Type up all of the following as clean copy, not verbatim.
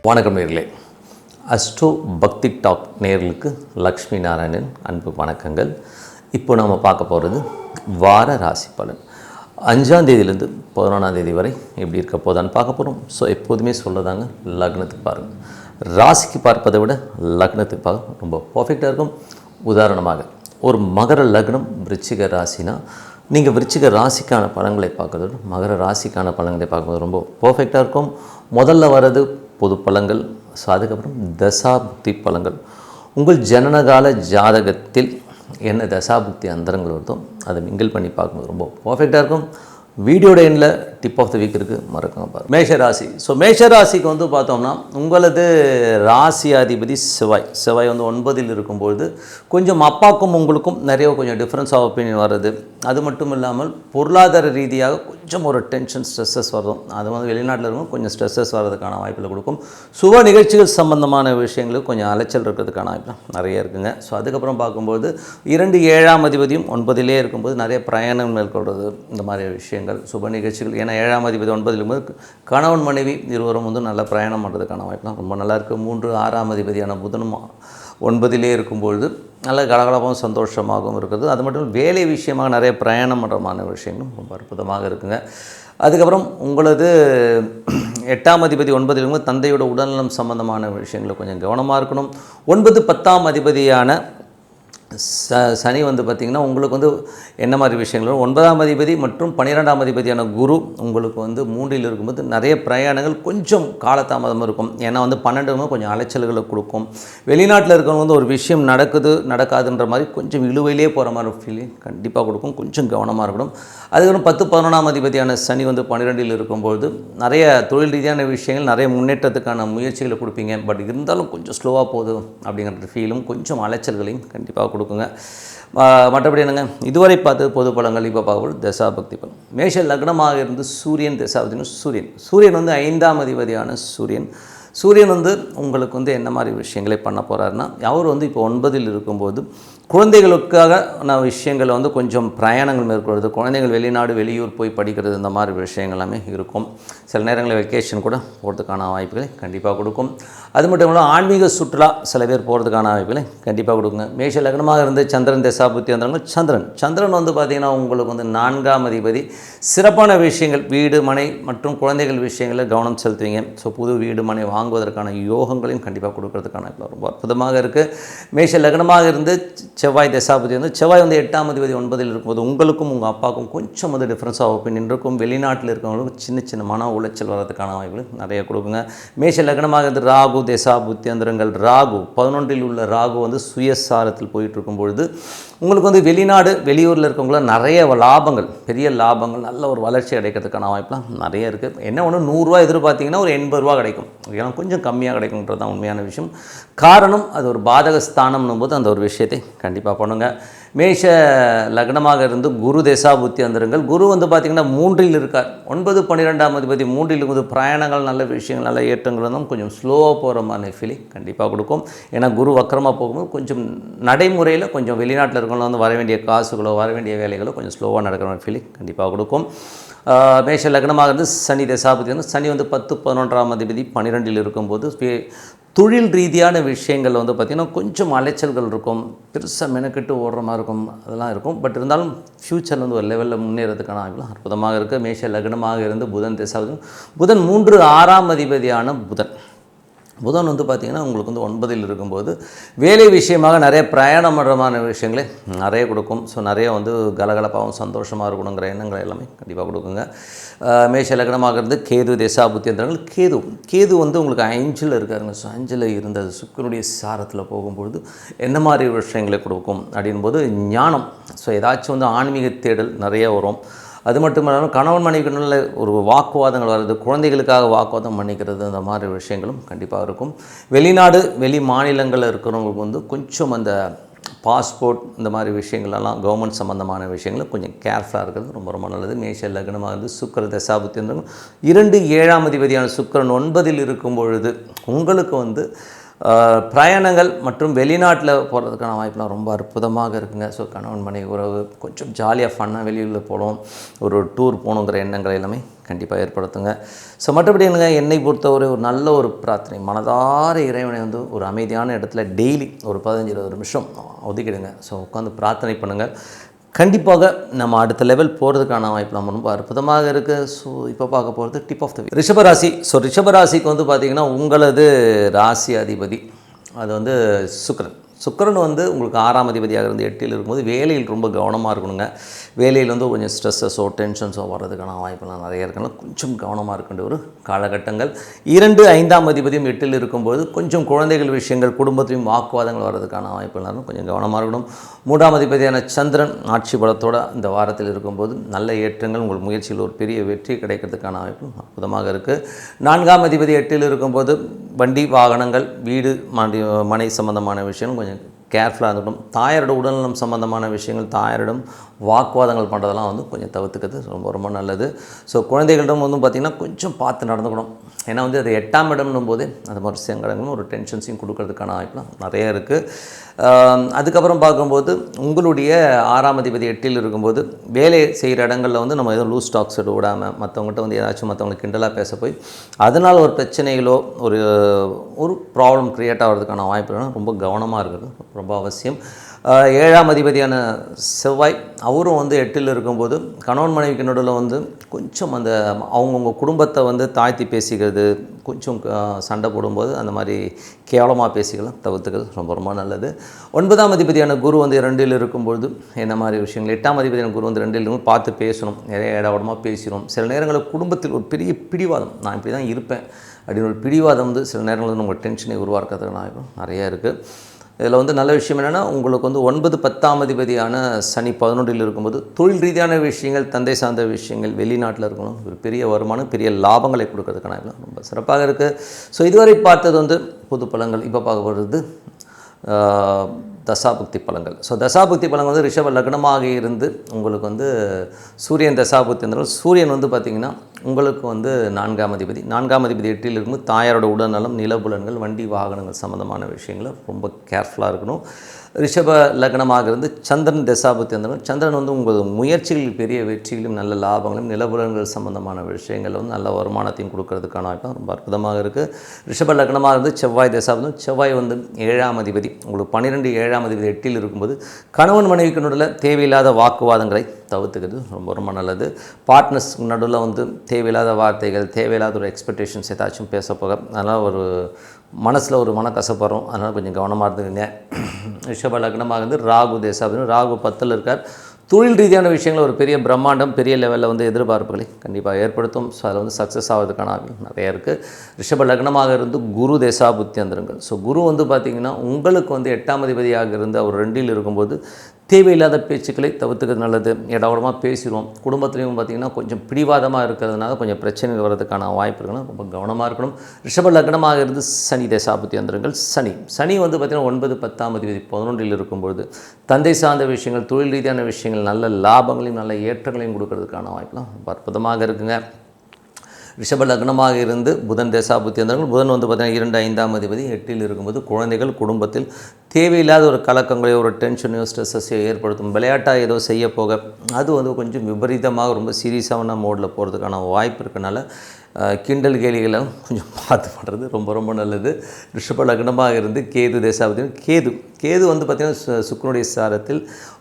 வணக்கம் நேர்களே. அஸ்ட்ரோ பக்தி டாக் நேர்களுக்கு லக்ஷ்மி நாராயணன் அன்பு வணக்கங்கள். இப்போ நம்ம பார்க்க போகிறது வார ராசி பலன் 5ஆம் தேதியிலேருந்து 11ஆம் தேதி வரை எப்படி இருக்க போதான்னு பார்க்க போகிறோம். ஸோ எப்போதுமே சொல்லதாங்க, லக்னத்துக்கு பாருங்கள். ராசிக்கு பார்ப்பதை விட லக்னத்துக்கு பார்க்க ரொம்ப பர்ஃபெக்டாக இருக்கும். உதாரணமாக ஒரு மகர லக்னம் விருச்சிக ராசினா நீங்கள் விருச்சிக ராசிக்கான பலன்களை பார்க்குறது மகர ராசிக்கான பலன்களை பார்க்கும்போது ரொம்ப பர்ஃபெக்டாக இருக்கும். முதல்ல வர்றது பொது பலன்கள், ஸோ அதுக்கப்புறம் தசாபுக்தி பலன்கள். உங்கள் ஜனனகால ஜாதகத்தில் என்ன தசாபுக்தி அந்தரங்கள் வருதோ அதை மிங்கிள் பண்ணி பார்க்கும்போது ரொம்ப பர்ஃபெக்டாக இருக்கும். வீடியோட எண்ணில் டிப் ஆஃப் த வீக் இருக்குது, மறக்காம பாருங்கள். மேஷராசி. ஸோ மேஷராசிக்கு வந்து பார்த்தோம்னா உங்களது ராசி அதிபதி செவ்வாய் வந்து 9இல் இருக்கும்பொழுது கொஞ்சம் அப்பாவுக்கும் உங்களுக்கும் நிறைய கொஞ்சம் டிஃப்ரென்ஸ் ஆஃப் ஒப்பீனியன் வர்றது. அது மட்டும் இல்லாமல் பொருளாதார ரீதியாக கொஞ்சம் ஒரு டென்ஷன் ஸ்ட்ரெஸ்ஸஸ் வரும். அது வந்து வெளிநாட்டில் இருக்கும் கொஞ்சம் ஸ்ட்ரெஸ்ஸஸ் வர்றதுக்கான வாய்ப்பில் கொடுக்கும். சுப நிகழ்ச்சிகள் சம்பந்தமான விஷயங்களுக்கு கொஞ்சம் அலைச்சல் இருக்கிறதுக்கான வாய்ப்பு நிறைய இருக்குங்க. ஸோ அதுக்கப்புறம் பார்க்கும்போது 2 7ஆம் அதிபதியும் 9இலே இருக்கும்போது நிறைய பிரயாணம் மேற்கொள்வது, இந்த மாதிரி விஷயங்கள் சுப நிகழ்ச்சிகள். ஏன்னா 7ஆம் அதிபதி 9இல் இருக்கும்போது கணவன் மனைவி இருவரும் வந்து நல்ல பிரயாணம் பண்ணுறதுக்கான வாய்ப்புலாம் ரொம்ப நல்லாயிருக்கு. 3 6ஆம் அதிபதியான புதனும் 9இலே இருக்கும்பொழுது நல்ல கலகலப்பாகவும் சந்தோஷமாகவும் இருக்குது. அது மட்டும் வேலை விஷயமாக நிறைய பிரயாணம் பண்ணுறமான விஷயங்களும் ரொம்ப அற்புதமாக இருக்குங்க. அதுக்கப்புறம் உங்களது 8ஆம் அதிபதி 9இல் இருக்கும்போது தந்தையோட உடல்நலம் சம்பந்தமான விஷயங்களை கொஞ்சம் கவனமாக இருக்கணும். 9 10ஆம் அதிபதியான சனி வந்து பார்த்திங்கன்னா உங்களுக்கு வந்து என்ன மாதிரி விஷயங்கள் 9ஆம் அதிபதி மற்றும் 12ஆம் அதிபதியான குரு உங்களுக்கு வந்து 3இல் இருக்கும்போது நிறைய பிரயாணங்கள் கொஞ்சம் காலதாமதமாக இருக்கும். ஏன்னா வந்து 12 கொஞ்சம் அலைச்சல்களை கொடுக்கும். வெளிநாட்டில் இருக்கிறவங்க வந்து ஒரு விஷயம் நடக்காதுன்ற மாதிரி கொஞ்சம் இழுவையிலே போகிற மாதிரி ஃபீலிங் கண்டிப்பாக கொடுக்கும். கொஞ்சம் கவனமாக இருக்கணும். அதுக்கப்புறம் 10 11ஆம் அதிபதியான சனி வந்து 12இல் இருக்கும்போது நிறைய தொழில் ரீதியான விஷயங்கள் நிறைய முன்னேற்றத்துக்கான முயற்சிகளை கொடுப்பீங்க. பட் இருந்தாலும் கொஞ்சம் ஸ்லோவாக போகுது அப்படிங்கிற ஃபீலும் கொஞ்சம் அலைச்சல்களையும் கண்டிப்பாக கொடுக்குங்க. மற்றபடி என்னங்க, இதுவரை பார்த்து பொது பலன்கள். இப்போ பார்க்கும்போது தசாபக்தி பலன். மேஷ லக்னமாக இருந்து சூரியன் தசாபக்தினா சூரியன் வந்து 5ஆம் அதிபதியான சூரியன் வந்து உங்களுக்கு வந்து என்ன மாதிரி விஷயங்களை பண்ண போகிறாருன்னா, அவர் வந்து இப்போ 9இல் இருக்கும்போது குழந்தைகளுக்காக விஷயங்களை வந்து கொஞ்சம் பிரயாணங்கள் மேற்கொள்வது, குழந்தைகள் வெளிநாடு வெளியூர் போய் படிக்கிறது, இந்த மாதிரி விஷயங்கள் எல்லாமே இருக்கும். சில நேரங்களில் வெக்கேஷன் கூட போகிறதுக்கான வாய்ப்புகளை கண்டிப்பாக கொடுக்கும். அது மட்டும் இல்லாமல் ஆன்மீக சுற்றுலா சில பேர் போகிறதுக்கான வாய்ப்புகளை கண்டிப்பாக கொடுக்குங்க. மேஷ லக்னமாக இருந்து சந்திரன் தசாபுத்தி வந்தாங்க. சந்திரன் வந்து பார்த்திங்கன்னா உங்களுக்கு வந்து 4ஆம் அதிபதி. சிறப்பான விஷயங்கள் வீடு மனை மற்றும் குழந்தைகள் விஷயங்களில் கவனம் செலுத்துவீங்க. ஸோ புது வீடு மனை வாங்குவதற்கான யோகங்களையும் கண்டிப்பாக கொடுக்கறதுக்கான ரொம்ப அற்புதமாக இருக்குது. மேஷ லக்னமாக இருந்து செவ்வாய் தசாபதி வந்து செவ்வாய் வந்து 8ஆம் அதிபதி 9இல் இருக்கும்போது உங்களுக்கும் உங்கள் அப்பாவுக்கும் கொஞ்சம் வந்து டிஃப்ரென்ஸ் ஆஃப் ஒப்பீனியன் இருக்கும். வெளிநாட்டில் இருக்கிறவங்களுக்கும் சின்ன மன உளைச்சல் வர்றதுக்கான வாய்ப்புகள் நிறைய கொடுக்குங்க. மேஷ லக்னமாக இருந்து ராகு தசாபுத்தி அந்தரங்கள். ராகு 11இல் உள்ள ராகு வந்து சுயசாரத்தில் போயிட்டு இருக்கும் பொழுது உங்களுக்கு வந்து வெளிநாடு வெளியூரில் இருக்கவங்களாம் நிறைய லாபங்கள், பெரிய லாபங்கள், நல்ல ஒரு வளர்ச்சி அடைக்கிறதுக்கான வாய்ப்புலாம் நிறைய இருக்குது. என்ன ஒன்று 100 ரூபா எதிர்பார்த்திங்கன்னா ஒரு 80 ரூபா கிடைக்கும். ஏன்னா கொஞ்சம் கம்மியாக கிடைக்கும்ன்றது தான் உண்மையான விஷயம். காரணம் அது ஒரு பாதக ஸ்தானம்னும் போது அந்த ஒரு விஷயத்தை கண்டிப்பாக பண்ணுங்கள். மேஷ லக்னமாக இருந்து குரு தசாபுத்தி அந்தரங்கள். குரு வந்து பார்த்திங்கன்னா 3இல் இருக்கார். 9 12ஆம் அதிபதி 3இல் இருக்கும்போது பிரயாணங்கள் நல்ல விஷயங்கள் நல்ல ஏற்றங்கள் இருந்தாலும் கொஞ்சம் ஸ்லோவாக போகிற மாதிரி ஃபீலிங் கண்டிப்பாக கொடுக்கும். ஏன்னா குரு வக்கரமாக போகும்போது கொஞ்சம் நடைமுறையில் கொஞ்சம் வெளிநாட்டில் இருக்கவங்க வந்து வர வேண்டிய காசுகளோ வர வேண்டிய வேலைகளோ கொஞ்சம் ஸ்லோவாக நடக்கிற மாதிரி ஃபீலிங் கண்டிப்பாக கொடுக்கும். மேஷ லக்னமாக இருந்து சனி தசாபதி வந்து சனி வந்து 10 11ஆம் அதிபதி 12இல் இருக்கும்போது தொழில் ரீதியான விஷயங்கள் வந்து பார்த்திங்கன்னா கொஞ்சம் அலைச்சல்கள் இருக்கும். பெருசாக மெனக்கெட்டு ஓடுற மாதிரி இருக்கும், அதெல்லாம் இருக்கும். பட் இருந்தாலும் ஃப்யூச்சரில் வந்து ஒரு லெவலில் முன்னேறதுக்கான வாய்ப்புலாம் அற்புதமாக இருக்குது. மேஷ லக்னமாக இருந்து புதன் தசாபதி. புதன் 3 6ஆம் அதிபதியான புதன் வந்து பார்த்திங்கன்னா உங்களுக்கு வந்து 9இல் இருக்கும்போது வேலை விஷயமாக நிறைய பிரயாணம் பண்ணுறமான விஷயங்களே நிறைய கொடுக்கும். ஸோ நிறைய வந்து கலகலப்பாகவும் சந்தோஷமாக இருக்கணுங்கிற எண்ணங்கள் எல்லாமே கண்டிப்பாக கொடுக்குங்க. மேஷ லக்னமாக இருந்து கேது தசாபுத்தி அந்தரங்கள். கேது வந்து உங்களுக்கு 5இல் இருக்காருங்க. ஸோ 5இல் இருந்த சுக்கிரனுடைய சாரத்தில் போகும்பொழுது என்ன மாதிரி விஷயங்களை கொடுக்கும் அப்படின்போது ஞானம். ஸோ ஏதாச்சும் வந்து ஆன்மீக தேடல் நிறைய வரும். அது மட்டும் இல்லாமல் கணவன் மனைவிக்குள்ள ஒரு வாக்குவாதங்கள் வர்றது, குழந்தைகளுக்காக வாக்குவாதம் பண்ணிக்கிறது, அந்த மாதிரி விஷயங்களும் கண்டிப்பாக இருக்கும். வெளிநாடு வெளி மாநிலங்களில் இருக்கிறவங்களுக்கு வந்து கொஞ்சம் அந்த பாஸ்போர்ட் இந்த மாதிரி விஷயங்களெல்லாம் கவர்மெண்ட் சம்மந்தமான விஷயங்கள் கொஞ்சம் கேர்ஃபுல்லாக இருக்கிறது ரொம்ப ரொம்ப நல்லது. மேஷ லக்னமாக இருந்து சுக்கிர தசாபுத்தி 2 7ஆம் அதிபதியான சுக்கிரன் 9இல் இருக்கும் பொழுது உங்களுக்கு வந்து பிரயாணங்கள் மற்றும் வெளிநாட்டில் போகிறதுக்கான வாய்ப்புலாம் ரொம்ப அற்புதமாக இருக்குங்க. கணவன் மனைவி உறவு கொஞ்சம் ஜாலியாக ஃபன்னாக வெளியில் போகணும், ஒரு டூர் போகணுங்கிற எண்ணங்கள் எல்லாமே கண்டிப்பாக ஏற்படுத்துங்க. ஸோ மற்றபடி என்னை பொறுத்தவரை ஒரு நல்ல ஒரு பிரார்த்தனை, மனதார இறைவனை வந்து ஒரு அமைதியான இடத்துல டெய்லி ஒரு 15-20 நிமிஷம் ஒதுக்கிடுங்க. ஸோ உட்காந்து பிரார்த்தனை பண்ணுங்கள். கண்டிப்பாக நம்ம அடுத்த லெவல் போகிறதுக்கான வாய்ப்பு நம்ம ரொம்ப அற்புதமாக இருக்குது. ஸோ இப்போ பார்க்க போகிறது டிப் ஆஃப் த வீக், ரிஷபராசி. ஸோ ரிஷபராசிக்கு வந்து பார்த்திங்கன்னா உங்களது ராசி அதிபதி அது வந்து சுக்கிரன். சுக்கிரன் வந்து உங்களுக்கு 6ஆம் அதிபதியாக இருந்து 8ல் இருக்கும்போது வேலையில் ரொம்ப கவனமாக இருக்கணுங்க. வேலையில் வந்து கொஞ்சம் ஸ்ட்ரெஸ்ஸஸோ டென்ஷன்ஸோ வர்றதுக்கான வாய்ப்பெல்லாம் நிறைய இருக்கணும். கொஞ்சம் கவனமாக இருக்கின்ற ஒரு காலகட்டங்கள். 2, 5ஆம் அதிபதியும் 8ல் இருக்கும்போது கொஞ்சம் குழந்தைகள் விஷயங்கள், குடும்பத்திலையும் வாக்குவாதங்கள் வர்றதுக்கான வாய்ப்பெல்லாம் கொஞ்சம் கவனமாக இருக்கணும். 3ஆம் அதிபதியான சந்திரன் ஆட்சி பலத்தோடு இந்த வாரத்தில் இருக்கும்போது நல்ல ஏற்றங்கள், உங்கள் முயற்சியில் ஒரு பெரிய வெற்றி கிடைக்கிறதுக்கான வாய்ப்பு அற்புதமாக இருக்குது. 4ஆம் அதிபதி 8ல் இருக்கும்போது வண்டி வாகனங்கள், வீடு, மனை சம்பந்தமான விஷயங்கள் கொஞ்சம் கேர்ஃபுல்லாக இருக்கணும். தாயாரோட உடல்நலம் சம்பந்தமான விஷயங்கள், தாயாரிடம் வாக்குவாதங்கள் பண்ணுறதெல்லாம் வந்து கொஞ்சம் தவிர்த்துக்கிறது ரொம்ப ரொம்ப நல்லது. ஸோ குழந்தைகளிடம் வந்து பார்த்திங்கன்னா கொஞ்சம் பார்த்து நடந்துக்கணும். ஏன்னா வந்து அது 8ஆம் இடம்னும் போது அது மாதிரி சங்கடங்களும் ஒரு டென்ஷன்ஸையும் கொடுக்கறதுக்கான வாய்ப்புலாம் நிறைய இருக்குது. அதுக்கப்புறம் பார்க்கும்போது உங்களுடைய 6ஆம் அதிபதி 8ல் இருக்கும்போது வேலை செய்கிற இடங்களில் வந்து நம்ம எதுவும் லூஸ் டாக்ஸ் விடாமல் மற்றவங்ககிட்ட வந்து ஏதாச்சும் மற்றவங்களுக்கு கிண்டலாக பேச போய் அதனால் ஒரு பிரச்சனைகளோ ஒரு ப்ராப்ளம் க்ரியேட் ஆகிறதுக்கான வாய்ப்புகள் ரொம்ப கவனமாக இருக்கிறது ரொம்ப அவசியம். 7ஆம் அதிபதியான செவ்வாய் அவரும் வந்து 8ல் இருக்கும்போது கணவன் மனைவிக்கு நடுவில் வந்து கொஞ்சம் அந்த அவங்கவுங்க குடும்பத்தை வந்து தாழ்த்தி பேசிக்கிறது, கொஞ்சம் சண்டை போடும்போது அந்த மாதிரி கேவலமாக பேசிக்கலாம் தவிர்த்துக்கிறது ரொம்ப ரொம்ப நல்லது. 9ஆம் அதிபதியான குரு வந்து 2ல் இருக்கும்பொழுது என்ன மாதிரி விஷயங்கள், 8ஆம் அதிபதியான குரு வந்து 2ல் இருக்கும் பார்த்து பேசணும். நிறைய இடவடமாக பேசிடும். சில நேரங்களில் குடும்பத்தில் ஒரு பெரிய பிடிவாதம், நான் இப்படி தான் இருப்பேன் அப்படின்னு ஒரு பிடிவாதம் வந்து சில நேரங்களில் நம்ம டென்ஷனை உருவாக்குறதுக்கு நிறைய இருக்குது. இதில் வந்து நல்ல விஷயம் என்னென்னா உங்களுக்கு வந்து 9, 10ஆம் அதிபதியான சனி 11ல் இருக்கும்போது தொழில் ரீதியான விஷயங்கள், தந்தை சார்ந்த விஷயங்கள், வெளிநாட்டில் இருக்கணும், ஒரு பெரிய வருமானம், பெரிய லாபங்களை கொடுக்கறதுக்கான ரொம்ப சிறப்பாக இருக்குது. ஸோ இதுவரை பார்த்தது வந்து பொது பலன்கள். இப்போ பார்க்க போகிறது தசாபுக்தி பலன்கள். ஸோ தசாபுக்தி பலன்கள் வந்து ரிஷப லக்னமாக இருந்து உங்களுக்கு வந்து சூரியன் தசாபுக்தி இருந்தாலும் சூரியன் வந்து பார்த்திங்கன்னா உங்களுக்கு வந்து 4ஆம் அதிபதி 8ல் இருக்கும்போது தாயாரோட உடல்நலம், நிலபுலன்கள், வண்டி வாகனங்கள் சம்மந்தமான விஷயங்களை ரொம்ப கேர்ஃபுல்லாக இருக்கணும். ரிஷப லக்னமாக இருந்து சந்திரன் தசாபுக்தி இருந்தாலும் சந்திரன் வந்து உங்கள் முயற்சிகளில் பெரிய வெற்றிகளும் நல்ல லாபங்களும், நிலபுலன்கள் சம்மந்தமான விஷயங்கள் வந்து நல்ல வருமானத்தையும் கொடுக்கறதுக்கான வாய்ப்பு ரொம்ப அற்புதமாக இருக்குது. ரிஷப லக்னமாக இருந்து செவ்வாய் தசாபுக்தி, செவ்வாய் வந்து 7ஆம் அதிபதி உங்களுக்கு 12, 7ஆம் அதிபதி 8ல் இருக்கும்போது கணவன் மனைவிக்கு நடுவில் தேவையில்லாத வாக்குவாதங்களை தவிர்த்துக்கிறது ரொம்ப ரொம்ப நல்லது. பார்ட்னர்ஸ் நடுவில் வந்து தேவையில்லாத வார்த்தைகள், தேவையில்லாத ஒரு எக்ஸ்பெக்டேஷன்ஸ் ஏதாச்சும் பேச போக அதனால் ஒரு மனசில் ஒரு மனக்கசப்பு வரும். அதனால் கொஞ்சம் கவனமாக இருந்துக்குங்க. ரிஷப லக்னமாக இருந்து ராகு தேசாபதி, ராகு 10ல் இருக்கார். தொழில் ரீதியான விஷயங்கள் ஒரு பெரிய பிரம்மாண்டம், பெரிய லெவலில் வந்து எதிர்பார்ப்புகளை கண்டிப்பாக ஏற்படுத்தும். ஸோ அதில் வந்து சக்ஸஸ் ஆகிறதுக்கான நிறைய இருக்குது. ரிஷப லக்னமாக இருந்து குரு தேசாபுத்தி வந்துருங்கள். ஸோ குரு வந்து பார்த்திங்கன்னா உங்களுக்கு வந்து 8ஆம் அதிபதியாக இருந்து அவர் 2ல் இருக்கும்போது தேவையில்லாத பேச்சுக்களை தவிர்த்துக்கிறது நல்லது. இடவடமாக பேசிடுவோம். குடும்பத்துலேயும் பார்த்திங்கன்னா கொஞ்சம் பிடிவாதமாக இருக்கிறதுனால கொஞ்சம் பிரச்சனைகள் வர்றதுக்கான வாய்ப்பு இருக்குன்னா ரொம்ப கவனமாக இருக்கணும். ரிஷப லக்னமாக இருந்து சனி தேசாபுத்தி வந்துருங்கள். சனி வந்து பார்த்திங்கன்னா 9, 10ஆம் அதிபதி 11ல் இருக்கும்பொழுது தந்தை சார்ந்த விஷயங்கள், தொழில் ரீதியான விஷயங்கள், நல்ல லாபங்களையும் நல்ல ஏற்றங்களையும் கொடுக்கறதுக்கான வாய்ப்புலாம் ரொம்ப அற்புதமாக இருக்குங்க. ரிஷப லக்னமாக இருந்து புதன் தேசாபுத்தி வந்தார்கள். புதன் வந்து பார்த்திங்கன்னா 2, 5ஆம் அதிபதி 8ல் இருக்கும்போது குழந்தைகள், குடும்பத்தில் தேவையில்லாத ஒரு கலக்கங்களையோ ஒரு டென்ஷனையோ ஸ்ட்ரெஸ்ஸையோ ஏற்படுத்தும். விளையாட்டாக ஏதோ செய்ய போக அது வந்து கொஞ்சம் விபரீதமாக ரொம்ப சீரியஸான மோடில் போகிறதுக்கான வாய்ப்பு இருக்கனால கிண்டல் கேலிகளும் கொஞ்சம் பார்த்து பண்ணுறது ரொம்ப ரொம்ப நல்லது. ரிஷப லக்னமாக இருந்து கேது தேசாபதி, கேது வந்து பார்த்திங்கன்னா சுக்கிரனுடைய சாரத்தில்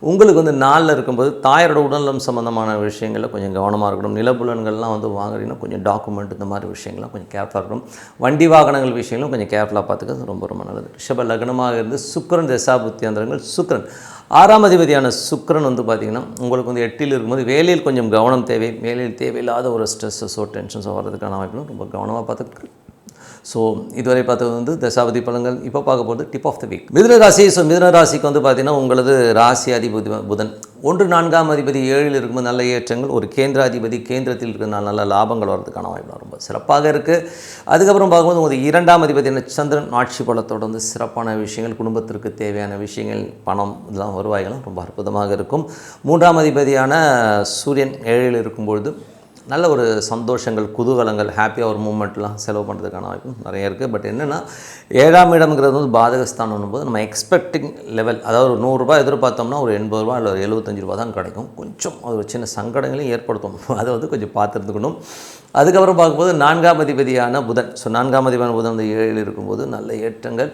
உங்களுக்கு வந்து 4ல் இருக்கும்போது தாயாரோட உடல்நலம் சம்மந்தமான விஷயங்களில் கொஞ்சம் கவனமாக இருக்கணும். நிலப்புலன்கள்லாம் வந்து வாங்குறீங்கன்னா கொஞ்சம் டாக்குமெண்ட் இந்த மாதிரி விஷயங்கள்லாம் கொஞ்சம் கேர்ஃபுல்லாக இருக்கணும். வண்டி வாகனங்கள் விஷயங்களும் கொஞ்சம் கேர்ஃபுல்லாக பார்த்துக்கிறது ரொம்ப ரொம்ப நல்லது. ரிஷப லக்னமாக இருந்து சுக்கிரன் தசாபுத்தி அந்தரங்கள். சுக்கிரன் 6ஆம் அதிபதியான சுக்கிரன் வந்து பார்த்திங்கன்னா உங்களுக்கு வந்து 8ல் இருக்கும்போது வேலையில் கொஞ்சம் கவனம் தேவை. வேலையில் தேவையில்லாத ஒரு ஸ்ட்ரெஸ்ஸோ டென்ஷன்ஸோ வர்றதுக்கான வாய்ப்புகளும் ரொம்ப கவனமாக பார்த்துருக்கு. ஸோ இதுவரை பார்த்தது வந்து தசாபதி பலன்கள். இப்போ பார்க்க போகிறது டிப் ஆஃப் த வீக். மிதுன ராசி. ஸோ மிதுன ராசிக்கு வந்து பார்த்திங்கன்னா உங்களது ராசி அதிபதி புதன் 1, 4ஆம் அதிபதி 7ல் இருக்கும்போது நல்ல ஏற்றங்கள், ஒரு கேந்திராதிபதி கேந்திரத்தில் இருக்கிறதுனால நல்ல லாபங்கள் வர்றதுக்கான வாய்ப்பு ரொம்ப சிறப்பாக இருக்குது. அதுக்கப்புறம் பார்க்கும்போது ஒரு 2ஆம் அதிபதி சந்திரன் ஆட்சி பலத்தோடு வந்து சிறப்பான விஷயங்கள், குடும்பத்திற்கு தேவையான விஷயங்கள், பணம் இதெல்லாம் வருவாய்களும் ரொம்ப அற்புதமாக இருக்கும். 3ஆம் அதிபதியான சூரியன் 7ல் இருக்கும்பொழுது நல்ல ஒரு சந்தோஷங்கள், குதூகலங்கள், ஹாப்பியாக ஒரு மூமெண்ட்லாம் செலவு பண்ணுறதுக்கான வாய்ப்பு நிறைய இருக்குது. பட் என்னென்னா 7ஆம் இடம்ங்கிறது வந்து பாதகஸ்தானம் போது நம்ம எக்ஸ்பெக்டிங் லெவல், அதாவது ஒரு ரூ. 100 எதிர்பார்த்தோம்னா ஒரு ரூ. 80 இல்லை ஒரு ரூ. 75 தான் கிடைக்கும். கொஞ்சம் அது ஒரு சின்ன சங்கடங்களையும் ஏற்படுத்தும். அதை வந்து கொஞ்சம் பார்த்துருந்துக்கணும். அதுக்கப்புறம் பார்க்கும்போது 4ஆம் அதிபதியான புதன். ஸோ 4ஆம் அதிபதியான புதன் வந்து 7ல் இருக்கும்போது நல்ல ஏற்றங்கள்,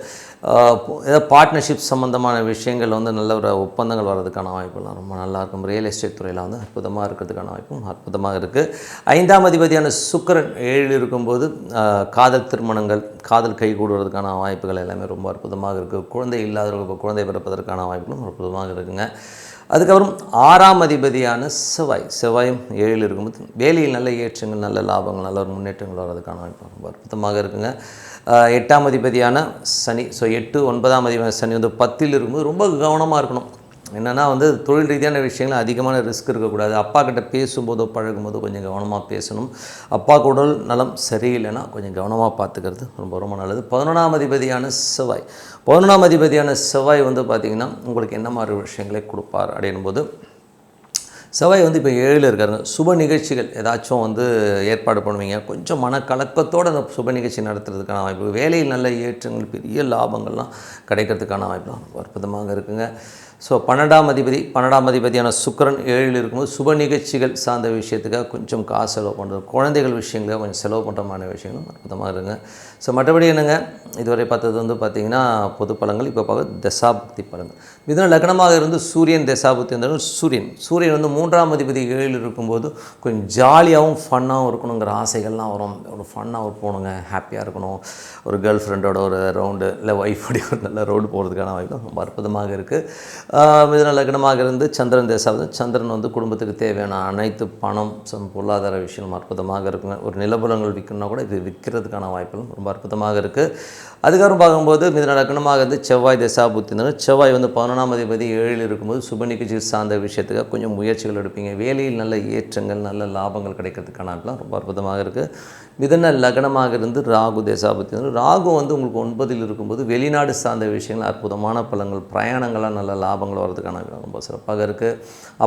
ஏதாவது பார்ட்னர்ஷிப் சம்மந்தமான விஷயங்கள் வந்து நல்ல ஒரு ஒப்பந்தங்கள் வர்றதுக்கான வாய்ப்புலாம் ரொம்ப நல்லாயிருக்கும். ரியல் எஸ்டேட் துறையில் வந்து அற்புதமாக இருக்கிறதுக்கான வாய்ப்பும் அற்புதமாக இருக்குது. 5ஆம் அதிபதியான சுக்கிரன் 7ல் இருக்கும்போது காதல் திருமணங்கள், காதல் கைகூடுவதற்கான வாய்ப்புகள் எல்லாமே ரொம்ப அற்புதமாக இருக்குது. குழந்தை இல்லாதவர்களுக்கு குழந்தை பிறப்பதற்கான வாய்ப்புகளும் அற்புதமாக இருக்குங்க. அதுக்கப்புறம் 6ஆம் அதிபதியான செவ்வாயும் 7ல் இருக்கும்போது வேலையில் நல்ல ஏற்றங்கள், நல்ல லாபங்கள், நல்ல ஒரு முன்னேற்றங்கள் வர்றதுக்கான வாய்ப்பு ரொம்ப அற்புதமாக இருக்குங்க. 8ஆம் அதிபதியான சனி. ஸோ 8, 9ஆம் அதிபதியான சனி வந்து 10ல் இருக்கும்போது ரொம்ப கவனமாக இருக்கணும். என்னென்னா வந்து தொழில் ரீதியான விஷயங்கள் அதிகமான ரிஸ்க் இருக்கக்கூடாது. அப்பா கிட்ட பேசும்போதோ பழகும்போதோ கொஞ்சம் கவனமாக பேசணும். அப்பாவுக்கு உடல் நலம் சரியில்லைன்னா கொஞ்சம் கவனமாக பார்த்துக்கிறது ரொம்ப ரொம்ப நல்லது. 11ஆம் அதிபதியான செவ்வாய் வந்து பார்த்திங்கன்னா உங்களுக்கு என்ன மாதிரி விஷயங்களை கொடுப்பார் அப்படின்போது, செவ்வாய் வந்து இப்போ 7ல் இருக்காருங்க. சுப நிகழ்ச்சிகள் ஏதாச்சும் வந்து ஏற்பாடு பண்ணுவீங்க. கொஞ்சம் மனக்கலக்கத்தோடு அந்த சுப நிகழ்ச்சி நடத்துறதுக்கான வாய்ப்பு, வேலையில் நல்ல ஏற்றங்கள், பெரிய லாபங்கள்லாம் கிடைக்கிறதுக்கான வாய்ப்புலாம் அற்புதமாக இருக்குங்க. ஸோ 12ஆம் அதிபதியான சுக்கிரன் 7ல் இருக்கும்போது சுப நிகழ்ச்சிகள் சார்ந்த விஷயத்துக்காக கொஞ்சம் காசு செலவு பண்ணுறது, குழந்தைகள் விஷயங்களுக்காக கொஞ்சம் செலவு பண்ணுறமான விஷயங்களும் அற்புதமாக இருக்குங்க. ஸோ மற்றபடி என்னங்க, இதுவரை பார்த்தது வந்து பார்த்திங்கன்னா பொது பலன்கள். இப்போ பார்க்க தசாபுக்தி பலன்கள். மிதுன லக்னமாக இருந்து சூரியன் தசாபுக்தி இருந்தாலும் சூரியன் வந்து 3ஆம் அதிபதி 7ல் இருக்கும்போது கொஞ்சம் ஜாலியாகவும் ஃபன்னாகவும் இருக்கணுங்கிற ஆசைகள்லாம் வரும். ஒரு ஃபன்னாக போகணுங்க, ஹாப்பியாக இருக்கணும், ஒரு கேர்ள் ஃப்ரெண்டோட ஒரு ரவுண்டு இல்லை ஒய்ஃபோடைய ஒரு நல்ல ரவுண்டு போகிறதுக்கான வாய்ப்பு ரொம்ப அற்புதமாக இருக்குது. மிதுன லக்னமாக இருந்து சந்திரன் தசாபுக்தி. சந்திரன் வந்து குடும்பத்துக்கு தேவையான அனைத்து பணம் பொருளாதார விஷயம் அற்புதமாக இருக்குங்க. ஒரு நிலபுலங்கள் விற்கணும்னா கூட இது விற்கிறதுக்கான வாய்ப்புகளும் ரொம்ப அற்புதமாக இருக்குது. அதுக்கப்புறம் பார்க்கும்போது மிதுன லக்னமாக இருந்து செவ்வாய் தசாபுக்தி இருந்தாலும் செவ்வாய் வந்து 11ஆம் அதிபதி 7ல் இருக்கும்போது சுப நிகழ்ச்சி சார்ந்த விஷயத்துக்காக கொஞ்சம் முயற்சிகள் எடுப்பீங்க. வேலையில் நல்ல ஏற்றங்கள், நல்ல லாபங்கள் கிடைக்கிறதுக்கான ரொம்ப அற்புதமாக இருக்குது. மிதுன லக்னமாக இருந்து ராகு தசாபுக்தி வந்து ராகு வந்து உங்களுக்கு 9ல் இருக்கும்போது வெளிநாடு சார்ந்த விஷயங்கள் அற்புதமான பலன்கள், பிரயாணங்களாக நல்ல லாபங்கள் வர்றதுக்கான ரொம்ப சிறப்பாக இருக்குது.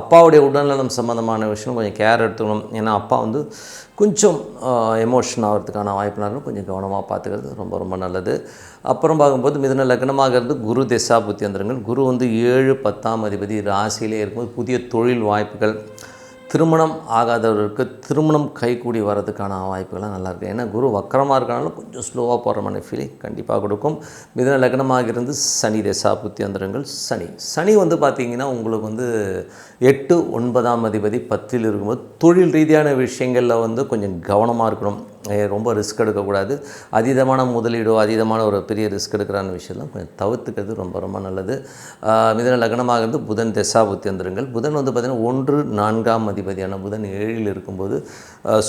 அப்பாவுடைய உடல்நலம் சம்மந்தமான விஷயம் கொஞ்சம் கேர் எடுத்துக்கணும். ஏன்னா அப்பா வந்து கொஞ்சம் எமோஷன் ஆகிறதுக்கான வாய்ப்புலாம் இருக்கும். கொஞ்சம் கவனமாக பார்த்துக்கிறது ரொம்ப ரொம்ப நல்லது. அப்புறம் பார்க்கும்போது மிதுன லக்னமாக இருந்து குரு தசாபுக்தி வந்துருங்கள். குரு வந்து 7, 10ஆம் அதிபதி ராசியிலே இருக்கும்போது புதிய தொழில் வாய்ப்புகள், திருமணம் ஆகாதவர்களுக்கு திருமணம் கைகூடி வர்றதுக்கான வாய்ப்புகள்லாம் நல்லாயிருக்கு. ஏன்னா குரு வக்கரமாக இருக்கனால கொஞ்சம் ஸ்லோவாக போகிற மாதிரி ஃபீலிங் கண்டிப்பாக கொடுக்கும். மிதுன லக்னமாக இருந்து சனி தசாபுக்தி வந்துருங்கள். சனி வந்து பார்த்திங்கன்னா உங்களுக்கு வந்து 8, 9ஆம் அதிபதி 10ல் இருக்கும்போது தொழில் ரீதியான விஷயங்களில் வந்து கொஞ்சம் கவனமாக இருக்கணும். ரொம்ப ரிஸ்க் எடுக்கக்கூடாது. அதீதமான முதலீடோ அதீதமான ஒரு பெரிய ரிஸ்க் எடுக்கிறான விஷயம்லாம் கொஞ்சம் தவிர்த்துக்கிறது ரொம்ப ரொம்ப நல்லது. மிதுன லக்னமாக இருந்து புதன் தசாபுக்தி வந்துருங்கள். புதன் வந்து பார்த்திங்கன்னா 1, 4ஆம் அதிபதியான புதன் 7ல் இருக்கும்போது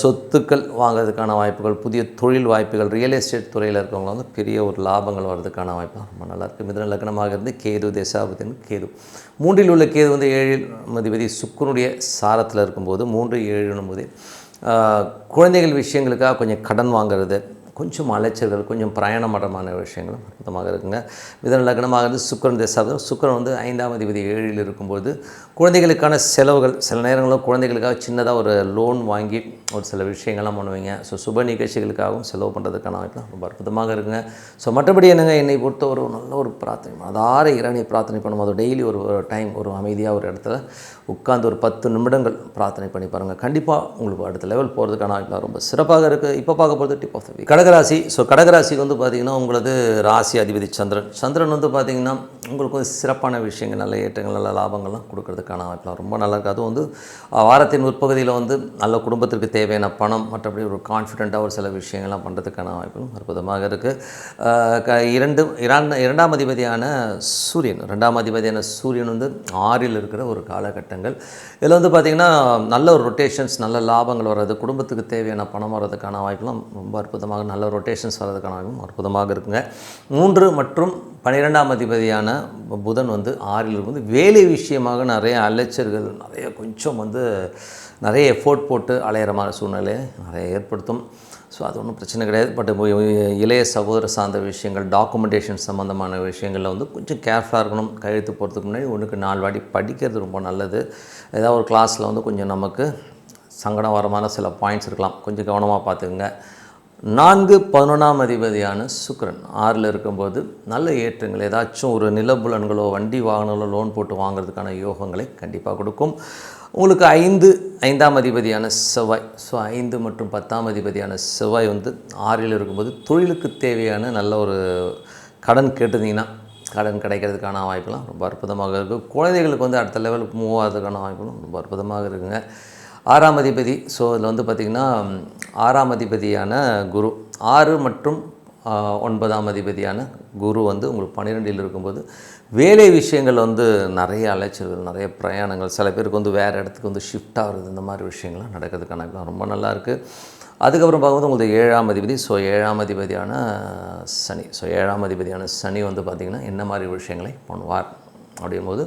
சொத்துக்கள் வாங்கிறதுக்கான வாய்ப்புகள், புதிய தொழில் வாய்ப்புகள், ரியல் எஸ்டேட் துறையில் இருக்கவங்க வந்து பெரிய ஒரு லாபங்கள் வர்றதுக்கான வாய்ப்பு ரொம்ப நல்லாயிருக்கு. மிதுன லக்னமாக இருந்து கேது தசாபுக்தி. கேது 3ல் உள்ள கேது வந்து 7ஆம் அதிபதி சுக்கிரனுடைய சாரத்தில் இருக்கும்போது 3, 7 போது குழந்தைகள் விஷயங்களுக்காக கொஞ்சம் கடன் வாங்கிறது, கொஞ்சம் அலைச்சல்கள், கொஞ்சம் பிரயாணமரமான விஷயங்களும் அற்புதமாக இருக்குங்க. மிதுன லக்னமாக இருந்து சுக்கிரன் தசாபுக்தி. சுக்கிரன் வந்து 5ஆம் அதிபதி 7ல் இருக்கும்போது குழந்தைகளுக்கான செலவுகள், சில நேரங்களில் குழந்தைகளுக்காக சின்னதாக ஒரு லோன் வாங்கி ஒரு சில விஷயங்கள்லாம் பண்ணுவீங்க. ஸோ சுப நிகழ்ச்சிகளுக்காகவும் செலவு பண்ணுறதுக்கான வாய்ப்புலாம் ரொம்ப அற்புதமாக இருக்குங்க. ஸோ மற்றபடி என்னங்க, என்னை பொறுத்த ஒரு நல்ல ஒரு பிரார்த்தனை, அதார இறைவனை பிரார்த்தனை பண்ணும். அது டெய்லி ஒரு டைம், ஒரு அமைதியாக ஒரு இடத்துல உட்காந்து ஒரு 10 நிமிடங்கள் பிரார்த்தனை பண்ணி பாருங்கள். கண்டிப்பாக உங்களுக்கு அடுத்த லெவல் போகிறதுக்கான வாய்ப்புலாம் ரொம்ப சிறப்பாக இருக்குது. இப்போ பார்க்க போகிறது டிப் ஆஃப் த வீக் கடகராசி. ஸோ கடகராசிக்கு வந்து பார்த்திங்கன்னா உங்களது ராசி அதிபதி சந்திரன் வந்து பார்த்திங்கன்னா உங்களுக்கு வந்து சிறப்பான விஷயங்கள், நல்ல ஏற்றங்கள், நல்ல லாபங்கள்லாம் கொடுக்கறதுக்கான வாய்ப்புலாம் ரொம்ப நல்லா இருக்குது. அதுவும் வந்து வாரத்தின் முற்பகுதியில் வந்து நல்ல குடும்பத்திற்கு தேவையான பணம், மற்றபடி ஒரு கான்ஃபிடென்ட்டாக ஒரு சில விஷயங்கள்லாம் பண்ணுறதுக்கான வாய்ப்புகளும் அற்புதமாக இருக்குது. 2ஆம் அதிபதியான சூரியன் வந்து 6ல் இருக்கிற ஒரு காலகட்டங்கள். இதில் வந்து பார்த்திங்கன்னா நல்ல ஒரு ரொட்டேஷன்ஸ், நல்ல லாபங்கள் வர்றது, குடும்பத்துக்கு தேவையான பணம் வர்றதுக்கான வாய்ப்புலாம் ரொம்ப அற்புதமாக, நல்ல ரொட்டேஷன்ஸ் வர்றதுக்கான வாய்ப்பும் அற்புதமாக இருக்குங்க. 3 மற்றும் 12ஆம் அதிபதியான புதன் வந்து 6ல் இருக்கும்போது வேலை விஷயமாக நிறைய அலைச்சல்கள், கொஞ்சம் வந்து நிறைய எஃபோர்ட் போட்டு அலையிற மாதிரி சூழ்நிலையை நிறைய ஏற்படுத்தும். ஸோ அது ஒன்றும் பிரச்சனை கிடையாது. பட் இளைய சகோதர சார்ந்த விஷயங்கள், டாக்குமெண்டேஷன் சம்மந்தமான விஷயங்களில் வந்து கொஞ்சம் கேர்ஃபுல்லாக இருக்கணும். கையெழுத்து போகிறதுக்கு முன்னாடி 1க்கு 4 வாட்டி படிக்கிறது ரொம்ப நல்லது. ஏதாவது ஒரு கிளாஸில் வந்து கொஞ்சம் நமக்கு சங்கடகரமான சில பாயிண்ட்ஸ் இருக்கலாம், கொஞ்சம் கவனமாக பார்த்துக்குங்க. 4 11ஆம் அதிபதியான சுக்கிரன் 6ல் இருக்கும்போது நல்ல ஏற்றங்கள், ஏதாச்சும் ஒரு நிலபுலன்களோ வண்டி வாகனங்களோ லோன் போட்டு வாங்குறதுக்கான யோகங்களை கண்டிப்பாக கொடுக்கும். உங்களுக்கு 5ஆம் அதிபதியான செவ்வாய், ஸோ 5 மற்றும் 10ஆம் அதிபதியான செவ்வாய் வந்து 6ல் இருக்கும்போது தொழிலுக்கு தேவையான நல்ல ஒரு கடன் கேட்டிருந்தீங்கன்னா கடன் கிடைக்கிறதுக்கான வாய்ப்புலாம் ரொம்ப அற்புதமாக இருக்குது. குழந்தைகளுக்கு வந்து அடுத்த லெவலுக்கு மூவ் ஆகிறதுக்கான வாய்ப்புகளும் ரொம்ப அற்புதமாக இருக்குங்க. 6ஆம் அதிபதி, ஸோ இதில் வந்து பார்த்திங்கன்னா 6ஆம் அதிபதியான குரு, 6 மற்றும் 9ஆம் அதிபதியான குரு வந்து உங்களுக்கு 12ல் இருக்கும்போது வேலை விஷயங்கள் வந்து நிறைய அலைச்சல்கள், நிறைய பிரயாணங்கள், சில பேருக்கு வந்து வேறு இடத்துக்கு வந்து ஷிஃப்ட் ஆகிறது, இந்த மாதிரி விஷயங்கள்லாம் நடக்கிறதுக்கான ரொம்ப நல்லாயிருக்கு. அதுக்கப்புறம் பார்க்கும்போது உங்களுக்கு 7ஆம் அதிபதி, ஸோ 7ஆம் அதிபதியான சனி, ஸோ 7ஆம் அதிபதியான சனி வந்து பார்த்திங்கன்னா என்ன மாதிரி விஷயங்களை பண்ணுவார் அப்படிங்கும்போது,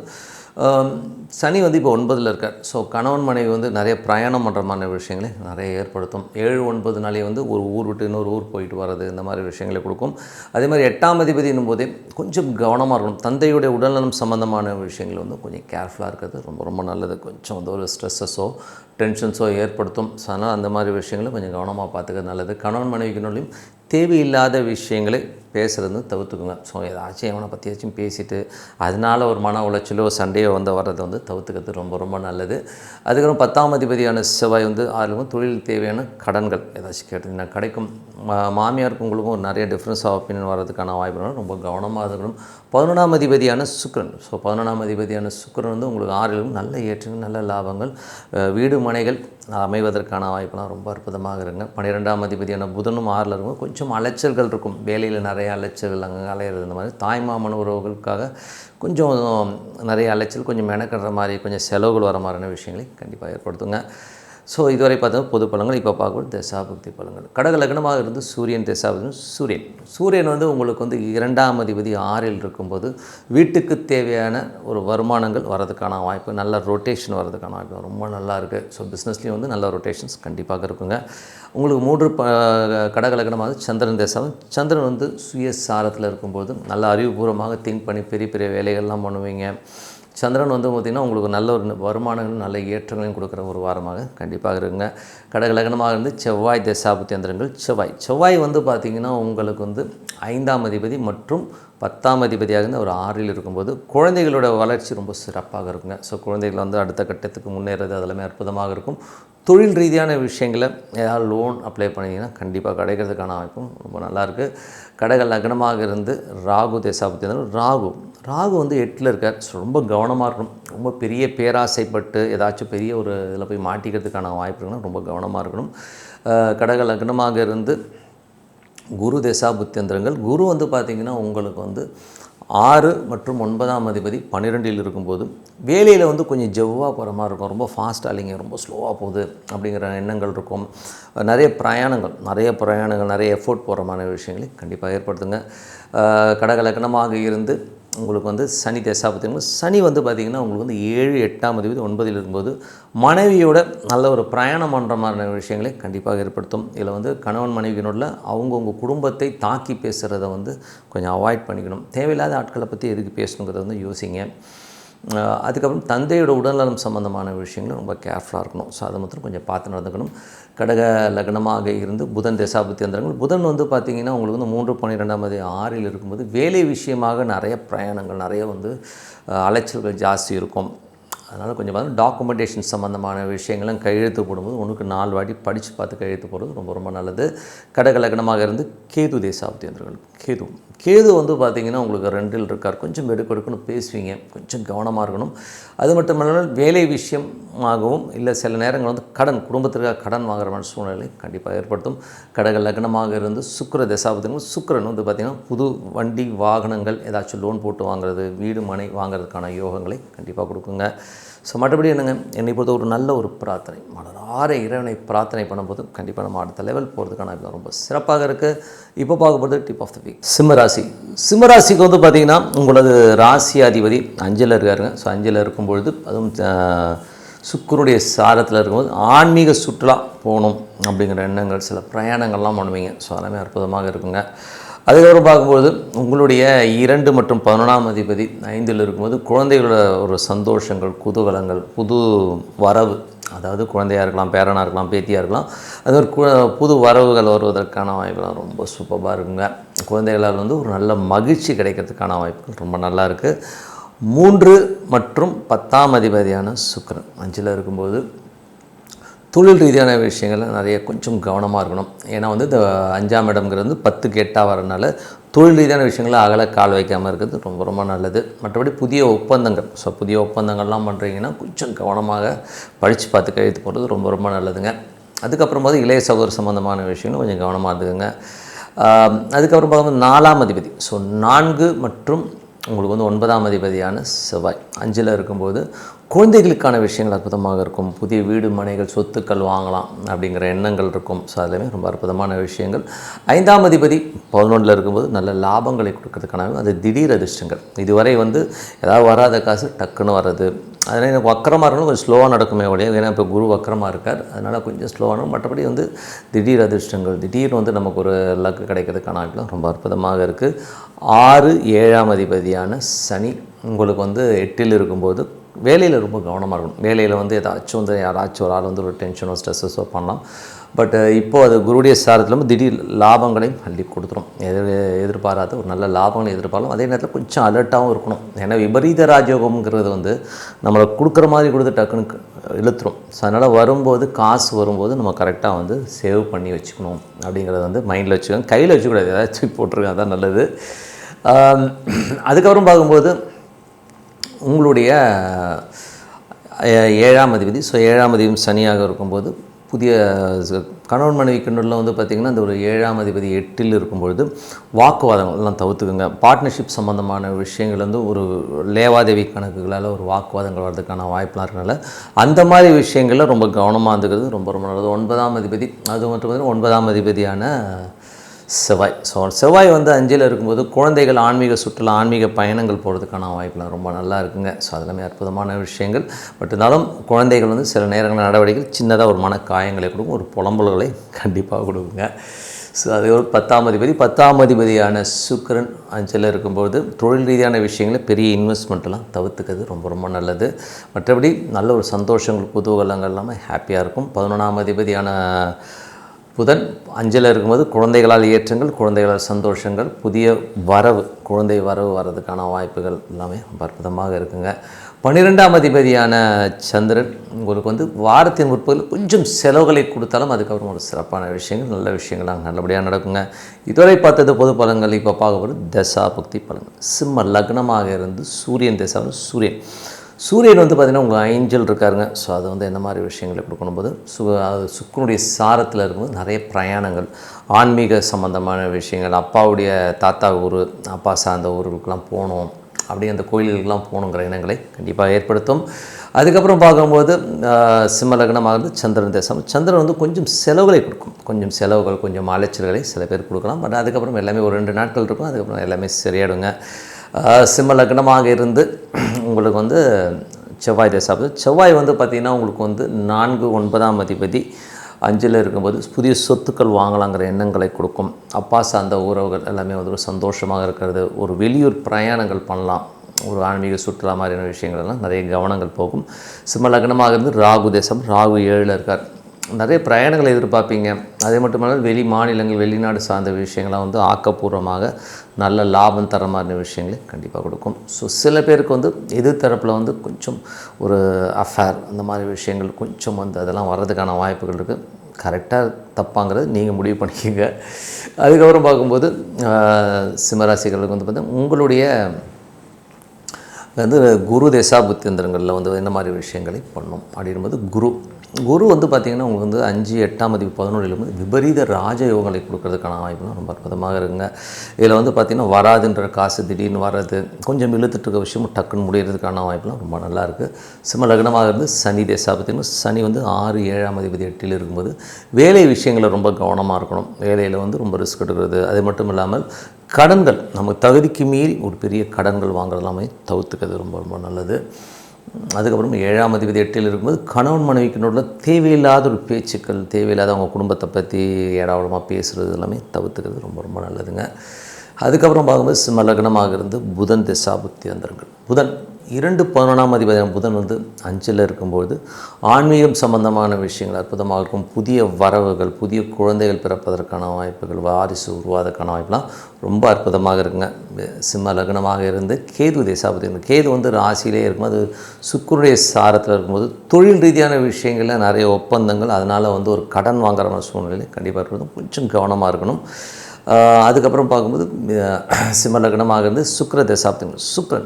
சனி வந்து இப்போ 9ல் இருக்கார். ஸோ கணவன் மனைவி வந்து நிறைய பிரயாணம் பண்ணுற மாதிரி விஷயங்களை நிறைய ஏற்படுத்தும். 7 9 நாளே வந்து ஒரு ஊர் விட்டு இன்னொரு ஊர் போயிட்டு வர்றது, இந்த மாதிரி விஷயங்களை கொடுக்கும். அதே மாதிரி 8ஆம் அதிபதி என்னும்போதே கொஞ்சம் கவனமாக இருக்கணும். தந்தையுடைய உடல்நலம் சம்மந்தமான விஷயங்கள் வந்து கொஞ்சம் கேர்ஃபுல்லாக இருக்கிறது ரொம்ப ரொம்ப நல்லது. கொஞ்சம் வந்து ஒரு ஸ்ட்ரெஸ்ஸஸோ டென்ஷன்ஸோ ஏற்படுத்தும். ஸோ அதனால் அந்த மாதிரி விஷயங்களை கொஞ்சம் கவனமாக பார்த்துக்கிறது நல்லது. கணவன் மனைவிக்குள்ளையும் தேவையில்லாத விஷயங்களை பேசுகிறது தவிர்த்துக்குங்க. ஸோ ஏதாச்சும் எவனை பற்றியாச்சும் பேசிவிட்டு அதனால் ஒரு மன உளைச்சலோ சண்டையோ வந்து வர்றதை வந்து தவிர்த்துக்கிறது ரொம்ப ரொம்ப நல்லது. அதுக்கப்புறம் 10ஆம் அதிபதியான செவ்வாய் வந்து அதில் தொழில் தேவையான கடன்கள் ஏதாச்சும் கேட்டிங்கன்னா கிடைக்கும். மாமியாருக்கும் உங்களுக்கும் நிறைய டிஃப்ரென்ஸ் ஆஃப் ஒப்பீனியன் வர்றதுக்கான வாய்ப்புகள் ரொம்ப கவனமாக இருக்கணும். 11ஆம் அதிபதியான சுக்கிரன், ஸோ 11ஆம் அதிபதியான சுக்கிரன் வந்து உங்களுக்கு 6லும் நல்ல ஏற்றங்கள், நல்ல லாபங்கள், வீடு மனைகள் அமைவதற்கான வாய்ப்பெல்லாம் ரொம்ப அற்புதமாக இருங்க. 12ஆம் அதிபதியான புதனும் 6ல் இருக்கும். கொஞ்சம் அலைச்சல்கள் இருக்கும், வேலையில் நிறைய அலைச்சல்கள் அங்கே அலையிறது, இந்த மாதிரி தாய்மாமன் உறவுகளுக்காக கொஞ்சம் நிறைய அலைச்சல், கொஞ்சம் மெனக்கடுற மாதிரி, கொஞ்சம் செலவுகள் வர மாதிரியான விஷயங்களை கண்டிப்பாக ஏற்படுத்துங்க. ஸோ இதுவரை பார்த்தா பொது பலன்கள். இப்போ பார்க்கும்போது தசாபக்தி பலன்கள். கடக லக்னமாக இருந்து சூரியன் தசாபக்தி. சூரியன் வந்து உங்களுக்கு வந்து 2ஆம் அதிபதி 6ல் இருக்கும்போது வீட்டுக்கு தேவையான ஒரு வருமானங்கள் வரதுக்கான வாய்ப்பு, நல்ல ரொட்டேஷன் வரதுக்கான வாய்ப்பு ரொம்ப நல்லா இருக்குது. ஸோ பிஸ்னஸ்லேயும் வந்து நல்ல ரொட்டேஷன்ஸ் கண்டிப்பாக இருக்குங்க. உங்களுக்கு 3 கடக லக்னமாக சந்திரன் தசாவும், சந்திரன் வந்து சுயசாரத்தில் இருக்கும்போது நல்ல அறிவுபூர்வமாக திங்க் பண்ணி பெரிய பெரிய வேலைகள்லாம் பண்ணுவீங்க. சந்திரன் வந்து பார்த்திங்கன்னா உங்களுக்கு நல்ல ஒரு வருமானங்கள், நல்ல ஏற்றங்களையும் கொடுக்குற ஒரு வாரமாக கண்டிப்பாக இருக்குங்க. கடக லக்னமாக இருந்து செவ்வாய் தசாபுத்தி அந்தரங்கள். செவ்வாய் வந்து பார்த்திங்கன்னா உங்களுக்கு வந்து 5ஆம் அதிபதி மற்றும் 10ஆம் அதிபதியாக இருந்து அவர் 6ல் இருக்கும்போது குழந்தைகளோட வளர்ச்சி ரொம்ப சிறப்பாக இருக்குங்க. ஸோ குழந்தைகள் வந்து அடுத்த கட்டத்துக்கு முன்னேறது அதெல்லாமே அற்புதமாக இருக்கும். தொழில் ரீதியான விஷயங்களை ஏதாவது லோன் அப்ளை பண்ணிங்கன்னா கண்டிப்பாக கிடைக்கிறதுக்கான வாய்ப்பும் ரொம்ப நல்லாயிருக்கு. கடக லக்னமாக இருந்து ராகு தசாபுத்தி, ராகு வந்து 8ல் இருக்கார். ஸோ ரொம்ப கவனமாக இருக்கணும். ரொம்ப பெரிய பேராசைப்பட்டு ஏதாச்சும் பெரிய ஒரு இதில் போய் மாட்டிக்கிறதுக்கான வாய்ப்பு இருக்குன்னா ரொம்ப கவனமாக இருக்கணும். கடக லக்னமாக இருந்து குரு தசாபுத்தியந்திரங்கள். குரு வந்து பார்த்திங்கன்னா உங்களுக்கு வந்து 6 மற்றும் 9ஆம் அதிபதி 12ல் இருக்கும்போது வேலையில் வந்து கொஞ்சம் ஜவ்வாக போகிற மாதிரி இருக்கும். ரொம்ப ஃபாஸ்ட்டாக இல்லைங்க, ரொம்ப ஸ்லோவாக போகுது அப்படிங்கிற எண்ணங்கள் இருக்கும். நிறைய பிரயாணங்கள், நிறைய எஃபோர்ட் போகிற மாதிரி விஷயங்களை கண்டிப்பாக ஏற்படுத்துங்க. கடக லக்னமாக இருந்து உங்களுக்கு வந்து சனி தசாபுத்தியங்கள். சனி வந்து பார்த்திங்கன்னா உங்களுக்கு வந்து 7 8ஆம் அதிபதி 9ல் இருக்கும்போது மனைவியோட நல்ல ஒரு பிரயாணம் பண்ணுற மாதிரியான விஷயங்களை கண்டிப்பாக ஏற்படுத்தும். இதில் வந்து கணவன் மனைவியினோட அவங்கவுங்க குடும்பத்தை தாக்கி பேசுகிறத வந்து கொஞ்சம் அவாய்ட் பண்ணிக்கணும். தேவையில்லாத ஆட்களை பற்றி எதுக்கு பேசணுங்கிறத வந்து யோசிங்க. அதுக்கப்புறம் தந்தையோட உடல்நலம் சம்மந்தமான விஷயங்களும் ரொம்ப கேர்ஃபுல்லாக இருக்கணும். ஸோ அதை மாத்திரம் கொஞ்சம் பார்த்து நடந்துக்கணும். கடக லக்னமாக இருந்து புதன் தசாபுத்தி அந்தரங்கள். புதன் வந்து பார்த்திங்கன்னா உங்களுக்கு வந்து 3 12ஆம் அதிபதி 6ல் இருக்கும்போது வேலை விஷயமாக நிறைய பிரயாணங்கள், நிறைய வந்து அலைச்சல்கள் ஜாஸ்தி இருக்கும். அதனால் கொஞ்சம் பார்த்து டாக்குமெண்டேஷன் சம்மந்தமான விஷயங்களும் கையெழுத்து போடும்போது 1க்கு 4 வாட்டி படித்து பார்த்து கையெழுத்து போடுறது ரொம்ப ரொம்ப நல்லது. கடக லக்னமாக இருந்து கேது தசாபுத்தி அந்தரங்கள். கேது வந்து பார்த்திங்கன்னா உங்களுக்கு 2ல் இருக்கார். கொஞ்சம் எடுக்கணும்னு பேசுவீங்க, கொஞ்சம் கவனமாக இருக்கணும். அது மட்டும் இல்லாமல் வேலை விஷயமாகவும் இல்லை சில நேரங்கள் வந்து குடும்பத்திற்காக கடன் வாங்குற மாதிரி சூழ்நிலை கண்டிப்பாக ஏற்படுத்தும். கடக லக்னமாக இருந்து சுக்கிர தசாபுத்தியங்கள். சுக்கிரன் வந்து பார்த்திங்கன்னா புது வண்டி வாகனங்கள் ஏதாச்சும் லோன் போட்டு வாங்குறது, வீடு மனை வாங்குறதுக்கான யோகங்களை கண்டிப்பாக கொடுக்குங்க. ஸோ மற்றபடி என்னங்க, என்னை பொறுத்த ஒரு நல்ல ஒரு பிரார்த்தனை, மனதார இறைவனை பிரார்த்தனை பண்ணும்போது கண்டிப்பாக நம்ம அடுத்த லெவல் போகிறதுக்கான ரொம்ப சிறப்பாக இருக்குது. இப்போ பார்க்க போகிறது டிப் ஆஃப் த வீக். சிம்மராசிக்கு வந்து பார்த்திங்கன்னா உங்களது ராசி அதிபதி 5ல் இருக்காருங்க. ஸோ 5ல் இருக்கும்பொழுது அதுவும் சுக்கிரனுடைய சாரத்தில் இருக்கும்போது ஆன்மீக சுற்றுலா போகணும் அப்படிங்கிற எண்ணங்கள், சில பிரயாணங்கள்லாம் பண்ணுவீங்க. ஸோ எல்லாமே அற்புதமாக இருக்குங்க. அதுக்கப்புறம் பார்க்கும்போது உங்களுடைய 2 மற்றும் 11ஆம் அதிபதி 5ல் இருக்கும்போது குழந்தைகளோட ஒரு சந்தோஷங்கள், குதூகலங்கள், புது வரவு அதாவது குழந்தையாக இருக்கலாம், பேரனாக இருக்கலாம், பேத்தியாக இருக்கலாம். அது ஒரு புது வரவுகள் வருவதற்கான வாய்ப்புலாம் ரொம்ப சூப்பராக இருக்குங்க. குழந்தைகளால் வந்து ஒரு நல்ல மகிழ்ச்சி கிடைக்கிறதுக்கான வாய்ப்புகள் ரொம்ப நல்லா இருக்குது. 3 மற்றும் 10ஆம் அதிபதியான சுக்கிரன் 5ல் இருக்கும்போது தொழில் ரீதியான விஷயங்களில் நிறைய கொஞ்சம் கவனமாக இருக்கணும். ஏன்னா வந்து இந்த 5ஆம் இடம்ங்கிறது வந்து 10க்கு 8ஆக வரனால தொழில் ரீதியான விஷயங்களை அகல கால் வைக்காமல் இருக்கிறது ரொம்ப ரொம்ப நல்லது. மற்றபடி புதிய ஒப்பந்தங்கள், புதிய ஒப்பந்தங்கள்லாம் பண்ணுறீங்கன்னா கொஞ்சம் கவனமாக படித்து பார்த்து கழித்து போகிறது ரொம்ப ரொம்ப நல்லதுங்க. அதுக்கப்புறம் போது இளைய சகோதர சம்மந்தமான விஷயங்களும் கொஞ்சம் கவனமாக இருக்குதுங்க. அதுக்கப்புறம் பார்க்கும்போது 4ஆம் அதிபதி 4 மற்றும் உங்களுக்கு வந்து 9ஆம் அதிபதியான செவ்வாய் 5ல் இருக்கும்போது குழந்தைகளுக்கான விஷயங்கள் அற்புதமாக இருக்கும். புதிய வீடு, மனைகள், சொத்துக்கள் வாங்கலாம் அப்படிங்கிற எண்ணங்கள் இருக்கும். அதுலேயுமே ரொம்ப அற்புதமான விஷயங்கள். 5ஆம் அதிபதி 11ல் இருக்கும்போது நல்ல லாபங்களை கொடுக்கறதுக்கான அது திடீர் அதிர்ஷ்டங்கள். இதுவரை வந்து ஏதாவது வராத காசு டக்குன்னு வர்றது. அதனால் எனக்கு வக்கரமாக இருக்கணும், கொஞ்சம் ஸ்லோவாக நடக்குமே ஒழிய. ஏன்னா இப்போ குரு வக்கரமாக இருக்கார், அதனால் கொஞ்சம் ஸ்லோவாக. மற்றபடி வந்து திடீர் அதிர்ஷ்டங்கள், திடீர்னு வந்து நமக்கு ஒரு லக்கு கிடைக்கிறதுக்கான வாய்ப்புலாம் ரொம்ப அற்புதமாக இருக்குது. 6, 7ஆம் அதிபதியான சனி உங்களுக்கு வந்து 8ல் இருக்கும்போது வேலையில் ரொம்ப கவனமாக இருக்கணும். வேலையில் வந்து ஏதாச்சும் வந்து யாராச்சும் ஒரு ஆள் வந்து ஒரு டென்ஷனோ ஸ்ட்ரெஸ்ஸோ பண்ணலாம். பட் இப்போது அது குருடைய சாரத்தில் திடீர் லாபங்களையும் அள்ளி கொடுத்துரும். எதிர்பாராத ஒரு நல்ல லாபங்களை எதிர்பார்க்கலாம். அதே நேரத்தில் கொஞ்சம் அலர்ட்டாகவும் இருக்கணும். ஏன்னா விபரீத ராஜயோகம்ங்கிறது வந்து நம்மளை கொடுக்குற மாதிரி கொடுத்து டக்குன்னு இழுத்துரும். ஸோ அதனால் வரும்போது, காசு வரும்போது நம்ம கரெக்டாக வந்து சேவ் பண்ணி வச்சுக்கணும் அப்படிங்கிறத வந்து மைண்டில் வச்சுக்கோங்க. கையில் வச்சுக்கூடாது, ஏதாச்சும் போட்டிருக்கேன், அதான் நல்லது. அதுக்கப்புறம் பார்க்கும்போது உங்களுடைய 7ஆம் அதிபதி 7ஆம் அதிபதி சனியாக இருக்கும்போது புதிய கணவன் மனைவி கிண்டலில் வந்து பார்த்திங்கன்னா இந்த ஒரு 7ஆம் அதிபதி 8ல் இருக்கும்பொழுது வாக்குவாதங்கள்லாம் தவிர்த்துக்குங்க. பார்ட்னர்ஷிப் சம்மந்தமான விஷயங்கள் வந்து ஒரு லேவாதேவி கணக்குகளால் ஒரு வாக்குவாதங்கள் வர்றதுக்கான வாய்ப்புலாம் இருக்கனால அந்த மாதிரி விஷயங்களில் ரொம்ப கவனமாக இருந்துக்கிறது ரொம்ப ரொம்ப நல்லது. 9ஆம் அதிபதி அது மட்டும் 9ஆம் அதிபதியான செவ்வாய். செவ்வாய் வந்து 5ல் இருக்கும்போது குழந்தைகள் ஆன்மீக சுற்றுலா, ஆன்மீக பயணங்கள் போகிறதுக்கான வாய்ப்புலாம் ரொம்ப நல்லா இருக்குங்க. ஸோ அதெல்லாமே அற்புதமான விஷயங்கள். பட் இருந்தாலும் குழந்தைகள் வந்து சில நேரங்கள் நடவடிக்கைகள் சின்னதாக ஒரு மனக்காயங்களை கொடுக்கும், ஒரு புலம்பல்களை கண்டிப்பாக கொடுக்குங்க. ஸோ அது ஒரு 10ஆம் அதிபதியான சுக்கிரன் 5ல் இருக்கும்போது தொழில் ரீதியான விஷயங்களை பெரிய இன்வெஸ்ட்மெண்ட்டெல்லாம் தவிர்த்துக்கிறது ரொம்ப ரொம்ப நல்லது. மற்றபடி நல்ல ஒரு சந்தோஷங்கள், குதூகலங்கள் எல்லாமே ஹாப்பியாக இருக்கும். 11ஆம் அதிபதியான புதன் 5ல் இருக்கும்போது குழந்தைகளால் ஏற்றங்கள், குழந்தைகளால் சந்தோஷங்கள், புதிய வரவு, குழந்தை வரவு வர்றதுக்கான வாய்ப்புகள் எல்லாமே ரொம்ப அற்புதமாக இருக்குங்க. 12ஆம் அதிபதியான சந்திரன் உங்களுக்கு வந்து வாரத்தின் முற்பகுதியில் கொஞ்சம் செலவுகளை கொடுத்தாலும் அதுக்கப்புறம் ஒரு சிறப்பான விஷயங்கள், நல்ல விஷயங்கள்லாம் நல்லபடியாக நடக்குங்க. இதுவரை பார்த்தது பொது பலன்கள். இப்போ பார்க்க போகிறது தசா புக்தி பலன்கள். சிம்ம லக்னமாக இருந்து சூரியன் தசாவில் சூரியன் வந்து பார்த்திங்கன்னா உங்கள் 5ல் இருக்காருங்க. ஸோ அது வந்து என்ன மாதிரி விஷயங்களை கொடுக்கணும் போது சுக்கிரனுடைய சாரத்தில் இருக்கும்போது நிறைய பிரயாணங்கள், ஆன்மீக சம்மந்தமான விஷயங்கள், அப்பாவுடைய தாத்தா ஊர், அப்பா சார்ந்த ஊர்களுக்கெல்லாம் போகணும், அப்படியே அந்த கோயில்களுக்கெல்லாம் போகணுங்கிற எண்ணங்களை கண்டிப்பாக ஏற்படுத்தும். அதுக்கப்புறம் பார்க்கும்போது சிம்ம லக்னமாக இருந்து சந்திரன் தேசம். சந்திரன் வந்து கொஞ்சம் செலவுகளை கொடுக்கும், கொஞ்சம் செலவுகள், கொஞ்சம் அலைச்சல்களை சில பேர் கொடுக்கலாம். பட் அதுக்கப்புறம் எல்லாமே ஒரு 2 நாட்கள் இருக்கும், அதுக்கப்புறம் எல்லாமே சரியாயிடுங்க. சிம்ம லக்னமாக இருந்து உங்களுக்கு வந்து செவ்வாய் தசாபதி. செவ்வாய் வந்து பார்த்திங்கன்னா உங்களுக்கு வந்து 4, 9ஆம் அதிபதி 5ல் இருக்கும்போது புதிய சொத்துக்கள் வாங்கலாங்கிற எண்ணங்களை கொடுக்கும். அப்பா சார்ந்த உறவுகள் எல்லாமே வந்து ஒரு சந்தோஷமாக இருக்கிறது, ஒரு வெளியூர் பிரயாணங்கள் பண்ணலாம், ஒரு ஆன்மீக சுற்றுலா மாதிரியான விஷயங்கள் எல்லாம் நிறைய கவனங்கள் போகும். சிம்ம லக்னமாக இருந்து ராகு தேசம். ராகு 7ல் இருக்கார். நிறைய பிரயாணங்களை எதிர்பார்ப்பீங்க. அதே மட்டுமல்ல வெளி மாநிலங்கள், வெளிநாடு சார்ந்த விஷயங்கள்லாம் வந்து ஆக்கப்பூர்வமாக நல்ல லாபம் தர மாதிரி விஷயங்களை கண்டிப்பாக கொடுக்கும். ஸோ சில பேருக்கு வந்து எதிர்த்தரப்பில் வந்து கொஞ்சம் ஒரு அஃபேர் அந்த மாதிரி விஷயங்கள் கொஞ்சம் வந்து அதெல்லாம் வர்றதுக்கான வாய்ப்புகள் இருக்குது. கரெக்டாக தப்பாங்கிறது நீங்கள் முடிவு பண்ணிக்கோங்க. அதுக்கப்புறம் பார்க்கும்போது சிம்மராசிகளுக்கு வந்து பார்த்தீங்கன்னா உங்களுடைய வந்து குரு தசா புத்தியந்திரங்களில் வந்து என்ன மாதிரி விஷயங்களை பண்ணும் அப்படின்போது குரு வந்து பார்த்திங்கன்னா உங்களுக்கு வந்து 5, 8ஆம் அதிபதி 11ல் வந்து விபரீத ராஜயோகங்களை கொடுக்கறதுக்கான வாய்ப்புலாம் ரொம்ப அற்புதமாக இருக்குங்க. இதில் வந்து பார்த்திங்கன்னா வராதுன்ற காசு திடீர்னு வர்றது, கொஞ்சம் இழுத்துட்டு இருக்க விஷயமும் டக்குன்னு முடிகிறதுக்கான வாய்ப்புலாம் ரொம்ப நல்லா இருக்குது. சிம்ம லக்னமாக இருந்து சனி தேசா பார்த்திங்கன்னா சனி வந்து 6, 7ஆம் அதிபதி 8ல் இருக்கும்போது வேலை விஷயங்களில் ரொம்ப கவனமாக இருக்கணும். வேலையில் வந்து ரொம்ப ரிஸ்க் எடுக்கிறது, அது மட்டும் இல்லாமல் கடன்கள், நம்ம தகுதிக்கு மீறி ஒரு பெரிய கடன்கள் வாங்குறதெல்லாமே தவிர்த்துக்கிறது ரொம்ப ரொம்ப நல்லது. அதுக்கப்புறம் 7ஆம் அதிபதி 8ல் இருக்கும்போது கணவன் மனைவிக்கு நடுவில் தேவையில்லாத ஒரு பேச்சுக்கள், தேவையில்லாத அவங்க குடும்பத்தை பற்றி ஏடாவடமாக பேசுகிறது எல்லாமே தவிர்த்துக்கிறது ரொம்ப ரொம்ப நல்லதுங்க. அதுக்கப்புறம் பார்க்கும்போது சிம்ம லக்னமாக இருந்து புதன் தசா புத்தி அந்தரங்கள். புதன் 2 11ஆம் அதிபதியான புதன் வந்து 5ல் இருக்கும்போது ஆன்மீகம் சம்பந்தமான விஷயங்கள் அற்புதமாக இருக்கும். புதிய வரவுகள், புதிய குழந்தைகள் பிறப்பதற்கான வாய்ப்புகள், வாரிசு உருவாவதற்கான வாய்ப்புலாம் ரொம்ப அற்புதமாக இருக்குங்க. சிம்ம லக்னமாக இருந்து கேது தேசாபதி, கேது வந்து ராசியிலே இருக்கும், அது சுக்கிரனுடைய சாரத்தில் இருக்கும்போது தொழில் ரீதியான விஷயங்களில் நிறைய ஒப்பந்தங்கள், அதனால் வந்து ஒரு கடன் வாங்குற சூழ்நிலை கண்டிப்பாக இருக்கணும், கொஞ்சம் கவனமாக இருக்கணும். அதுக்கப்புறம் பார்க்கும்போது சிம்ம லக்னமாக இருந்து சுக்கிர தசாப்தங்கள்,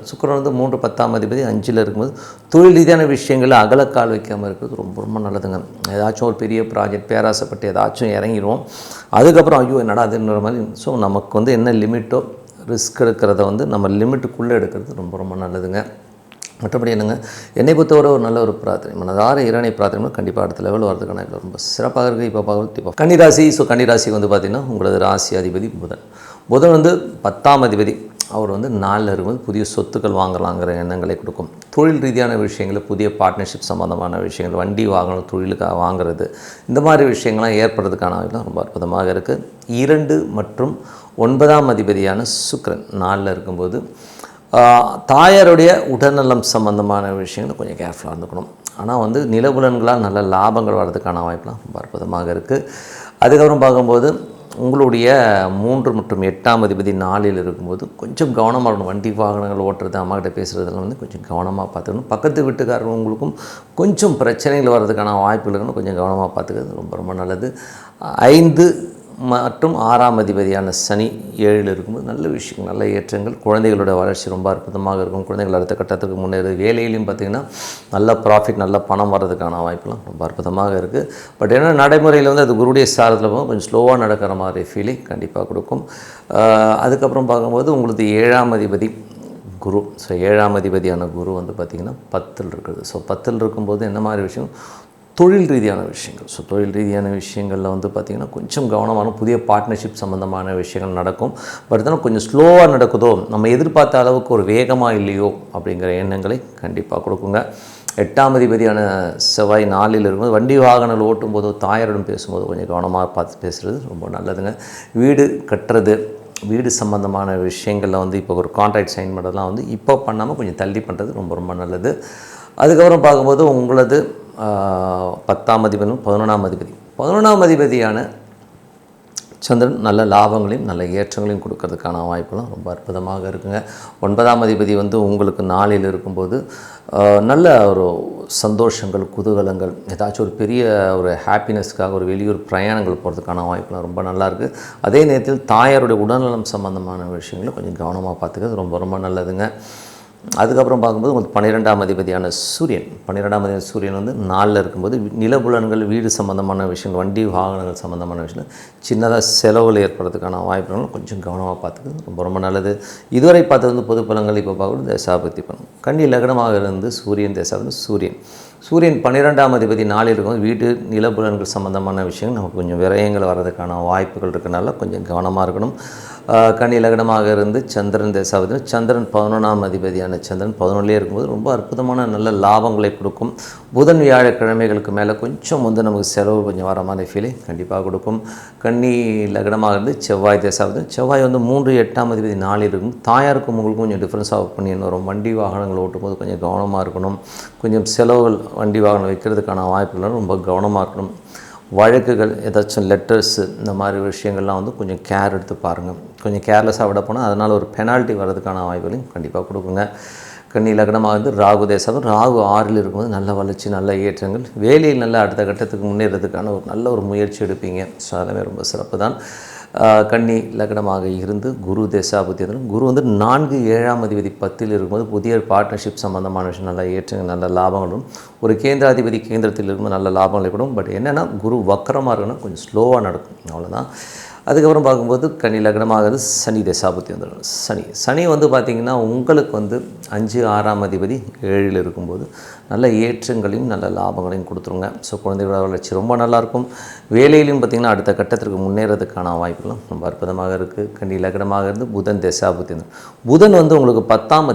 சுக்கிரன் வந்து 3 10ஆம் அதிபதி 5ல் இருக்கும்போது தொழில் ரீதியான விஷயங்களில் அகலக்கால் வைக்காமல் இருக்கிறது ரொம்ப ரொம்ப நல்லதுங்க. ஏதாச்சும் ஒரு பெரிய ப்ராஜெக்ட் பேராசைப்பட்டு ஏதாச்சும் இறங்கிடுவோம், அதுக்கப்புறம் ஐயோ என்னடா அதுன்ற மாதிரி. ஸோ நமக்கு வந்து என்ன லிமிட்டோ ரிஸ்க் எடுக்கிறத வந்து நம்ம லிமிட்டுக்குள்ளே எடுக்கிறது ரொம்ப ரொம்ப நல்லதுங்க. மற்றபடி என்னங்க, என்னை பொறுத்தவரை ஒரு நல்ல ஒரு பிரார்த்தனை, மனதார இறைவனை பிரார்த்தனை கண்டிப்பாக அடுத்த லெவல் வரதுக்கான ரொம்ப சிறப்பாக இருக்குது. இப்போ பார்க்குறது கன்னிராசி. ஸோ கன்னிராசி வந்து பார்த்திங்கன்னா உங்களது ராசி அதிபதி புதன் வந்து 10ஆம் அதிபதி, அவர் வந்து 4ல் இருக்கும்போது புதிய சொத்துக்கள் வாங்கலாங்கிற எண்ணங்களை கொடுக்கும். தொழில் ரீதியான விஷயங்கள், புதிய பார்ட்னர்ஷிப் சம்மந்தமான விஷயங்கள், வண்டி வாங்கணும், தொழிலுக்காக வாங்குறது, இந்த மாதிரி விஷயங்கள்லாம் ஏற்படுறதுக்கான வாய்ப்புலாம் ரொம்ப அற்புதமாக இருக்குது. 2 மற்றும் 9ஆம் அதிபதியான சுக்கிரன் 4ல் இருக்கும்போது தாயாருடைய உடல்நலம் சம்பந்தமான விஷயங்கள் கொஞ்சம் கேர்ஃபுல்லாக இருந்துக்கணும். ஆனால் வந்து நிலபுலன்களால் நல்ல லாபங்கள் வர்றதுக்கான வாய்ப்புலாம் ரொம்ப அற்புதமாக இருக்குது. அதுக்கப்புறம் பார்க்கும்போது உங்களுடைய 3 மற்றும் 8ஆம் அதிபதி 4ல் இருக்கும்போது கொஞ்சம் கவனமாக இருக்கணும். வண்டி வாகனங்கள் ஓட்டுறது, அம்மாக்கிட்ட பேசுகிறதுலாம் வந்து கொஞ்சம் கவனமாக பார்த்துக்கணும். பக்கத்து வீட்டுக்காரங்களுக்கும் கொஞ்சம் பிரச்சனைகள் வர்றதுக்கான வாய்ப்புகள் இருக்குன்னு கொஞ்சம் கவனமாக பார்த்துக்கிறது ரொம்ப ரொம்ப நல்லது. 5 மற்றும் 6ஆம் அதிபதியான சனி 7ல் இருக்கும்போது நல்ல விஷயம், நல்ல ஏற்றங்கள், குழந்தைகளோட வளர்ச்சி ரொம்ப அற்புதமாக இருக்கும். குழந்தைகள் அடுத்த கட்டத்துக்கு முன்னேறது, வேலையிலையும் பார்த்திங்கன்னா நல்ல ப்ராஃபிட், நல்ல பணம் வர்றதுக்கான வாய்ப்புலாம் ரொம்ப அற்புதமாக இருக்குது. பட் ஏன்னா நடைமுறையில் வந்து அது குருடைய சாரத்தில் போகும், கொஞ்சம் ஸ்லோவாக நடக்கிற மாதிரி ஃபீலிங் கண்டிப்பாக கொடுக்கும். அதுக்கப்புறம் பார்க்கும்போது உங்களுக்கு 7ஆம் அதிபதி குரு. ஸோ 7ஆம் அதிபதியான குரு வந்து பார்த்திங்கன்னா 10ல் இருக்குது. ஸோ 10ல் இருக்கும்போது என்ன மாதிரி விஷயம், தொழில் ரீதியான விஷயங்கள். ஸோ தொழில் ரீதியான விஷயங்களில் வந்து பார்த்திங்கன்னா கொஞ்சம் கவனமான புதிய பார்ட்னர்ஷிப் சம்மந்தமான விஷயங்கள் நடக்கும். பட் இதெல்லாம் கொஞ்சம் ஸ்லோவாக நடக்குதோ, நம்ம எதிர்பார்த்த அளவுக்கு ஒரு வேகமாக இல்லையோ அப்படிங்கிற எண்ணங்களை கண்டிப்பாக கொடுக்குங்க. 8ஆம் அதிபதியான செவ்வாய் 4ல் இருக்கும்போது வண்டி வாகனங்கள் ஓட்டும்போதோ தாயாரிடம் பேசும்போது கொஞ்சம் கவனமாக பார்த்து பேசுகிறது ரொம்ப நல்லதுங்க. வீடு கட்டுறது, வீடு சம்மந்தமான விஷயங்களில் வந்து இப்போ ஒரு கான்ட்ராக்ட் சைன் பண்ணுறதுலாம் வந்து இப்போ பண்ணாமல் கொஞ்சம் தள்ளி பண்ணுறது ரொம்ப ரொம்ப நல்லது. அதுக்கப்புறம் பார்க்கும்போது உங்களது 10ஆம் அதிபதியும் 11ஆம் அதிபதியான சந்திரன் நல்ல லாபங்களையும் நல்ல ஏற்றங்களையும் கொடுக்கறதுக்கான வாய்ப்புலாம் ரொம்ப அற்புதமாக இருக்குங்க. 9ஆம் அதிபதி வந்து உங்களுக்கு 4ல் இருக்கும்போது நல்ல ஒரு சந்தோஷங்கள், குதூகலங்கள், ஏதாச்சும் ஒரு பெரிய ஒரு ஹாப்பினஸ்க்காக ஒரு வெளியூர் பிரயாணங்கள் போகிறதுக்கான வாய்ப்புலாம் ரொம்ப நல்லாயிருக்கு. அதே நேரத்தில் தாயாருடைய உடல்நலம் சம்பந்தமான விஷயங்களும் கொஞ்சம் கவனமாக பார்த்துக்கிறது ரொம்ப ரொம்ப நல்லதுங்க. அதுக்கப்புறம் பார்க்கும்போது உங்களுக்கு 12ஆம் அதிபதியான சூரியன் வந்து 4ல் இருக்கும்போது நிலபுலன்கள், வீடு சம்மந்தமான விஷயங்கள், வண்டி வாகனங்கள் சம்மந்தமான விஷயங்கள் சின்னதாக செலவுகள் ஏற்படுறதுக்கான வாய்ப்புகளும் கொஞ்சம் கவனமாக பார்த்துக்கிறது ரொம்ப ரொம்ப நல்லது. இதுவரை பார்த்தது வந்து பொது பலன்கள். இப்போ பார்க்குறது தசாபதி பலன். கன்னி லக்னமாக இருந்து சூரியன் தசாபதி. சூரியன் 12ஆம் அதிபதி 4ல் இருக்கும்போது வீடு நிலபுலன்கள் சம்மந்தமான விஷயங்கள் நமக்கு கொஞ்சம் விரயங்கள் வர்றதுக்கான வாய்ப்புகள் இருக்கிறனால கொஞ்சம் கவனமாக இருக்கணும். கன்னி லக்னமாக இருந்து சந்திரன் தசாபதி. சந்திரன் 11ஆம் அதிபதியான சந்திரன் 11லே இருக்கும்போது ரொம்ப அற்புதமான நல்ல லாபங்களை கொடுக்கும். புதன் வியாழக்கிழமைகளுக்கு மேலே கொஞ்சம் வந்து நமக்கு செலவு கொஞ்சம் வர மாதிரி ஃபீலை கண்டிப்பாக கொடுக்கும். கன்னி லக்னமாக இருந்து செவ்வாய் தசாபதி. செவ்வாய் வந்து 3 8ஆம் அதிபதி 4ல் இருக்கும். தாயாருக்கும் உங்களுக்கும் கொஞ்சம் டிஃப்ரென்ஸ் ஆஃப் பண்ணி வரும். வண்டி வாகனங்கள் ஓட்டும்போது கொஞ்சம் கவனமாக இருக்கணும். கொஞ்சம் செலவுகள், வண்டி வாகனம் வைக்கிறதுக்கான வாய்ப்புகள் ரொம்ப கவனமாக இருக்கணும். வழக்குகள், ஏதாச்சும் லெட்டர்ஸு, இந்த மாதிரி விஷயங்கள்லாம் வந்து கொஞ்சம் கேர் எடுத்து பாருங்கள். கொஞ்சம் கேர்லெஸ்ஸாக விட போனால் அதனால் ஒரு பெனால்ட்டி வர்றதுக்கான வாய்ப்புகளையும் கண்டிப்பாக கொடுக்குங்க. கன்னி லக்னமாக வந்து ராகு தேசம். ராகு 6ல் இருக்கும்போது நல்ல வளர்ச்சி, நல்ல ஏற்றங்கள், வேலையில் நல்ல அடுத்த கட்டத்துக்கு முன்னேறதுக்கான ஒரு நல்ல ஒரு முயற்சி எடுப்பீங்க. ஸோ அதெல்லாமே ரொம்ப சிறப்பு தான். கன்னி லக்னமாக இருந்து குரு தேசாபுத்தி, குரு வந்து 4 7ஆம் அதிபதி 10ல் இருக்கும்போது புதிய பார்ட்னர்ஷிப் சம்மந்தமான விஷயம், நல்ல ஏற்றங்கள், நல்ல லாபங்களும், ஒரு கேந்திராதிபதி கேந்திரத்தில் இருக்கும்போது நல்ல லாபங்கள் ஏற்படும். பட் என்னென்னா குரு வக்கரமாக இருக்குன்னா கொஞ்சம் ஸ்லோவாக நடக்கும், அவ்வளோதான். அதுக்கப்புறம் பார்க்கும்போது கன்னி லக்னமாகிறது சனி தசாபுத்தி வந்துடும். சனி வந்து பார்த்திங்கன்னா உங்களுக்கு வந்து 5 6ஆம் அதிபதி 7ல் இருக்கும்போது நல்ல ஏற்றங்களையும் நல்ல லாபங்களையும் கொடுத்துருங்க. ஸோ குழந்தைகளோட வளர்ச்சி ரொம்ப நல்லாயிருக்கும். வேலையிலையும் பார்த்திங்கன்னா அடுத்த கட்டத்திற்கு முன்னேறதுக்கான வாய்ப்புகளும் ரொம்ப அற்புதமாக இருக்குது. கன்னி லக்னமாக இருந்து புதன் தசாபுத்தி. புதன் வந்து உங்களுக்கு 10ஆம்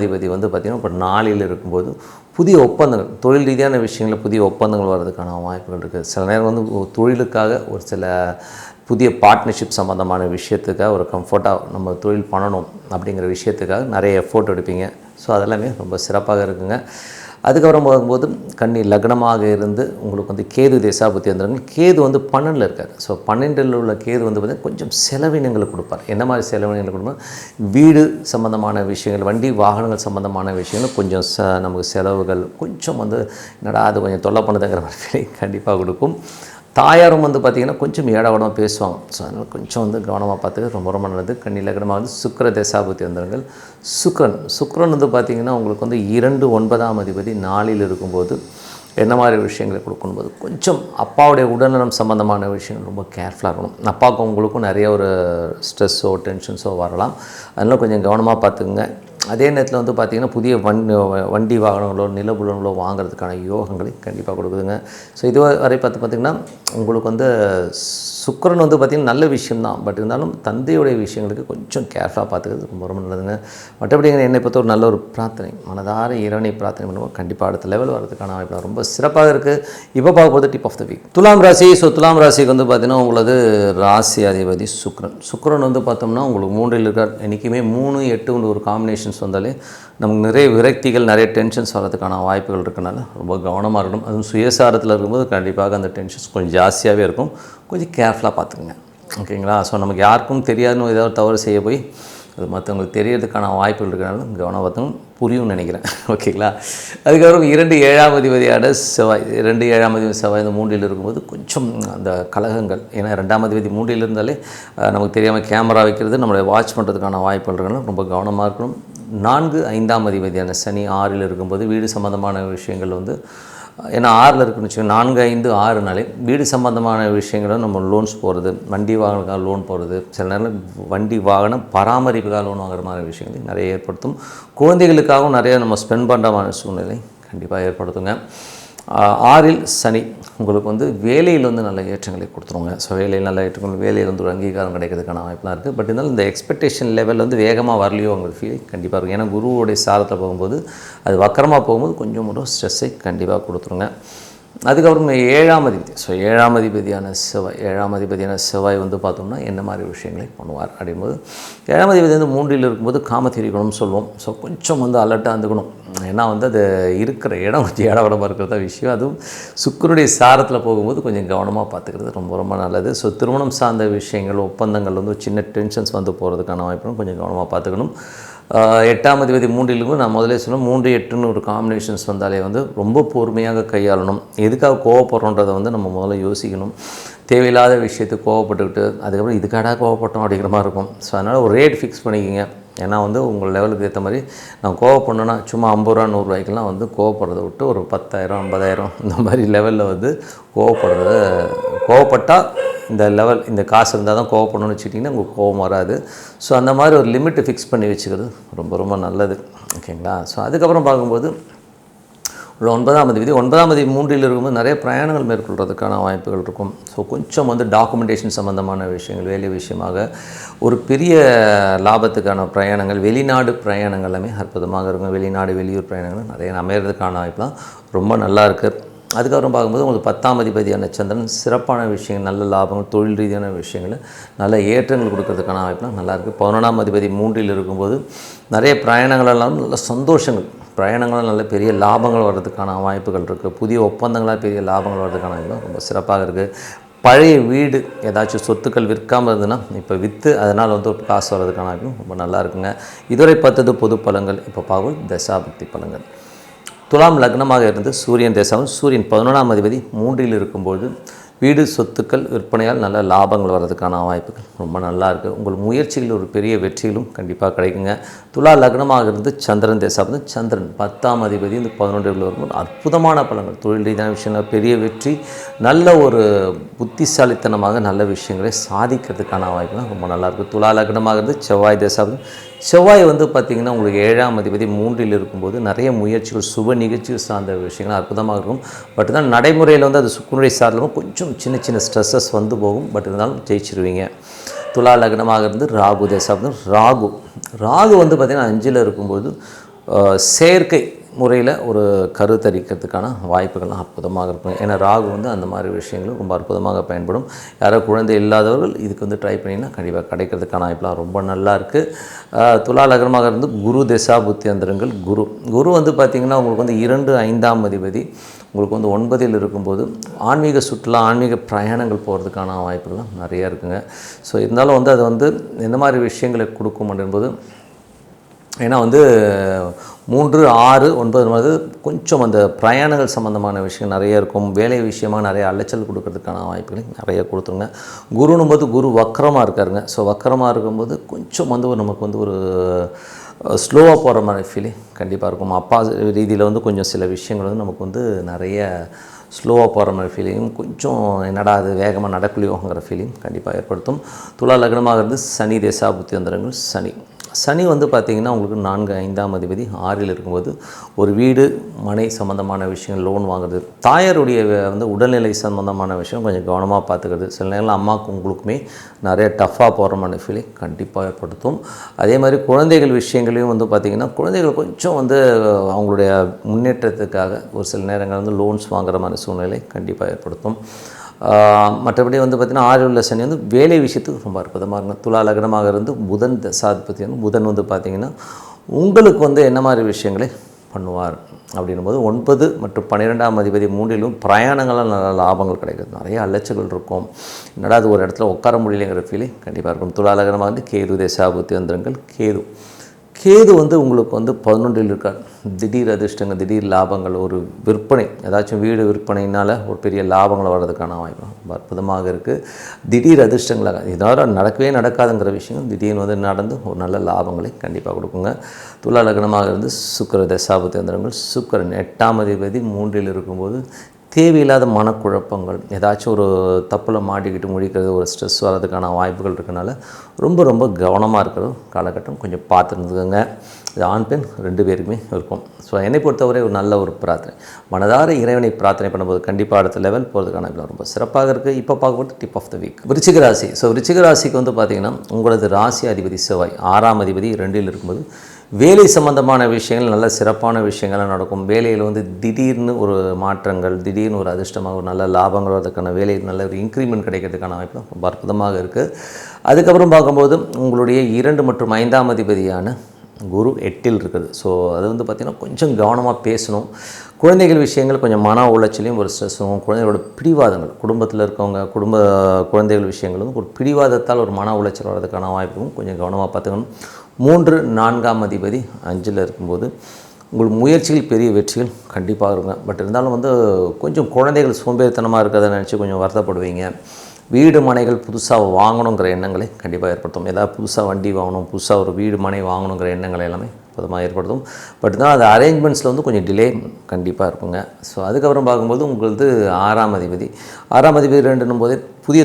அதிபதி வந்து பார்த்திங்கன்னா இப்போ 4ல் இருக்கும்போது புதிய ஒப்பந்தங்கள், தொழில் ரீதியான விஷயங்களில் புதிய ஒப்பந்தங்கள் வர்றதுக்கான வாய்ப்புகள் இருக்குது. சில நேரம் வந்து தொழிலுக்காக ஒரு சில புதிய பார்ட்னர்ஷிப் சம்மந்தமான விஷயத்துக்காக ஒரு கம்ஃபர்ட்டாக நம்ம தொழில் பண்ணணும் அப்படிங்கிற விஷயத்துக்காக நிறைய எஃபோர்ட் எடுப்பீங்க. ஸோ அதெல்லாமே ரொம்ப சிறப்பாக இருக்குங்க. அதுக்கப்புறம் போகும்போது கன்னி லக்னமாக இருந்து உங்களுக்கு வந்து கேது தேசாபுத்தி வந்துடுங்க. கேது வந்து 12ல் இருக்கார். ஸோ 12ல் உள்ள கேது வந்து பார்த்திங்கன்னா கொஞ்சம் செலவினங்களை கொடுப்பார். என்ன மாதிரி செலவினங்களை கொடுப்பார்? வீடு சம்மந்தமான விஷயங்கள், வண்டி வாகனங்கள் சம்மந்தமான விஷயங்கள் கொஞ்சம் நமக்கு செலவுகள் கொஞ்சம் வந்து என்னடா அது கொஞ்சம் தொல்லை பண்ணுதுங்கிற மாதிரி கண்டிப்பாக கொடுக்கும். தாயாரும் வந்து பார்த்திங்கன்னா கொஞ்சம் ஏடாவடமாக பேசுவாங்க. ஸோ அதனால் கொஞ்சம் வந்து கவனமாக பார்த்துக்க ரொம்ப ரொம்ப நல்லது. கன்னி லக்னமாக வந்து சுக்கிர தேசாபுத்தி வந்தவர்கள். சுக்கிரன் வந்து பார்த்திங்கன்னா உங்களுக்கு வந்து 2 9ஆம் அதிபதி 4ல் இருக்கும்போது என்ன மாதிரி விஷயங்களை கொடுக்கும்போது கொஞ்சம் அப்பாவுடைய உடல்நலம் சம்மந்தமான விஷயங்கள் ரொம்ப கேர்ஃபுல்லாக இருக்கணும். அப்பாவுக்கும் உங்களுக்கும் நிறைய ஒரு ஸ்ட்ரெஸ்ஸோ டென்ஷன்ஸோ வரலாம். அதனால் கொஞ்சம் கவனமாக பார்த்துக்குங்க. அதே நேரத்தில் வந்து பார்த்திங்கன்னா புதிய வண்டி வாகனங்களோ நிலபுலங்களோ வாங்குறதுக்கான யோகங்களை கண்டிப்பாக கொடுக்குதுங்க. ஸோ இதுவரை பார்த்திங்கன்னா உங்களுக்கு வந்து சுக்கிரன் வந்து பார்த்திங்கன்னா நல்ல விஷயம்தான். பட் இருந்தாலும் தந்தையுடைய விஷயங்களுக்கு கொஞ்சம் கேர்ஃபுல்லாக பார்த்துக்கிறது ரொம்ப ரொம்ப நல்லதுங்க. மற்றபடி என்னை பொறுத்த ஒரு நல்ல ஒரு பிரார்த்தனை, மனதார இறைவனை பிரார்த்தனை பண்ணுவோம். கண்டிப்பாக அடுத்த லெவல் வரதுக்கான வாய்ப்பு ரொம்ப சிறப்பாக இருக்குது. இப்போ பார்க்கும்போது டிப் ஆஃப் த வீக் துலாம் ராசி. ஸோ துலாம் ராசிக்கு வந்து பார்த்திங்கன்னா உங்களது ராசி அதிபதி சுக்கிரன் வந்து பார்த்தோம்னா உங்களுக்கு 3ல் இருக்கார். என்றைக்குமே 3 8 ஒரு காம்பினேஷன்ஸ் வந்தாலே நமக்கு நிறைய விரக்திகள், நிறைய டென்ஷன்ஸ் வரதுக்கான வாய்ப்புகள் இருக்கனால ரொம்ப கவனமாக இருக்கணும். அதுவும் சுயசாரத்தில் இருக்கும்போது கண்டிப்பாக அந்த டென்ஷன்ஸ் கொஞ்சம் ஜாஸ்தியாகவே இருக்கும். கொஞ்சம் கேர்ஃபுல்லாக பார்த்துக்குங்க. ஓகேங்களா? ஸோ நமக்கு யாருக்கும் தெரியாதுன்னு ஏதாவது தவறு செய்ய போய் அது மற்றவங்களுக்கு தெரியறதுக்கான வாய்ப்புகள் இருக்கிறனால கவனம் பார்த்தவங்க புரியும்னு நினைக்கிறேன். ஓகேங்களா? அதுக்கப்புறம் 2 7ஆம் அதிபதியான செவ்வாய். 2 7ஆம் அதிபதி செவ்வாய் இந்த 3ல் இருக்கும்போது கொஞ்சம் அந்த கலகங்கள், ஏன்னா 2ஆம் அதிபதி 3ல் இருந்தாலே நமக்கு தெரியாமல் கேமரா வைக்கிறது, நம்மளை வாட்ச் பண்ணுறதுக்கான வாய்ப்புகள் இருக்கிறனால ரொம்ப கவனமாக இருக்கணும். 4 5ஆம் அதிபதியான சனி 6ல் இருக்கும்போது வீடு சம்மந்தமான விஷயங்கள் வந்து ஏன்னா 6ல் இருக்குன்னு வச்சுக்கோங்க. 4 5 6னாலே வீடு சம்மந்தமான விஷயங்களும் நம்ம லோன்ஸ் போகிறது, வண்டி வாகனக்காக லோன் போகிறது, சில நேரம் வண்டி வாகனம் பராமரிப்புக்காக லோன் வாங்குற மாதிரி விஷயங்களை நிறைய ஏற்படுத்தும். குழந்தைகளுக்காகவும் நிறைய நம்ம ஸ்பெண்ட் பண்ணுற மாதிரி சூழ்நிலை கண்டிப்பாக ஏற்படுத்துங்க. 6ல் சனி உங்களுக்கு வந்து வேலையில் வந்து நல்ல ஏற்றங்களை கொடுத்துருவாங்க. ஸோ வேலையில் நல்ல ஏற்றங்கள், வேலையில் வந்து ஒரு அங்கீகாரம் கிடைக்கிறதுக்கான வாய்ப்புலாம் இருக்குது. பட் இருந்தாலும் இந்த எக்ஸ்பெக்டேஷன் லெவல் வந்து வேகமாக வரலையோ உங்களுக்கு ஃபீலிங் கண்டிப்பாக இருக்கும். ஏன்னா குருவோடைய சாரத்தில் போகும்போது அது வக்கரமாக போகும்போது கொஞ்சம் ஒரு ஸ்ட்ரெஸ்ஸை கண்டிப்பாக கொடுத்துருங்க. அதுக்கப்புறம் 7ஆம் அதிபதி. ஸோ 7ஆம் அதிபதியான செவ்வாய் வந்து பார்த்தோம்னா என்ன மாதிரி விஷயங்களை பண்ணுவார் அப்படிங்கும்போது 7ஆம் அதிபதி வந்து 3ல் இருக்கும்போது காமத்திரிக்கணும்னு சொல்லுவோம். ஸோ கொஞ்சம் வந்து அலர்ட்டாக இருந்துக்கணும். ஏன்னா வந்து அது இருக்கிற இடம் கொஞ்சம் இடவடமாக இருக்கிறதா விஷயம். அதுவும் சுக்கிரனுடைய சாரத்தில் போகும்போது கொஞ்சம் கவனமாக பார்த்துக்கிறது ரொம்ப ரொம்ப நல்லது. ஸோ திருமணம் சார்ந்த விஷயங்கள், ஒப்பந்தங்கள் வந்து சின்ன டென்ஷன்ஸ் வந்து போகிறதுக்கான வாய்ப்புகளும் கொஞ்சம் கவனமாக பார்த்துக்கணும். 8ஆம் அதிபதி 3லும் நான் முதலே சொன்னேன் 3 8ன்னு ஒரு காம்பினேஷன்ஸ் வந்தாலே வந்து ரொம்ப பொறுமையாக கையாளணும். எதுக்காக கோவப்படுறோன்றதை வந்து நம்ம முதல்ல யோசிக்கணும். தேவையில்லாத விஷயத்துக்கு கோவப்பட்டுக்கிட்டு அதுக்கப்புறம் இதுக்காடா கோவப்பட்டோம் அப்படிங்கிற மாதிரி இருக்கும். ஸோ அதனால் ஒரு ரேட் ஃபிக்ஸ் பண்ணிக்கிங்க. ஏன்னா வந்து உங்கள் லெவலுக்கு ஏற்ற மாதிரி நான் கோவப்படணுன்னா சும்மா 50 ரூபா 100 ரூபாய்க்கெலாம் வந்து கோவப்படுறதை விட்டு ஒரு 10,000 50,000 இந்த மாதிரி லெவலில் வந்து கோவப்பட்டால் இந்த லெவல் இந்த காசு இருந்தால் தான் கோவப்படணும்னு வச்சுக்கிட்டிங்கன்னா உங்களுக்கு கோவம் வராது. ஸோ அந்த மாதிரி ஒரு லிமிட்டை ஃபிக்ஸ் பண்ணி வச்சுக்கிறது ரொம்ப ரொம்ப நல்லது. ஓகேங்களா? ஸோ அதுக்கப்புறம் பார்க்கும்போது 9ஆம் அதிபதி 3ல் இருக்கும்போது நிறைய பிரயாணங்கள் மேற்கொள்கிறதுக்கான வாய்ப்புகள் இருக்கும். ஸோ கொஞ்சம் வந்து டாக்குமெண்டேஷன் சம்மந்தமான விஷயங்கள், வேலை விஷயமாக ஒரு பெரிய லாபத்துக்கான பிரயாணங்கள், வெளிநாடு பிரயாணங்கள் எல்லாமே அற்புதமாக இருக்கும். வெளிநாடு வெளியூர் பிரயாணங்கள் நிறைய அமைகிறதுக்கான வாய்ப்புலாம் ரொம்ப நல்லா இருக்குது. அதுக்கப்புறம் பார்க்கும்போது உங்களுக்கு 10ஆம் அதிபதியான சந்திரன் சிறப்பான விஷயங்கள், நல்ல லாபங்கள், தொழில் ரீதியான விஷயங்கள், நல்ல ஏற்றங்கள் கொடுக்கறதுக்கான வாய்ப்புலாம் நல்லாயிருக்கு. 11ஆம் அதிபதி 3ல் இருக்கும்போது நிறைய பிரயாணங்கள் எல்லாம் நல்ல சந்தோஷங்கள், பிரயாணங்களால் நல்ல பெரிய லாபங்கள் வர்றதுக்கான வாய்ப்புகள் இருக்குது. புதிய ஒப்பந்தங்களாக பெரிய லாபங்கள் வர்றதுக்கான வாய்ப்புலாம் ரொம்ப சிறப்பாக இருக்குது. பழைய வீடு ஏதாச்சும் சொத்துக்கள் விற்காமல் இருந்ததுன்னா இப்போ விற்று அதனால் வந்து ஒரு காசு வர்றதுக்கான வாய்ப்பும் ரொம்ப நல்லா இருக்குங்க. இதுவரை பார்த்தது பொது பலன்கள். இப்போ பார்க்கும் தசாபக்தி பலன்கள். துலாம் லக்னமாக இருந்து சூரியன் தேசம், சூரியன் 11ஆம் அதிபதி 3ல் இருக்கும்போது வீடு சொத்துக்கள் விற்பனையால் நல்ல லாபங்கள் வர்றதுக்கான வாய்ப்புகள் ரொம்ப நல்லா இருக்குது. உங்கள் முயற்சிகள் ஒரு பெரிய வெற்றிகளும் கண்டிப்பாக கிடைக்குங்க. துலா லக்னமாக இருந்து சந்திரன் தேசம், சந்திரன் 10ஆம் அதிபதி இந்த 11ல் வரும்போது அற்புதமான பலன்கள், தொழில் ரீதியான விஷயங்கள், பெரிய வெற்றி, நல்ல ஒரு புத்திசாலித்தனமாக நல்ல விஷயங்களை சாதிக்கிறதுக்கான வாய்ப்புலாம் ரொம்ப நல்லாயிருக்கும். துலா லக்னமாக இருந்து செவ்வாய் தேசம், செவ்வாய் வந்து பார்த்திங்கன்னா உங்களுக்கு 7ஆம் அதிபதி 3ல் இருக்கும்போது நிறைய முயற்சிகள், சுப நிகழ்ச்சிகள் சார்ந்த விஷயங்கள் அற்புதமாக இருக்கும். பட் தான் நடைமுறையில் வந்து அது சுக்குனுடைய சார்ந்தும் கொஞ்சம் சின்ன சின்ன ஸ்ட்ரெஸ்ஸஸ் வந்து போகும். பட் இருந்தாலும் ஜெயிச்சிருவீங்க. துலா லக்னமாக இருந்து ராகு தேசம், ராகு வந்து பார்த்திங்கன்னா 5ல் இருக்கும்போது செயற்கை முறையில் ஒரு கருத்தரிக்கிறதுக்கான வாய்ப்புகள்லாம் அற்புதமாக இருக்கும். ஏன்னா ராகு வந்து அந்த மாதிரி விஷயங்களும் ரொம்ப அற்புதமாக பயன்படும். யாரோ குழந்தை இல்லாதவர்கள் இதுக்கு வந்து ட்ரை பண்ணிங்கன்னா கண்டிப்பாக கிடைக்கிறதுக்கான வாய்ப்புலாம் ரொம்ப நல்லா இருக்குது. துலா லக்னமாக இருந்து குரு திசா புத்தி அந்தரங்கள். குரு வந்து பார்த்திங்கன்னா உங்களுக்கு வந்து 2 5ஆம் அதிபதி உங்களுக்கு வந்து 9இல் இருக்கும்போது ஆன்மீக சுற்றுலா, ஆன்மீக பிரயாணங்கள் போகிறதுக்கான வாய்ப்புகள்லாம் நிறையா இருக்குங்க. ஸோ இருந்தாலும் வந்து அது வந்து எந்த மாதிரி விஷயங்களை கொடுக்கும் அப்படின்போது, ஏன்னா வந்து 3 6 9 கொஞ்சம் அந்த பிரயாணங்கள் சம்மந்தமான விஷயம் நிறைய இருக்கும். வேலை விஷயமாக நிறைய அலைச்சல் கொடுக்கறதுக்கான வாய்ப்புகளை நிறைய கொடுத்துருங்க. குருனும் போது குரு வக்கரமாக இருக்காருங்க. ஸோ வக்கரமாக இருக்கும்போது கொஞ்சம் வந்து நமக்கு வந்து ஒரு ஸ்லோவாக போகிற மாதிரி ஃபீலிங் கண்டிப்பாக இருக்கும். அப்பா ரீதியில் வந்து கொஞ்சம் சில விஷயங்கள் வந்து நமக்கு வந்து நிறைய ஸ்லோவாக போகிற மாதிரி ஃபீலிங்கும், கொஞ்சம் என்னடா அது வேகமாக நடக்கலையோங்கிற ஃபீலிங் கண்டிப்பாக ஏற்படுத்தும். துலா லக்னமாக இருந்து சனி தேசா புத்தி அந்தரங்கள். சனி வந்து பார்த்திங்கன்னா உங்களுக்கு 4 5ஆம் அதிபதி 6இல் இருக்கும்போது ஒரு வீடு மனை சம்மந்தமான விஷயங்கள், லோன் வாங்குறது, தாயாருடைய வந்து உடல்நிலை சம்மந்தமான விஷயம் கொஞ்சம் கவனமாக பார்த்துக்கிறது. சில நேரங்களில் அம்மாவுக்கு உங்களுக்குமே நிறைய டஃப்பாக போகிற மாதிரி ஃபீலிங் கண்டிப்பாக ஏற்படுத்தும். அதே மாதிரி குழந்தைகள் விஷயங்களையும் வந்து பார்த்திங்கன்னா குழந்தைகள் கொஞ்சம் வந்து அவங்களுடைய முன்னேற்றத்துக்காக ஒரு சில நேரங்கள் வந்து லோன்ஸ் வாங்குற மாதிரி சூழ்நிலை கண்டிப்பாக ஏற்படுத்தும். மற்றபடி வந்து பார்த்திங்கன்னா 6இல் உள்ள சனி வந்து வேலை விஷயத்துக்கு ரொம்ப அற்புதமாக இருக்கும். துலா லக்னமாக இருந்து புதன் தசாதிபதி வந்து புதன் வந்து பார்த்திங்கன்னா உங்களுக்கு வந்து என்ன மாதிரி விஷயங்களை பண்ணுவார் அப்படின்னும்போது 9 மற்றும் 12ஆம் அதிபதி 3இலும் பிரயாணங்களால் நல்ல லாபங்கள் கிடைக்கிறது. நிறைய அலைச்சல்கள் இருக்கும். என்னடா அது ஒரு இடத்துல உட்கார முடியலைங்கிற ஃபீலிங் கண்டிப்பாக இருக்கும். துலா லக்னமாக வந்து கேது தேசாபுத்தி அந்தரங்கள். கேது வந்து உங்களுக்கு வந்து 11இல் இருக்கார். திடீர் அதிர்ஷ்டங்கள், திடீர் லாபங்கள், ஒரு விற்பனை, ஏதாச்சும் வீடு விற்பனையினால் ஒரு பெரிய லாபங்கள் வர்றதுக்கான வாய்ப்பு ரொம்ப அற்புதமாக இருக்குது. திடீர் அதிர்ஷ்டங்களாக இதோட நடக்கவே நடக்காதுங்கிற விஷயம் திடீர்னு வந்து நடந்து ஒரு நல்ல லாபங்களை கண்டிப்பாக கொடுக்குங்க. துலா லக்னமாக இருந்து சுக்கிர தசாபுத்தி அந்தரங்கள். சுக்கிரன் 8ஆம் அதிபதி 3இல் இருக்கும்போது தேவையில்லாத மனக்குழப்பங்கள், ஏதாச்சும் ஒரு தப்பில் மாட்டிக்கிட்டு முழிக்கிறது, ஒரு ஸ்ட்ரெஸ் வர்றதுக்கான வாய்ப்புகள் இருக்கனால ரொம்ப கவனமாக இருக்கிற காலகட்டம். கொஞ்சம் பார்த்துருந்துங்க. இது ஆண் பெண் 2 பேருக்குமே இருக்கும். ஸோ என்னை பொறுத்தவரை ஒரு நல்ல ஒரு பிரார்த்தனை, மனதார இறைவனை பிரார்த்தனை பண்ணும்போது கண்டிப்பாக அடுத்த லெவல் போகிறதுக்கான ரொம்ப சிறப்பாக இருக்குது. இப்போ பார்க்கும்போது டிப் ஆஃப் த வீக் விருச்சிக ராசி. ஸோ விருச்சிக ராசிக்கு வந்து பார்த்திங்கன்னா உங்களது ராசி அதிபதி செவ்வாய் 6ஆம் அதிபதி 2இல் இருக்கும்போது வேலை சம்மந்தமான விஷயங்கள் நல்ல சிறப்பான விஷயங்கள்லாம் நடக்கும். வேலையில் வந்து திடீர்னு ஒரு மாற்றங்கள், திடீர்னு ஒரு அதிர்ஷ்டமாக ஒரு நல்ல லாபங்கள் வரதுக்கான வேலையில் நல்ல ஒரு இன்க்ரிமெண்ட் கிடைக்கிறதுக்கான வாய்ப்பு ரொம்ப அற்புதமாக இருக்குது. அதுக்கப்புறம் பார்க்கும்போது உங்களுடைய 2 மற்றும் 5ஆம் அதிபதியான குரு 8இல் இருக்குது. ஸோ அது வந்து பார்த்திங்கன்னா கொஞ்சம் கவனமாக பேசணும். குழந்தைகள் விஷயங்கள் கொஞ்சம் மன உளைச்சலையும் ஒரு ஸ்ட்ரெஸ்ஸும், குழந்தைகளோட பிடிவாதங்கள், குடும்பத்தில் இருக்கவங்க குழந்தைகள் விஷயங்கள் வந்து ஒரு பிடிவாதத்தால் ஒரு மன உளைச்சல் வர்றதுக்கான வாய்ப்பும் கொஞ்சம் கவனமாக பார்த்துக்கணும். 3 4ஆம் அதிபதி 5இல் இருக்கும்போது உங்களுக்கு முயற்சிகள் பெரிய வெற்றிகள் கண்டிப்பாக இருக்கும். பட் இருந்தாலும் வந்து கொஞ்சம் குழந்தைகள் சோம்பேறித்தனமாக இருக்கிறத நினச்சி கொஞ்சம் வருத்தப்படுவீங்க. வீடு மனைகள் புதுசாக வாங்கணுங்கிற எண்ணங்களை கண்டிப்பாக ஏற்படுத்தும். ஏதாவது புதுசாக வண்டி வாங்கணும், புதுசாக ஒரு வீடு மனை வாங்கணுங்கிற எண்ணங்களை எல்லாமே அற்புதமாக ஏற்படுத்தும். பட் தான் அது அரேஞ்ச்மெண்ட்ஸில் வந்து கொஞ்சம் டிலே கண்டிப்பாக இருக்குங்க. ஸோ அதுக்கப்புறம் பார்க்கும்போது உங்களுக்கு 6ஆம் அதிபதி 2ன்னும் போதே புதிய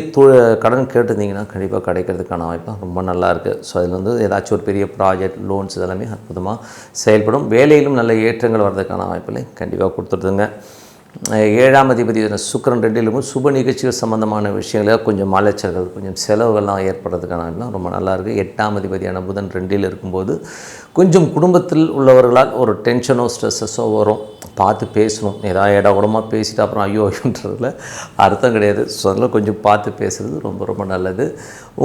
கடன் கேட்டிருந்தீங்கன்னா கண்டிப்பாக கிடைக்கிறதுக்கான வாய்ப்பு ரொம்ப நல்லா இருக்குது. ஸோ அதில் வந்து ஏதாச்சும் ஒரு பெரிய ப்ராஜெக்ட், லோன்ஸ் இதெல்லாமே அற்புதமாக செயல்படும். வேலையிலும் நல்ல ஏற்றங்கள் வர்றதுக்கான வாய்ப்புகளை கண்டிப்பாக கொடுத்துருதுங்க. 7ஆம் அதிபதி சுக்கிரன் 2இலும் சுப நிகழ்ச்சிகள் சம்மந்தமான விஷயங்களில் கொஞ்சம் அலைச்சல்கள், கொஞ்சம் செலவுகள்லாம் ஏற்படுறதுக்கான ரொம்ப நல்லா இருக்குது. 8ஆம் அதிபதியான புதன் 2இல் இருக்கும்போது கொஞ்சம் குடும்பத்தில் உள்ளவர்களால் ஒரு டென்ஷனோ ஸ்ட்ரெஸ்ஸஸோ வரும். பார்த்து பேசணும். ஏதாவது இடகுடமாக பேசிட்டு அப்புறம் ஐயோன்றதில் அர்த்தம் கிடையாது. ஸோ அதில் கொஞ்சம் பார்த்து பேசுகிறது ரொம்ப நல்லது.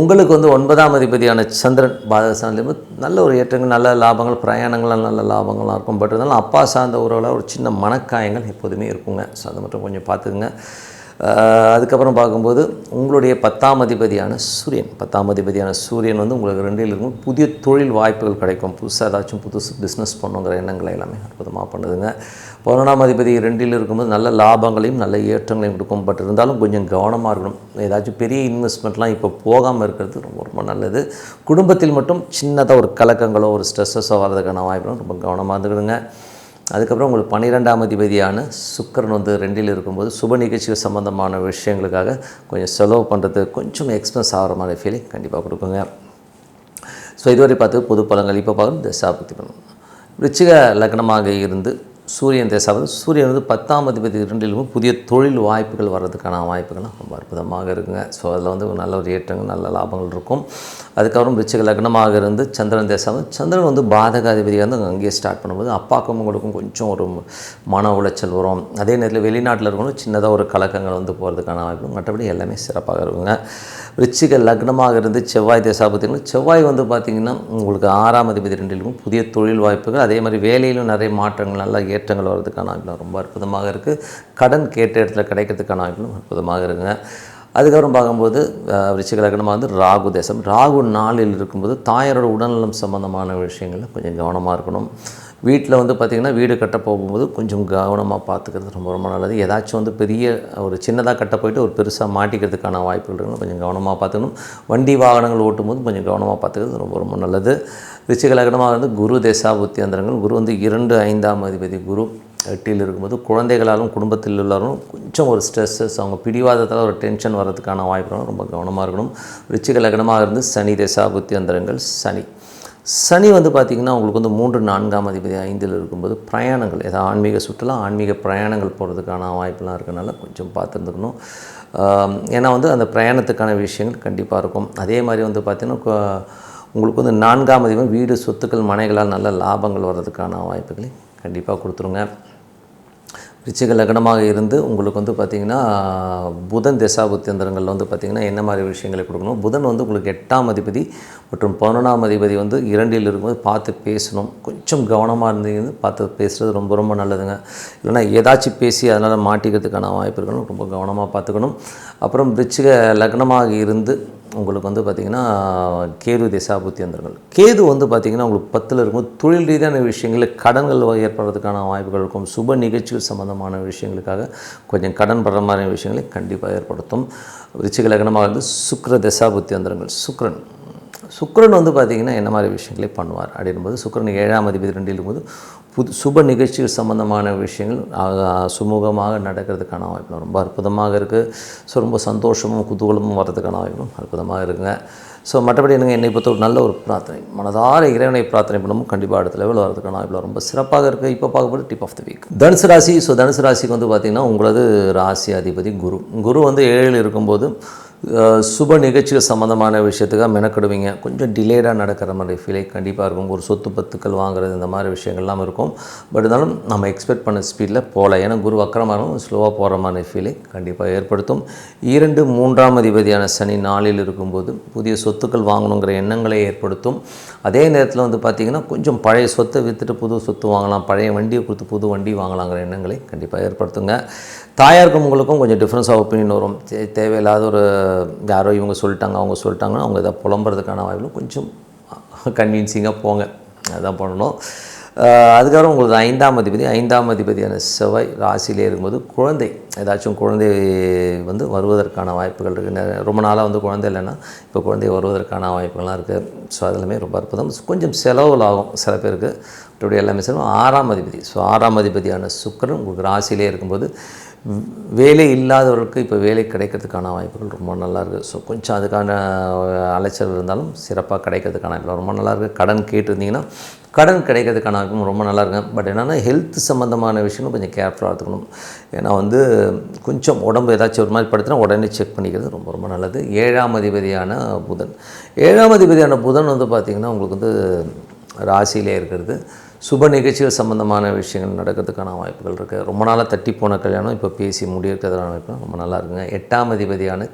உங்களுக்கு வந்து 9ஆம் அதிபதியான சந்திரன் பாதகஸ்தானத்தில் நல்ல ஒரு ஏற்றங்கள், நல்ல லாபங்கள், பிரயாணங்கள்லாம் நல்ல லாபங்கள்லாம் இருக்கும். பட் இருந்தாலும் அப்பா சார்ந்த உறவில் ஒரு சின்ன மனக்காயங்கள் எப்போதுமே இருக்குங்க. ஸோ அதை மட்டும் கொஞ்சம் பார்த்துக்குங்க. அதுக்கப்புறம் பார்க்கும்போது உங்களுடைய 10ஆம் அதிபதியான சூரியன் வந்து உங்களுக்கு 2இல் இருக்கும். புதிய தொழில் வாய்ப்புகள் கிடைக்கும். புதுசாக ஏதாச்சும் புதுசு பிஸ்னஸ் பண்ணுங்கிற எண்ணங்களை எல்லாமே அற்புதமாக பண்ணுதுங்க. 11ஆம் அதிபதி 2இல் இருக்கும்போது நல்ல லாபங்களையும் நல்ல ஏற்றங்களையும் கொடுக்கும். பட் இருந்தாலும் கொஞ்சம் கவனமாக இருக்கணும். ஏதாச்சும் பெரிய இன்வெஸ்ட்மெண்ட்லாம் இப்போ போகாமல் இருக்கிறது ரொம்ப நல்லது. குடும்பத்தில் மட்டும் சின்னதாக ஒரு கலக்கங்களோ ஒரு ஸ்ட்ரெஸ்ஸஸோ வர்றதுக்கான வாய்ப்புகளும் ரொம்ப கவனமாக இருந்துக்கிடுங்க. அதுக்கப்புறம் உங்களுக்கு 12ஆம் அதிபதியான சுக்கிரன் வந்து 2இல் இருக்கும்போது சுப நிகழ்ச்சிகள் சம்மந்தமான விஷயங்களுக்காக கொஞ்சம் செலவு பண்ணுறது, கொஞ்சம் எக்ஸ்பென்ஸ் ஆகிற மாதிரி ஃபீலிங் கண்டிப்பாக கொடுக்குங்க. ஸோ இதுவரை பார்த்து பொது பலன்கள். இப்போ பார்க்கணும் தசாபுத்தி பலன். விருச்சிக லக்னமாக இருந்து சூரியன் சூரியன் வந்து 10ஆம் அதிபதி 2இலும் புதிய தொழில் வாய்ப்புகள் வர்றதுக்கான வாய்ப்புகள்லாம் ரொம்ப அற்புதமாக இருக்குங்க. ஸோ அதில் வந்து நல்ல ஒரு ஏற்றங்கள், நல்ல லாபங்கள் இருக்கும். அதுக்கப்புறம் விருச்சிக லக்னமாக இருந்து சந்திரன் தேசம் சந்திரன் வந்து பாதகாதிபதியாக இருந்து அங்கேயே ஸ்டார்ட் பண்ணும்போது அப்பாக்கும் உங்களுக்கும் கொஞ்சம் ஒரு மன உளைச்சல் வரும். அதே நேரத்தில் வெளிநாட்டில் இருக்கணும் சின்னதாக ஒரு கலக்கங்கள் வந்து போகிறதுக்கான வாய்ப்பு, மற்றபடி எல்லாமே சிறப்பாக இருக்குங்க. விருச்சிக லக்னமாக இருந்து செவ்வாய் தேசாபத்திங்கன்னா செவ்வாய் வந்து பார்த்திங்கன்னா உங்களுக்கு 6ஆம் அதிபதி 2 இருக்கும். புதிய தொழில் வாய்ப்புகள், அதே மாதிரி வேலையிலும் நிறைய மாற்றங்கள் நல்ல ஏற்றங்கள் வர்றதுக்கான வாய்ப்புலாம் ரொம்ப அற்புதமாக இருக்குது. கடன் கேட்ட இடத்துல கிடைக்கிறதுக்கான வாய்ப்புகளும் அற்புதமாக இருக்குங்க. அதுக்கப்புறம் பார்க்கும்போது விருச்சிக லக்னமாக வந்து ராகு தேசம். ராகு 4ல் இருக்கும்போது தாயாரோட உடல்நலம் சம்மந்தமான விஷயங்களில் கொஞ்சம் கவனமாக இருக்கணும். வீட்டில் வந்து பார்த்திங்கன்னா வீடு கட்ட போகும்போது கொஞ்சம் கவனமாக பார்த்துக்கிறது ரொம்ப ரொம்ப நல்லது. ஏதாச்சும் வந்து பெரிய ஒரு சின்னதாக கட்ட போயிட்டு ஒரு பெருசாக மாட்டிக்கிறதுக்கான வாய்ப்புகள் இருக்கணும், கொஞ்சம் கவனமாக பார்த்துக்கணும். வண்டி வாகனங்கள் ஓட்டும்போது கொஞ்சம் கவனமாக பார்த்துக்கிறது ரொம்ப ரொம்ப நல்லது. விருச்சிக லக்னமாக வந்து குரு தேசாபுத்தி அந்தரங்கள். குரு வந்து 2, 5ஆம் அதிபதி குரு 8ல் இருக்கும்போது குழந்தைகளாலும் குடும்பத்தில் உள்ளவரும் கொஞ்சம் ஒரு ஸ்ட்ரெஸ்ஸஸ், அவங்க பிடிவாதத்தால் ஒரு டென்ஷன் வர்றதுக்கான வாய்ப்புகளும் ரொம்ப கவனமாக இருக்கணும். விருச்சிக லக்னமாக இருந்து சனி தேசாபுத்தி அந்தரங்கள். சனி வந்து பார்த்திங்கன்னா உங்களுக்கு வந்து 3, 4ஆம் அதிபதி 5ல் இருக்கும்போது பிரயாணங்கள், ஏதாவது ஆன்மீக சுற்றுலா ஆன்மீக பிரயாணங்கள் போகிறதுக்கான வாய்ப்புலாம் இருக்கனால கொஞ்சம் பார்த்துருந்துக்கணும். ஏன்னா வந்து அந்த பிரயாணத்துக்கான விஷயங்கள் கண்டிப்பாக இருக்கும். அதே மாதிரி வந்து பார்த்திங்கன்னா உங்களுக்கு வந்து 4ஆம் அதிபதி வீடு சொத்துக்கள் மனைகளால் நல்ல லாபங்கள் வர்றதுக்கான வாய்ப்புகளை கண்டிப்பாக கொடுத்துருங்க. விருச்சிக லக்னமாக இருந்து உங்களுக்கு வந்து பார்த்திங்கன்னா புதன் தசாபுத்தியந்திரங்களில் வந்து பார்த்திங்கன்னா என்ன மாதிரி விஷயங்களை கொடுக்கணும். புதன் வந்து உங்களுக்கு 8ஆம் அதிபதி மற்றும் 11ஆம் அதிபதி வந்து 2ல் இருக்கும்போது பார்த்து பேசணும். கொஞ்சம் கவனமாக இருந்தீங்க, பார்த்து பேசுகிறது ரொம்ப ரொம்ப நல்லதுங்க. இல்லைனா ஏதாச்சும் பேசி அதனால் மாட்டிக்கிறதுக்கான வாய்ப்பு இருக்கணும், ரொம்ப கவனமாக பார்த்துக்கணும். அப்புறம் விருச்சிக லக்னமாக இருந்து உங்களுக்கு வந்து பார்த்திங்கன்னா கேது தசாபுத்தியந்திரங்கள். கேது வந்து பார்த்திங்கன்னா உங்களுக்கு 10ல் இருக்கும்போது தொழில் ரீதியான விஷயங்களில் கடன்கள் ஏற்படுறதுக்கான வாய்ப்புகள் இருக்கும். சுப நிகழ்ச்சிகள் சம்மந்தமான விஷயங்களுக்காக கொஞ்சம் கடன் படுற மாதிரி விஷயங்களை கண்டிப்பாக ஏற்படுத்தும். விருச்சிக லக்னமாக இருந்து சுக்கிர தசாபுத்தியந்திரங்கள். சுக்கிரன் வந்து பார்த்திங்கன்னா என்ன மாதிரி விஷயங்களே பண்ணுவார் அப்படின்போது சுக்கிரன் 7ஆம் அதிபதி 2ல் இருக்கும்போது சுப நிகழ்ச்சிகள் சம்மந்தமான விஷயங்கள் சுமூகமாக நடக்கிறதுக்கான வாய்ப்பு ரொம்ப அற்புதமாக இருக்குது. ஸோ ரொம்ப சந்தோஷமும் குதூகலமும் வர்றதுக்கான வாய்ப்பும் அற்புதமாக இருக்குங்க. ஸோ மற்றபடி என்னை பொறுத்த ஒரு நல்ல ஒரு பிரார்த்தனை, மனதார இறைவனை பிரார்த்தனை பண்ணவும் கண்டிப்பாக அடுத்த லெவல் வரதுக்கான வாய்ப்பு ரொம்ப சிறப்பாக இருக்குது. இப்போ பார்க்கும்போது டிப் ஆஃப் த வீக் தனுசு ராசி. ஸோ தனுசு ராசிக்கு வந்து பார்த்திங்கன்னா உங்களது ராசி அதிபதி குரு வந்து 7ல் இருக்கும்போது சுப நிகழ்ச்சிகள் சம்மந்தமான விஷயத்துக்காக மெனக்கிடுவீங்க. கொஞ்சம் டிலேடாக நடக்கிற மாதிரி ஃபீலை கண்டிப்பாக இருக்கும். ஒரு சொத்து பத்துக்கள் வாங்குறது இந்த மாதிரி விஷயங்கள்லாம் இருக்கும். பட் இருந்தாலும் நம்ம எக்ஸ்பெக்ட் பண்ண ஸ்பீடில் போகல. ஏன்னா குரு வக்கரமாக ஸ்லோவாக போகிற மாதிரி ஃபீலை கண்டிப்பாக ஏற்படுத்தும். 2, 3ஆம் அதிபதியான சனி 4ல் இருக்கும்போது புதிய சொத்துக்கள் வாங்கணுங்கிற எண்ணங்களை ஏற்படுத்தும். அதே நேரத்தில் வந்து பார்த்திங்கன்னா கொஞ்சம் பழைய சொத்தை விற்றுட்டு புது சொத்து வாங்கலாம், பழைய வண்டியை கொடுத்து புது வண்டி வாங்கலாங்கிற எண்ணங்களை கண்டிப்பாக ஏற்படுத்துங்க. தாயாருக்கும் உங்களுக்கும் கொஞ்சம் டிஃப்ரென்ஸ் ஆஃப் ஒப்பீனியன் வரும். தேவையில்லாத ஒரு யாரோ இவங்க சொல்லிட்டாங்க அவங்க சொல்லிட்டாங்கன்னா அவங்க எதாவது புலம்புறதுக்கான வாய்ப்பு கொஞ்சம் கன்வின்சிங்காக போங்க, அதுதான் பண்ணணும். அதுக்கப்புறம் உங்களுக்கு 5ஆம் அதிபதியான செவ்வாய் ராசியிலே இருக்கும்போது ஏதாச்சும் குழந்தை வந்து வருவதற்கான வாய்ப்புகள் இருக்குது. ரொம்ப நாளாக வந்து குழந்தை இல்லைன்னா இப்போ குழந்தை வருவதற்கான வாய்ப்புகள்லாம் இருக்குது. ஸோ அதெல்லாமே ரொம்ப அற்புதம். கொஞ்சம் செலவில் ஆகும் சில பேருக்கு, அப்படி எல்லாமே செலவு. 6ஆம் அதிபதி, ஸோ 6ஆம் அதிபதியான சுக்கிரன் உங்களுக்கு ராசியிலே இருக்கும்போது வேலை இல்லாதவர்களுக்கு இப்போ வேலை கிடைக்கிறதுக்கான வாய்ப்புகள் ரொம்ப நல்லாயிருக்கு. ஸோ கொஞ்சம் அதுக்கான அலைச்சல் இருந்தாலும் சிறப்பாக கிடைக்கிறதுக்கான வாய்ப்பு ரொம்ப நல்லாயிருக்கு. கடன் கேட்டிருந்தீங்கன்னா கடன் கிடைக்கிறதுக்கான வாய்ப்பும் ரொம்ப நல்லாயிருக்கும். பட் என்னென்னா ஹெல்த் சம்மந்தமான விஷயங்களும் கொஞ்சம் கேர்ஃபுல்லாக எடுத்துக்கணும். ஏன்னா வந்து கொஞ்சம் உடம்பு ஏதாச்சும் ஒரு மாதிரி படுத்தினா உடனே செக் பண்ணிக்கிறது ரொம்ப ரொம்ப நல்லது. 7ஆம் அதிபதியான புதன் வந்து பார்த்திங்கன்னா உங்களுக்கு வந்து ராசியிலே இருக்கிறது. சுப நிகழ்ச்சிகள் சம்மந்தமான விஷயங்கள் நடக்கிறதுக்கான வாய்ப்புகள் இருக்குது. ரொம்ப நாளாக தட்டி போன கல்யாணம் இப்போ பேசி முடிக்கிறதுக்கான வாய்ப்பு ரொம்ப நல்லா இருக்குங்க. 8ஆம் அதிபதியான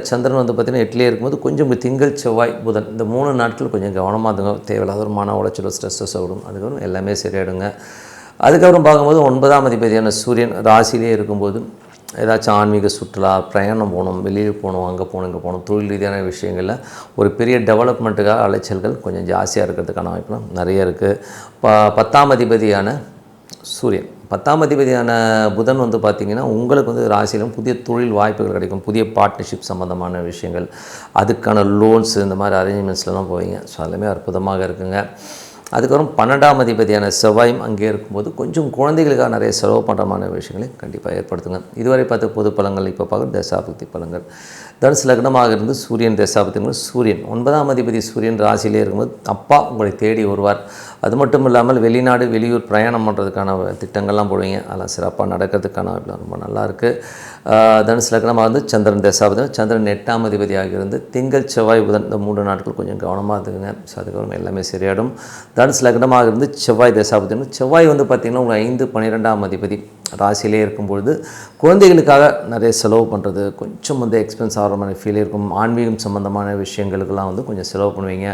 சந்திரன் வந்து பார்த்திங்கன்னா 8லே இருக்கும்போது கொஞ்சம் திங்கள் செவ்வாய் புதன் இந்த 3 நாட்கள் கொஞ்சம் கவனமாக இருந்துங்க. தேவையில்லாத ஒரு மன உளைச்சல் ஸ்ட்ரெஸ்ஸஸ் ஆகிடும். அதுக்கப்புறம் எல்லாமே சரியாயிடுங்க. அதுக்கப்புறம் பார்க்கும்போது 9ஆம் அதிபதியான சூரியன் ராசியிலே இருக்கும்போது ஏதாச்சும் ஆன்மீக சுற்றுலா பிரயாணம் போகணும், வெளியில் போகணும், அங்கே போகணும் இங்கே போகணும், தொழில் ரீதியான விஷயங்களில் ஒரு பெரிய டெவலப்மெண்ட்டுக்காக அலைச்சல்கள் கொஞ்சம் ஜாஸ்தியாக இருக்கிறதுக்கான வாய்ப்புலாம் நிறைய இருக்குது. 10ஆம் அதிபதியான சூரியன் 10ஆம் அதிபதியான புதன் வந்து பார்த்திங்கன்னா உங்களுக்கு வந்து ராசியிலும் புதிய தொழில் வாய்ப்புகள் கிடைக்கும். புதிய பார்ட்னர்ஷிப் சம்மந்தமான விஷயங்கள், அதுக்கான லோன்ஸ் இந்த மாதிரி அரேஞ்ச்மெண்ட்ஸ்லாம் போவீங்க. ஸோ எல்லாமே அற்புதமாக இருக்குங்க. அதுக்கப்புறம் 12ஆம் அதிபதியான செவ்வாயும் அங்கே இருக்கும்போது கொஞ்சம் குழந்தைகளுக்காக நிறைய செலவு பண்ணுறமான விஷயங்களை கண்டிப்பாக ஏற்படுத்துங்க. இதுவரை பார்த்த பொது பலன்கள் இப்போ பார்க்க தசாபுக்தி பலன்கள். தனுசு லக்னமாக இருந்து சூரியன் தசாபுத்திகள் சூரியன் 9ஆம் அதிபதி சூரியன் ராசியிலே இருக்கும்போது அப்பா உங்களை தேடி வருவார். அது மட்டும் இல்லாமல் வெளிநாடு வெளியூர் பிரயாணம் பண்ணுறதுக்கான திட்டங்கள்லாம் போடுவீங்க. அதெல்லாம் சிறப்பாக நடக்கிறதுக்கான ரொம்ப நல்லாயிருக்கு. தனுசு லக்னமாக இருந்து சந்திரன் தசாபதி சந்திரன் 8ஆம் அதிபதியாக இருந்து திங்கள் செவ்வாய் புதன் இந்த 3 நாட்கள் கொஞ்சம் கவனமாக இருக்குங்க. ஸோ அதுக்கப்புறம் எல்லாமே சரியாயிடும். தனுசு லக்னமாக இருந்து செவ்வாய் தசாபதி செவ்வாய் பார்த்திங்கன்னா உங்கள் 5 12ஆம் அதிபதி ராசியிலே இருக்கும்பொழுது குழந்தைகளுக்காக நிறைய செலவு பண்ணுறது கொஞ்சம் எக்ஸ்பென்ஸ் ஆகிற மாதிரி ஃபீல் இருக்கும். ஆன்மீகம் சம்மந்தமான விஷயங்களுக்கெல்லாம் கொஞ்சம் செலவு பண்ணுவீங்க.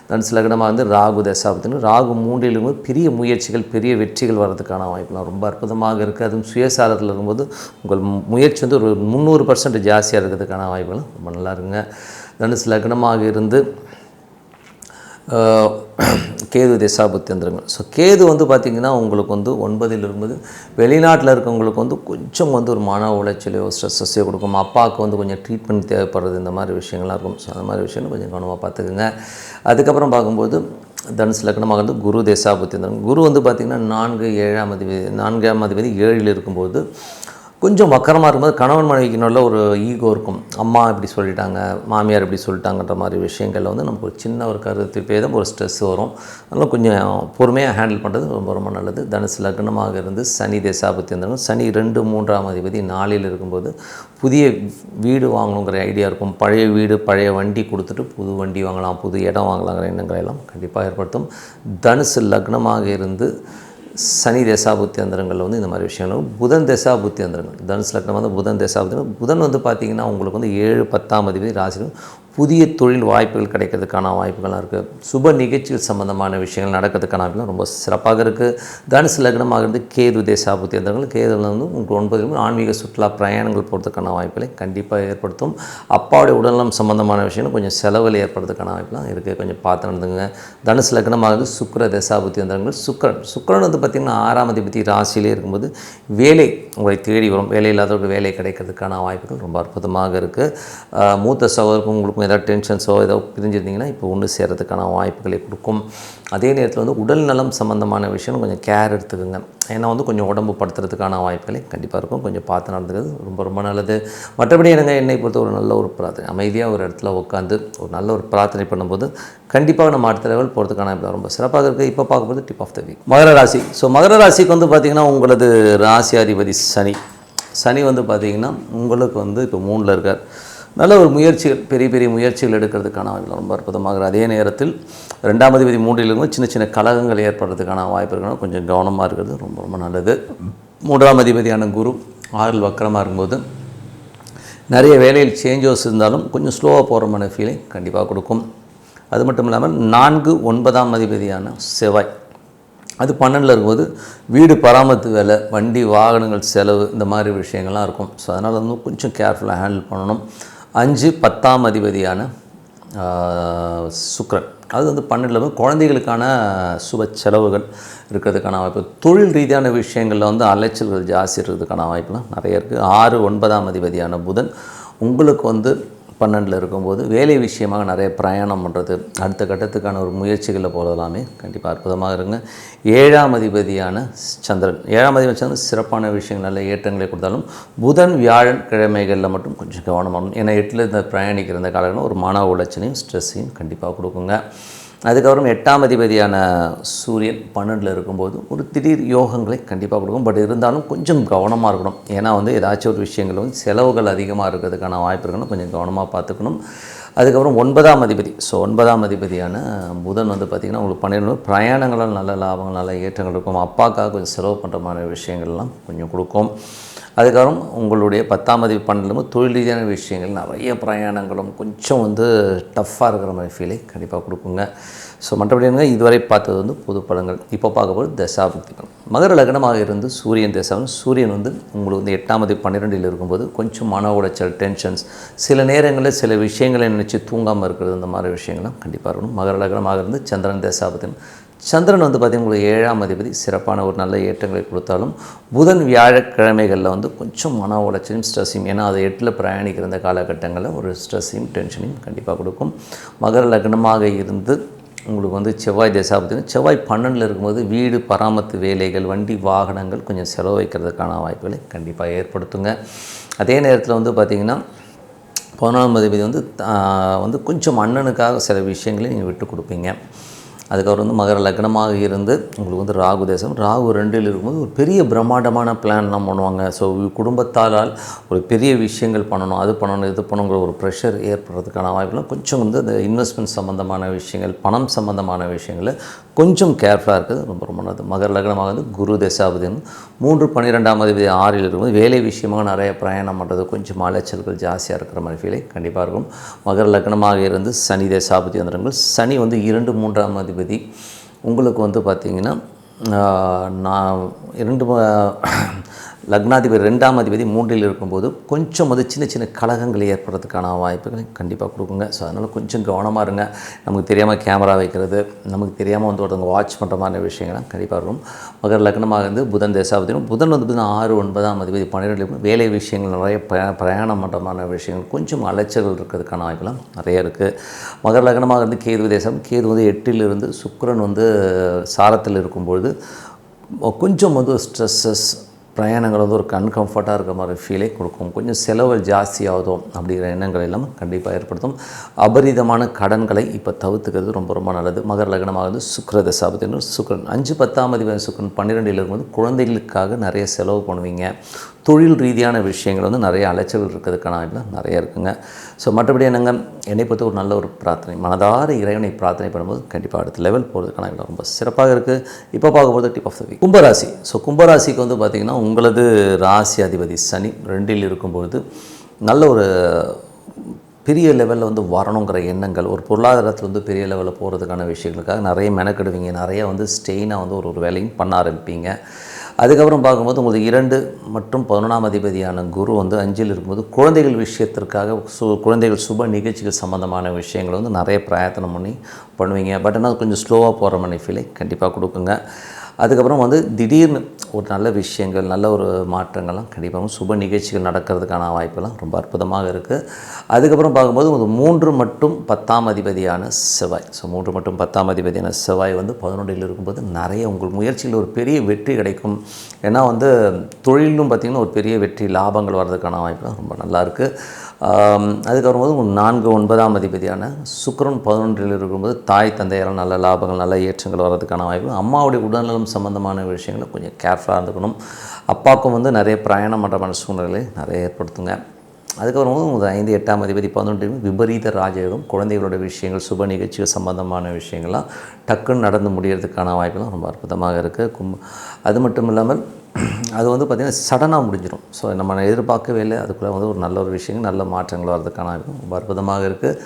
தனுசு லக்னமாக ராகு தசாபத்தின்னு ராகு 3லும் பெரிய முயற்சிகள் பெரிய வெற்றிகள் வர்றதுக்கான வாய்ப்புலாம் ரொம்ப அற்புதமாக இருக்குது. அதுவும் சுயசாரத்தில் இருக்கும்போது உங்கள் முயற்சி ஒரு 300% ஜாஸ்தியாக இருக்கிறதுக்கான வாய்ப்புகளும் ரொம்ப நல்லா இருக்குங்க. தனுசு லக்னமாக இருந்து கேது தசாபுத்தி வந்துருங்க. ஸோ கேது பார்த்திங்கன்னா உங்களுக்கு 9ல் இருக்கும்போது வெளிநாட்டில் இருக்கவங்களுக்கு கொஞ்சம் ஒரு மன உளைச்சலையோ ஸ்ட்ரெஸ்ஸையோ கொடுக்கும். அப்பாவுக்கு கொஞ்சம் ட்ரீட்மெண்ட் தேவைப்படுறது இந்த மாதிரி விஷயங்கள்லாம் இருக்கும். ஸோ அந்த மாதிரி விஷயங்கள் கொஞ்சம் கவனமாக பார்த்துக்குங்க. அதுக்கப்புறம் பார்க்கும்போது தனுசு லக்னமாக இருந்து குரு தசாபுத்தி வந்துருங்க. குரு பார்த்திங்கன்னா 4ஆம் அதிபதி 7ல் இருக்கும்போது கொஞ்சம் வக்கரமாக இருக்கும்போது கணவன் மனைவிக்கு நல்ல ஒரு ஈகோ இருக்கும். அம்மா இப்படி சொல்லிட்டாங்க, மாமியார் இப்படி சொல்லிட்டாங்கன்ற மாதிரி விஷயங்களில் நமக்கு ஒரு சின்ன ஒரு கருத்து பேதம் ஒரு ஸ்ட்ரெஸ் வரும். அதனால் கொஞ்சம் பொறுமையாக ஹேண்டில் பண்ணுறது ரொம்ப ரொம்ப நல்லது. தனுசு லக்னமாக இருந்து சனி தசாபுத்தி இருந்தாலும் சனி 2 3ஆம் அதிபதி 4ல் இருக்கும்போது புதிய வீடு வாங்கணுங்கிற ஐடியா இருக்கும். பழைய வீடு பழைய வண்டி கொடுத்துட்டு புது வண்டி வாங்கலாம், புது இடம் வாங்கலாங்கிற எண்ணங்களை எல்லாம் கண்டிப்பாக ஏற்படுத்தும். தனுசு லக்னமாக இருந்து சனி தசாபுத்தி அந்தரங்களில் இந்த மாதிரி விஷயங்கள். புதன் தசாபுத்தி அந்தரங்கள் தனுசு லக்னம் புதன் தசாபுத்தி புதன் பார்த்திங்கன்னா உங்களுக்கு 7 10ஆம் அதிபதி ராசியில் புதிய தொழில் வாய்ப்புகள் கிடைக்கிறதுக்கான வாய்ப்புகள்லாம் இருக்குது. சுப நிகழ்ச்சிகள் சம்மந்தமான விஷயங்கள் நடக்கிறதுக்கான வாய்ப்புகள் ரொம்ப சிறப்பாக இருக்குது. தனுசு லக்னமாக இருந்து கேது தசாபுத்தி அந்தரங்கள் கேதுவில் உங்களுக்கு 9 ஆன்மீக சுற்றுலா பிரயாணங்கள் போகிறதுக்கான வாய்ப்புகளை கண்டிப்பாக ஏற்படுத்தும். அப்பாவுடைய உடல்நலம் சம்மந்தமான விஷயங்கள் கொஞ்சம் செலவில் ஏற்படுறதுக்கான வாய்ப்புலாம் இருக்குது. கொஞ்சம் பார்த்து நடந்துங்க. தனுசு லக்னமாக இருந்து சுக்கிர தசாபுத்தி அந்தரங்கள் சுக்கிரன் பார்த்திங்கன்னா 6ஆம் அதிபதி ராசியிலே இருக்கும்போது வேலை உங்களை தேடி வரும். வேலை இல்லாதவர்கள் வேலை கிடைக்கிறதுக்கான வாய்ப்புகள் ரொம்ப அற்புதமாக இருக்குது. மூத்த சகோதரருக்கும் உங்களுக்கும் ஏதாவது டென்ஷன்ஸோ ஏதோ பிரிஞ்சிருந்தீங்கன்னா இப்போ ஒன்று சேர்கிறதுக்கான வாய்ப்புகளை கொடுக்கும். அதே நேரத்தில் உடல் நலம் சம்மந்தமான விஷயம் கொஞ்சம் கேர் எடுத்துக்கோங்க. ஏன்னா கொஞ்சம் உடம்பு படுத்துறதுக்கான வாய்ப்புகளை கண்டிப்பாக இருக்கும். கொஞ்சம் பார்த்து நடந்துக்கிறது ரொம்ப ரொம்ப நல்லது. மற்றபடி என்னை பொறுத்த ஒரு நல்ல ஒரு பிரார்த்தனை அமைதியாக ஒரு இடத்துல உட்காந்து ஒரு நல்ல ஒரு பிரார்த்தனை பண்ணும்போது கண்டிப்பாக நம்ம அடுத்த லெவல் போகிறதுக்கான ரொம்ப சிறப்பாக இருக்குது. இப்போ பார்க்கும்போது டிப் ஆஃப் த வீக் மகர ராசி. ஸோ மகர ராசிக்கு பார்த்திங்கன்னா உங்களது ராசியாதிபதி சனி பார்த்திங்கன்னா உங்களுக்கு இப்போ 3ல் இருக்கார். நல்ல ஒரு முயற்சிகள் பெரிய பெரிய முயற்சிகள் எடுக்கிறதுக்கான வாய்ப்பு ரொம்ப அற்புதமாக. அதே நேரத்தில் 2ஆம் அதிபதி 3ல் இருக்கும் சின்ன சின்ன கலகங்கள் ஏற்படுறதுக்கான வாய்ப்பு இருக்கணும். கொஞ்சம் கவனமாக இருக்கிறது ரொம்ப ரொம்ப நல்லது. 3ஆம் அதிபதியான குரு 6ல் வக்கரமாக இருக்கும்போது நிறைய வேலையில் சேஞ்சஸ் இருந்தாலும் கொஞ்சம் ஸ்லோவாக போகிற மாதிரி ஃபீலிங் கண்டிப்பாக கொடுக்கும். அது மட்டும் இல்லாமல் 4 9ஆம் அதிபதியான செவ்வாய் அது 12ல் இருக்கும்போது வீடு பராமரித்து வேலை வண்டி வாகனங்கள் செலவு இந்த மாதிரி விஷயங்கள்லாம் இருக்கும். ஸோ அதனால் கொஞ்சம் கேர்ஃபுல்லாக ஹேண்டில் பண்ணணும். 5 10ஆம் அதிபதியான சுக்கிரன் அது 12ல் குழந்தைகளுக்கான சுப செலவுகள் இருக்கிறதுக்கான வாய்ப்பு. தொழில் ரீதியான விஷயங்களில் அலைச்சல்கள் ஜாஸ்தி இருக்கிறதுக்கான வாய்ப்புலாம் நிறைய இருக்குது. 6 9ஆம் அதிபதியான புதன் உங்களுக்கு 12ல் இருக்கும்போது வேலை விஷயமாக நிறைய பிரயாணம் பண்ணுறது அடுத்த கட்டத்துக்கான ஒரு முயற்சிகளில் போகிறதெல்லாமே கண்டிப்பாக அற்புதமாக இருங்க. 7ஆம் அதிபதியான சந்திரன் 7ஆம் அதிபதி சந்திரன் சிறப்பான விஷயங்கள் நல்ல ஏற்றங்களை கொடுத்தாலும் புதன் வியாழன் கிழமைகளில் மட்டும் கொஞ்சம் கவனமாகணும். ஏன்னா 8ல் இந்த பிரயாணிக்கிற இந்த காலங்களில் ஒரு மன உளைச்சலையும் ஸ்ட்ரெஸ்ஸையும் கண்டிப்பாக கொடுக்குங்க. அதுக்கப்புறம் 8ஆம் அதிபதியான சூரியன் 12ல் இருக்கும்போது ஒரு திடீர் யோகங்களை கண்டிப்பாக கொடுக்கும். பட் இருந்தாலும் கொஞ்சம் கவனமாக இருக்கணும். ஏன்னா ஏதாச்சும் ஒரு விஷயங்கள் செலவுகள் அதிகமாக இருக்கிறதுக்கான வாய்ப்பு இருக்கணும். கொஞ்சம் கவனமாக பார்த்துக்கணும். அதுக்கப்புறம் 9ஆம் அதிபதி. ஸோ 9ஆம் அதிபதியான புதன் பார்த்திங்கன்னா உங்களுக்கு 12 பிரயாணங்களால் நல்ல லாபங்கள் நல்ல ஏற்றங்கள் இருக்கும். அப்பாவுக்காக கொஞ்சம் செலவு பண்ணுற மாதிரி விஷயங்கள்லாம் கொஞ்சம் கொடுக்கும். அதுக்கப்புறம் உங்களுடைய 10ஆம் அதிபதி 12ல் தொழில் ரீதியான விஷயங்கள் நிறைய பிரயாணங்களும் கொஞ்சம் டஃப்பாக இருக்கிற மாதிரி ஃபீலை கண்டிப்பாக கொடுக்குங்க. ஸோ மற்றபடி இதுவரை பார்த்தது பொது பலன்கள். இப்போ பார்க்க போது தசாபுக்தி பலன். மகர லக்னமாக இருந்து சூரியன் தசாவும் சூரியன் உங்களுக்கு 8ஆம் அதிபதி 12ல் இருக்கும்போது கொஞ்சம் மன உளைச்சல் டென்ஷன்ஸ் சில நேரங்களில் சில விஷயங்களை நினச்சி தூங்காமல் இருக்கிறது இந்த மாதிரி விஷயங்களும் கண்டிப்பாக இருக்கணும். மகர லக்னமாக இருந்து சந்திரன் தசாபுத்தி சந்திரன் பார்த்திங்கன்னா உங்களுக்கு 7ஆம் அதிபதி சிறப்பான ஒரு நல்ல ஏற்றங்களை கொடுத்தாலும் புதன் வியாழக்கிழமைகளில் கொஞ்சம் மன உளைச்சலையும் ஸ்ட்ரெஸ்ஸையும் ஏன்னா அது 8ல் பிரயாணிக்கிற இந்த காலகட்டங்களில் ஒரு ஸ்ட்ரெஸ்ஸையும் டென்ஷனையும் கண்டிப்பாக கொடுக்கும். மகர லக்னமாக இருந்து உங்களுக்கு செவ்வாய் தசாபுத்தி செவ்வாய் 12ல் இருக்கும்போது வீடு பராமரிப்பு வேலைகள் வண்டி வாகனங்கள் கொஞ்சம் செலவு வைக்கிறதுக்கான வாய்ப்புகளை கண்டிப்பாக ஏற்படுத்துங்க. அதே நேரத்தில் பார்த்திங்கன்னா 11ஆம் அதிபதி வந்து கொஞ்சம் அண்ணனுக்காக சில விஷயங்களை நீங்கள் விட்டு கொடுப்பீங்க. அதுக்கப்புறம் வந்து மகர லக்னமாக இருந்து உங்களுக்கு வந்து ராகு தேசம், ராகு 2ல் இருக்கும்போது ஒரு பெரிய பிரம்மாண்டமான பிளான்லாம் பண்ணுவாங்க. ஸோ குடும்பத்தால் ஒரு பெரிய விஷயங்கள் பண்ணணும், அது பண்ணணும், இது பண்ணணுங்கிற ஒரு ப்ரெஷர் ஏற்படுறதுக்கான வாய்ப்புலாம் கொஞ்சம் வந்து அந்த இன்வெஸ்ட்மெண்ட் சம்மந்தமான விஷயங்கள், பணம் சம்மந்தமான விஷயங்கள் கொஞ்சம் கேர்ஃபுல்லாக இருக்குது. ரொம்ப ரொம்ப நல்லது. மகர லக்னமாக வந்து குரு தசாபதி 3/12ஆம் அதிபதி 6ல் இருக்கும்போது வேலை விஷயமாக நிறைய பிரயாணம் பண்ணுறது, கொஞ்சம் அலைச்சல்கள் ஜாஸ்தியாக இருக்கிற மாதிரி ஃபீலை கண்டிப்பாக இருக்கும். மகர லக்னமாக இருந்து சனி தசாபதி வந்துடுங்கள். சனி வந்து 2, 3ஆம் அதிபதி உங்களுக்கு வந்து பார்த்திங்கன்னா நான் 2 லக்னாதிபதி 2ஆம் அதிபதி 3ல் இருக்கும்போது கொஞ்சம் வந்து சின்ன சின்ன கலகங்கள் ஏற்படுறதுக்கான வாய்ப்புகளை கண்டிப்பாக கொடுக்குங்க. ஸோ அதனால் கொஞ்சம் கவனமாக இருங்க. நமக்கு தெரியாமல் கேமரா வைக்கிறது, நமக்கு தெரியாமல் வந்து ஒருத்தவங்க வாட்ச் பண்ணுற மாதிரி விஷயங்கள்லாம் கண்டிப்பாக இருக்கும். மகர லக்னமாக இருந்து புதன் தசாபதியும், புதன் வந்து பார்த்திங்கன்னா 6, 9ஆம் அதிபதி 12 வேலை விஷயங்கள் நிறைய பிரயாணம் பண்ணுற மாதிரி விஷயங்கள் கொஞ்சம் அலைச்சல்கள் இருக்கிறதுக்கான வாய்ப்புலாம் நிறைய இருக்குது. மகர லக்னமாக இருந்து கேது தேசம், கேது வந்து 8ல் இருந்து சுக்கிரன் வந்து சாரத்தில் இருக்கும்பொழுது கொஞ்சம் வந்து ஸ்ட்ரெஸ்ஸஸ் பிரயாணங்கள் வந்து ஒரு அன்கம்ஃபர்ட்டாக இருக்கிற மாதிரி ஃபீலை கொடுக்கும். கொஞ்சம் செலவுகள் ஜாஸ்தியாகுதோ அப்படிங்கிற எண்ணங்கள் எல்லாம் கண்டிப்பாக ஏற்படுத்தும். அபரிதமான கடன்களை இப்போ தவிர்த்துக்கிறது ரொம்ப ரொம்ப நல்லது. மகர லக்னமாக வந்து சுக்கிர தசாபதி, சுக்கிரன் 5, 10ஆம் அதிபதி சுக்கிரன் 12ல் இருக்கும்போது குழந்தைகளுக்காக நிறைய செலவு பண்ணுவீங்க. தொழில் ரீதியான விஷயங்கள் வந்து நிறைய அலைச்சல்கள் இருக்கிறதுக்கான வாய்ப்புலாம் நிறைய இருக்குங்க. ஸோ மற்றபடி என்னை பொறுத்த ஒரு நல்ல ஒரு பிரார்த்தனை, மனதார இறைவனை பிரார்த்தனை பண்ணும்போது கண்டிப்பாக அடுத்த லெவல் போகிறதுக்கான வாய்ப்பு ரொம்ப சிறப்பாக இருக்குது. இப்போ பார்க்கும்போது டிப் ஆஃப் த வீக் கும்பராசி. ஸோ கும்பராசிக்கு வந்து பார்த்திங்கன்னா உங்களது ராசி அதிபதி சனி 2ல் இருக்கும்பொழுது நல்ல ஒரு பெரிய லெவலில் வந்து வரணுங்கிற எண்ணங்கள், ஒரு பொருளாதாரத்தில் வந்து பெரிய லெவலில் போகிறதுக்கான விஷயங்களுக்காக நிறைய மெனக்கெடுவீங்க. நிறைய வந்து ஸ்டெயினாக வந்து ஒரு வேலையும் பண்ண ஆரம்பிப்பீங்க. அதுக்கப்புறம் பார்க்கும்போது உங்களுக்கு 2 மற்றும் 11ஆம் அதிபதியான குரு வந்து 5ல் இருக்கும்போது குழந்தைகள் விஷயத்திற்காக குழந்தைகள் சுப நிகழ்ச்சிகள் சம்மந்தமான விஷயங்களை வந்து நிறைய பிரயத்தனம் பண்ணுவீங்க. பட் ஆனால் கொஞ்சம் ஸ்லோவாக போகிற மாதிரி ஃபீலை கண்டிப்பாக கொடுக்குங்க. அதுக்கப்புறம் வந்து திடீர்னு ஒரு நல்ல விஷயங்கள், நல்ல ஒரு மாற்றங்கள்லாம் கண்டிப்பாக சுப நிகழ்ச்சிகள் நடக்கிறதுக்கான வாய்ப்பெல்லாம் ரொம்ப அற்புதமாக இருக்குது. அதுக்கப்புறம் பார்க்கும்போது ஒரு 3 மற்றும் 10ஆம் அதிபதியான செவ்வாய். ஸோ 3 மற்றும் 10ஆம் அதிபதியான செவ்வாய் வந்து 11ல் இருக்கும்போது நிறைய உங்கள் முயற்சியில் ஒரு பெரிய வெற்றி கிடைக்கும். ஏன்னா வந்து தொழிலும் பார்த்திங்கன்னா ஒரு பெரிய வெற்றி லாபங்கள் வர்றதுக்கான வாய்ப்பெல்லாம் ரொம்ப நல்லாயிருக்கு. அதுக்கப்புறம் போது 4, 9ஆம் அதிபதியான சுக்கிரன் 11ல் இருக்கும்போது தாய் தந்தையால் நல்ல லாபங்கள், நல்ல ஏற்றங்கள் வர்றதுக்கான வாய்ப்பு. அம்மாவுடைய உடல்நலம் சம்மந்தமான விஷயங்களை கொஞ்சம் கேர்ஃபுல்லாக இருந்துக்கணும். அப்பாவுக்கும் வந்து நிறைய பிரயாணம் பண்ணுற சூழ்நிலைகளை நிறைய ஏற்படுத்துங்க. அதுக்கப்புறம் 5, 8ஆம் அதிபதி 11 விபரீத ராஜயோகம், குழந்தைகளோட விஷயங்கள், சுப நிகழ்ச்சிகள் சம்மந்தமான விஷயங்கள்லாம் டக்குன்னு நடந்து முடியறதுக்கான வாய்ப்புலாம் ரொம்ப அற்புதமாக இருக்குது. அது மட்டும் இல்லாமல் அது வந்து பார்த்திங்கன்னா சடனாக முடிஞ்சிடும். ஸோ நம்ம எதிர்பார்க்கவே இல்லை, அதுக்குள்ளே வந்து ஒரு நல்ல ஒரு விஷயங்கள், நல்ல மாற்றங்கள் வர்றதுக்கான ரொம்ப அற்புதமாக இருக்குது.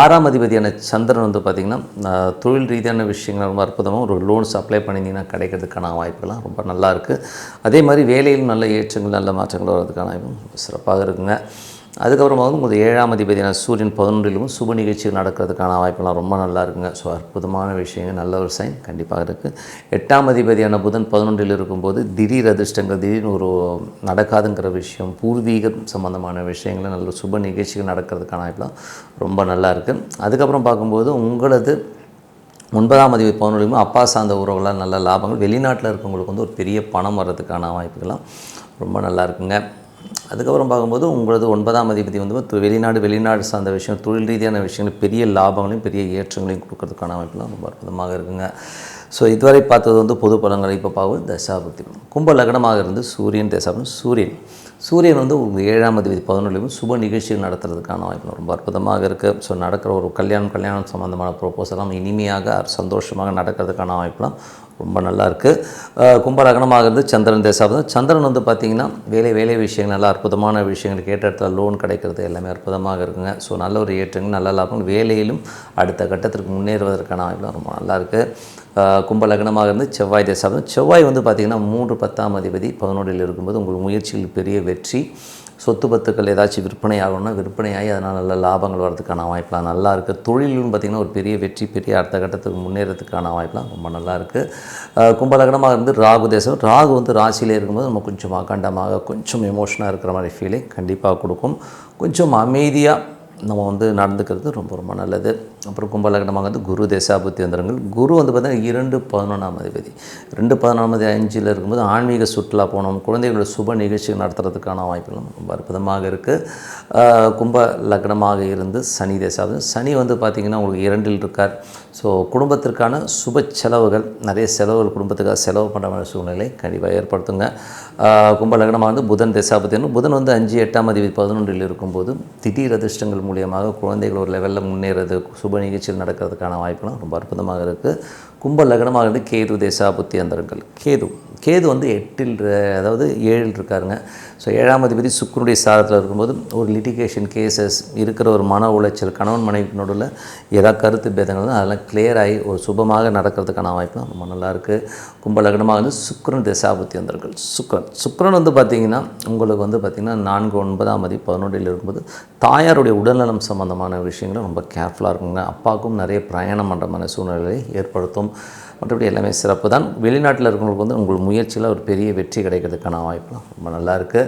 6ஆம் அதிபதியான சந்திரன் வந்து பார்த்திங்கன்னா தொழில் ரீதியான விஷயங்கள் ரொம்ப அற்புதமாக ஒரு லோன்ஸ் அப்ளை பண்ணிங்கன்னா கிடைக்கிறதுக்கான வாய்ப்புகள்லாம் ரொம்ப நல்லா இருக்குது. அதே மாதிரி வேலையிலும் நல்ல ஏற்றங்கள், நல்ல மாற்றங்கள் வர்றதுக்கான வாய்ப்பும் சிறப்பாக இருக்குங்க. அதுக்கப்புறமா வந்து உங்களுக்கு 7ஆம் அதிபதியான சூரியன் 11லும் சுப நிகழ்ச்சிகள் நடக்கிறதுக்கான வாய்ப்பெல்லாம் ரொம்ப நல்லா இருக்குங்க. ஸோ அற்புதமான விஷயங்கள், நல்ல ஒரு சைன் கண்டிப்பாக இருக்குது. 8ஆம் அதிபதியான புதன் 11ல் இருக்கும்போது திடீர் அதிர்ஷ்டங்கள், திடீர்னு ஒரு நடக்காதுங்கிற விஷயம், பூர்வீகம் சம்மந்தமான விஷயங்கள், நல்ல சுப நிகழ்ச்சிகள் நடக்கிறதுக்கான வாய்ப்பெல்லாம் ரொம்ப நல்லா இருக்குது. அதுக்கப்புறம் பார்க்கும்போது உங்களது 9ஆம் அதிபதி 11லும் அப்பா சார்ந்த உறவுகளால் நல்ல லாபங்கள், வெளிநாட்டில் இருக்கவங்களுக்கு வந்து ஒரு பெரிய பணம் வர்றதுக்கான வாய்ப்புகள்லாம் ரொம்ப நல்லா இருக்குங்க. அதுக்கப்புறம் பார்க்கும்போது உங்களது 9ஆம் அதிபதி வந்து வெளிநாடு சார்ந்த விஷயம், தொழில் ரீதியான விஷயங்கள், பெரிய லாபங்களையும் பெரிய ஏற்றங்களையும் கொடுக்கறதுக்கான வாய்ப்புலாம் ரொம்ப அற்புதமாக இருக்குங்க. ஸோ இதுவரை பார்த்தது வந்து பொது பலன்களை. இப்போ பார்க்கும்போது தசாபுத்தி. கும்ப லக்னமாக இருந்து சூரியன் தசாபதி. சூரியன் வந்து உங்கள் 7ஆம் அதிபதி 11லும் சுப நிகழ்ச்சிகள் நடத்துறதுக்கான வாய்ப்பு ரொம்ப அற்புதமாக இருக்குது. ஸோ நடக்கிற ஒரு கல்யாணம் சம்மந்தமான ப்ரொப்போசலாம் இனிமையாக சந்தோஷமாக நடக்கிறதுக்கான வாய்ப்புலாம் ரொம்ப நல்லா இருக்குது. கும்ப லக்னமாக இருந்து சந்திரன் தசாபதி. சந்திரன் வந்து பார்த்திங்கன்னா வேலை விஷயங்கள், நல்ல அற்புதமான விஷயங்கள், கேட்ட இடத்துல லோன் கிடைக்கிறது எல்லாமே அற்புதமாக இருக்குங்க. ஸோ நல்ல ஒரு ஏற்றங்கள், நல்ல லாபங்கள், வேலையிலும் அடுத்த கட்டத்திற்கு முன்னேறுவதற்கான வாய்ப்புலாம் ரொம்ப நல்லா இருக்குது. கும்ப லக்னமாக இருந்து செவ்வாய் தசாபதி. செவ்வாய் வந்து பார்த்திங்கன்னா 3, 10ஆம் அதிபதி 11ல் இருக்கும்போது உங்கள் முயற்சியில் பெரிய வெற்றி, சொத்து பத்துக்கள் ஏதாச்சும் விற்பனை ஆகணும்னா விற்பனையாகி அதனால் நல்ல லாபங்கள் வரதுக்கான வாய்ப்பெலாம் நல்லா இருக்குது. தொழிலும் பார்த்திங்கன்னா ஒரு பெரிய வெற்றி, பெரிய அடுத்த கட்டத்துக்கு முன்னேறதுக்கான வாய்ப்பெலாம் ரொம்ப நல்லா இருக்குது. கும்ப லக்னமாக இருந்து ராகு தேசம். ராகு வந்து ராசியிலே இருக்கும்போது நம்ம கொஞ்சம் அகண்டமாக, கொஞ்சம் எமோஷனாக இருக்கிற மாதிரி ஃபீலை கண்டிப்பாக கொடுக்கும். கொஞ்சம் அமைதியாக நம்ம வந்து நடந்துக்கிறது ரொம்ப ரொம்ப நல்லது. அப்புறம் கும்ப லக்னமாக வந்து குரு தசாபுத்தி அந்தரங்கள். குரு வந்து பார்த்திங்கன்னா 2 11ஆம் அதிபதி. 2 11 5ல் இருக்கும்போது ஆன்மீக சுற்றுலா போகணும், குழந்தைகளோட சுப நிகழ்ச்சிகள் நடத்துறதுக்கான வாய்ப்புகளும் ரொம்ப அற்புதமாக இருக்குது. கும்ப லக்னமாக இருந்து சனி தசாபுத்தி. சனி வந்து பார்த்திங்கன்னா உங்களுக்கு 2ல் இருக்கார். ஸோ குடும்பத்திற்கான சுப செலவுகள், நிறைய செலவுகள் குடும்பத்துக்காக செலவு பண்ணுற மாதிரி சூழ்நிலை கண்டிப்பாக ஏற்படுத்துங்க. கும்ப லக்னமாக வந்து புதன் தசாபுத்தி. புதன் வந்து 5 8ஆம் அதிபதி 11ல் இருக்கும்போது திடீர் அதிர்ஷ்டங்கள் மூலியமாக குழந்தைகள் ஒரு லெவலில் முன்னேறது, சுப நிகழ்ச்சிகள் நடக்கிறதுக்கான வாய்ப்புலாம் ரொம்ப அற்புதமாக இருக்குது. கும்ப லக்னமாக இருந்து கேது தசாபுத்தி அந்தரங்கள். கேது வந்து 8ல் அதாவது 7ல் இருக்காருங்க. ஸோ 7ஆம் அதிபதி சுக்கிரனுடைய சாரத்தில் இருக்கும்போது ஒரு லிட்டிகேஷன் கேசஸ் இருக்கிற ஒரு மன உளைச்சல், கணவன் மனைவி நடுவில் ஏதாவது கருத்து பேதங்கள் அதெல்லாம் கிளியர் ஆகி ஒரு சுபமாக நடக்கிறதுக்கான வாய்ப்புலாம் ரொம்ப நல்லாயிருக்கு. கும்ப லக்னமாக வந்து சுக்கிரன் தசாபுத்தி அந்தரங்கள். சுக்கிரன் வந்து பார்த்திங்கன்னா உங்களுக்கு வந்து பார்த்திங்கன்னா 4 9ஆம் அதிபதி 11ல் இருக்கும்போது தாயாருடைய உடல்நலம் சம்பந்தமான விஷயங்களும் ரொம்ப கேர்ஃபுல்லாக இருக்குங்க. அப்பாவுக்கும் நிறைய பிரயாணம் பண்ணுற மாதிரி சூழ்நிலையை ஏற்படுத்தும். மற்றபடி எல்லாமே சிறப்பு தான். வெளிநாட்டில் இருக்கிறவங்களுக்கு வந்து உங்கள் முயற்சியில் ஒரு பெரிய வெற்றி கிடைக்கிறதுக்கான வாய்ப்புலாம் ரொம்ப நல்லாயிருக்கு.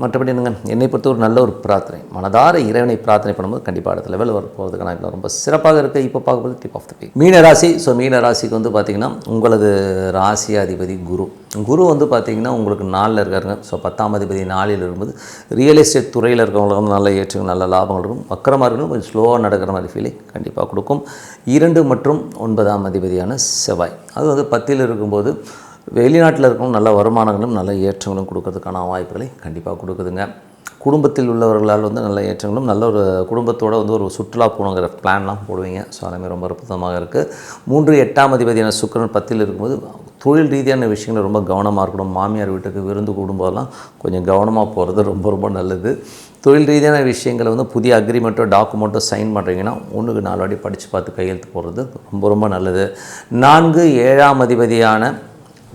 மற்றபடி என்னை பொறுத்த ஒரு நல்ல ஒரு பிரார்த்தனை, மனதார இறைவனை பிரார்த்தனை பண்ணும்போது கண்டிப்பாக அடுத்த லெவல் போகிறதுக்கான வாய்ப்பு ரொம்ப சிறப்பாக இருக்குது. இப்போ பார்க்கும்போது டிப் ஆஃப் த வீக் மீனராசி. ஸோ மீனராசிக்கு வந்து பார்த்திங்கன்னா உங்களது ராசியாதிபதி குரு வந்து பார்த்திங்கன்னா உங்களுக்கு 4ல் இருக்காருங்க. ஸோ 10ஆம் அதிபதி 4ல் இருக்கும்போது ரியல் எஸ்டேட் துறையில் இருக்கிறவங்களுக்கு வந்து நல்ல ஏற்றங்கள், நல்ல லாபங்கள் இருக்கும். வக்கரமாக இருக்கணும், கொஞ்சம் ஸ்லோவாக நடக்கிற மாதிரி ஃபீலிங் கண்டிப்பாக கொடுக்கும். 2 மற்றும் 9ஆம் அதிபதியான செவ்வாய் அது வந்து 10ல் இருக்கும்போது வெளிநாட்டில் இருக்கவங்க நல்ல வருமானங்களும் நல்ல ஏற்றங்களும் கொடுக்கறதுக்கான வாய்ப்புகளை கண்டிப்பாக கொடுக்குதுங்க. குடும்பத்தில் உள்ளவர்களால் வந்து நல்ல ஏற்றங்களும், நல்ல ஒரு குடும்பத்தோடு வந்து ஒரு சுற்றுலா போகணுங்கிற பிளான்லாம் போடுவீங்க. ஸோ அதுமாதிரி ரொம்ப அற்புதமாக இருக்குது. 3 8ஆம் அதிபதியான சுக்கிரன் 10ல் இருக்கும்போது தொழில் ரீதியான விஷயங்கள் ரொம்ப கவனமாக இருக்கணும். மாமியார் வீட்டுக்கு விருந்து கூடும்போதெல்லாம் கொஞ்சம் கவனமாக போகிறது ரொம்ப ரொம்ப நல்லது. தொழில் ரீதியான விஷயங்களை வந்து புதிய அக்ரிமெண்ட்டோ டாக்குமெண்ட்டோ சைன் பண்ணுறீங்கன்னா 1க்கு 4 வாட்டி படித்து பார்த்து கையெழுத்து போடுறது ரொம்ப ரொம்ப நல்லது. 4 7ஆம் அதிபதியான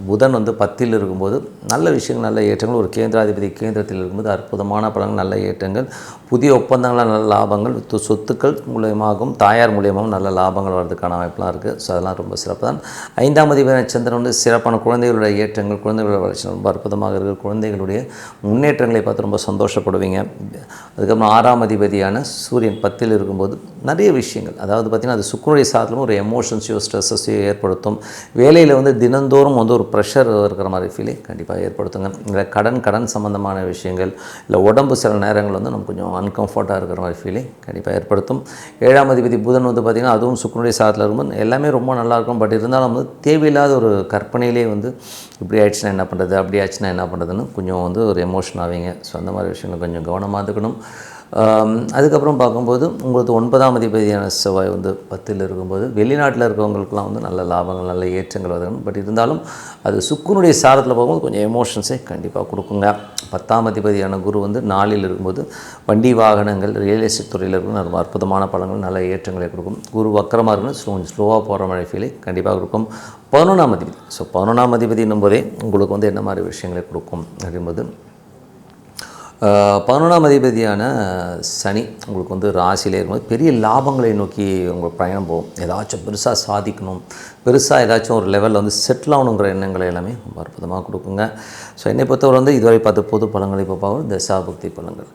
புதன் வந்து 10ல் இருக்கும்போது நல்ல விஷயங்கள், நல்ல ஏற்றங்கள். ஒரு கேந்திராதிபதி கேந்திரத்தில் இருக்கும்போது அற்புதமான பலன்கள், நல்ல ஏற்றங்கள், புதிய ஒப்பந்தங்கள், நல்ல லாபங்கள், சொத்துக்கள் மூலியமாகவும் தாயார் மூலியமாகவும் நல்ல லாபங்கள் வர்றதுக்கான வாய்ப்புலாம் இருக்குது. ஸோ அதெல்லாம் ரொம்ப சிறப்பு தான். 5ஆம் அதிபதியான சந்திரன் வந்து சிறப்பான குழந்தைகளுடைய ஏற்றங்கள், குழந்தைகளுடைய வளர்ச்சி ரொம்ப அற்புதமாக இருக்குது. குழந்தைகளுடைய முன்னேற்றங்களை பார்த்து ரொம்ப சந்தோஷப்படுவீங்க. அதுக்கப்புறம் 6ஆம் அதிபதியான சூரியன் 10ல் இருக்கும்போது நிறைய விஷயங்கள், அதாவது பார்த்திங்கன்னா அது சுக்கிரனுடைய சாதத்திலும் ஒரு எமோஷன்ஸையோ ஸ்ட்ரெஸ்ஸையோ ஏற்படுத்தும். வேலையில் வந்து தினந்தோறும் வந்து ஒரு ப்ரெஷர் இருக்கிற மாதிரி ஃபீலிங் கண்டிப்பாக ஏற்படுத்துங்க. இல்லை கடன் சம்மந்தமான விஷயங்கள், இல்லை உடம்பு சில நேரங்கள் வந்து நம்ம கொஞ்சம் அன்கம்ஃபர்ட்டாக இருக்கிற மாதிரி ஃபீலிங் கண்டிப்பாக ஏற்படுத்தும். 7ஆம் அதிபதி புதன் வந்து பார்த்திங்கன்னா அதுவும் சுக்கிரனுடைய சாதத்தில் இருக்கும்போது எல்லாமே ரொம்ப நல்லாயிருக்கும். பட் இருந்தாலும் வந்து தேவையில்லாத ஒரு கற்பனையிலே வந்து இப்படி ஆயிடுச்சுன்னா என்ன பண்ணுறது, அப்படி ஆயிடுச்சுன்னா என்ன பண்ணுறதுன்னு கொஞ்சம் வந்து ஒரு எமோஷன் ஆவீங்க. ஸோ அந்த மாதிரி விஷயங்கள் கொஞ்சம் கவனமாக இருக்கணும். அதுக்கப்புறம் பார்க்கும்போது உங்களுக்கு 9ஆம் அதிபதியான செவ்வாய் வந்து 10ல் இருக்கும்போது வெளிநாட்டில் இருக்கிறவங்களுக்குலாம் வந்து நல்ல லாபங்கள், நல்ல ஏற்றங்கள் வருது. பட் இருந்தாலும் அது சுக்கிரனுடைய சாரத்தில் போகும்போது கொஞ்சம் எமோஷன்ஸை கண்டிப்பாக கொடுக்குங்க. 10ஆம் அதிபதியான குரு வந்து 4ல் இருக்கும்போது வண்டி வாகனங்கள், ரியல் எஸ்டேட் துறையில் இருக்கும் நல்ல அற்புதமான பலன்கள், நல்ல ஏற்றங்களை கொடுக்கும். குரு வக்கரமாக இருக்குன்னு கொஞ்சம் ஸ்லோவாக போகிற மாதிரி ஃபீலை கண்டிப்பாக கொடுக்கும். 11ஆம் அதிபதி. ஸோ 11ஆம் அதிபதினும் போதே உங்களுக்கு வந்து என்ன மாதிரி விஷயங்களை கொடுக்கும் அப்படின்போது 11ஆம் அதிபதியான சனி உங்களுக்கு வந்து ராசியிலே இருக்கும்போது பெரிய லாபங்களை நோக்கி உங்களுக்கு பயணம் போகும். ஏதாச்சும் பெருசாக சாதிக்கணும், பெருசாக ஏதாச்சும் ஒரு லெவலில் வந்து செட்டில் ஆகணுங்கிற எண்ணங்களை எல்லாமே ரொம்ப அற்புதமாக கொடுக்குங்க. ஸோ என்னை பொறுத்தவரை வந்து இதுவரை பார்த்து பொது பலன்களை இப்போ பார்க்கணும். தசாபுக்தி பலன்கள்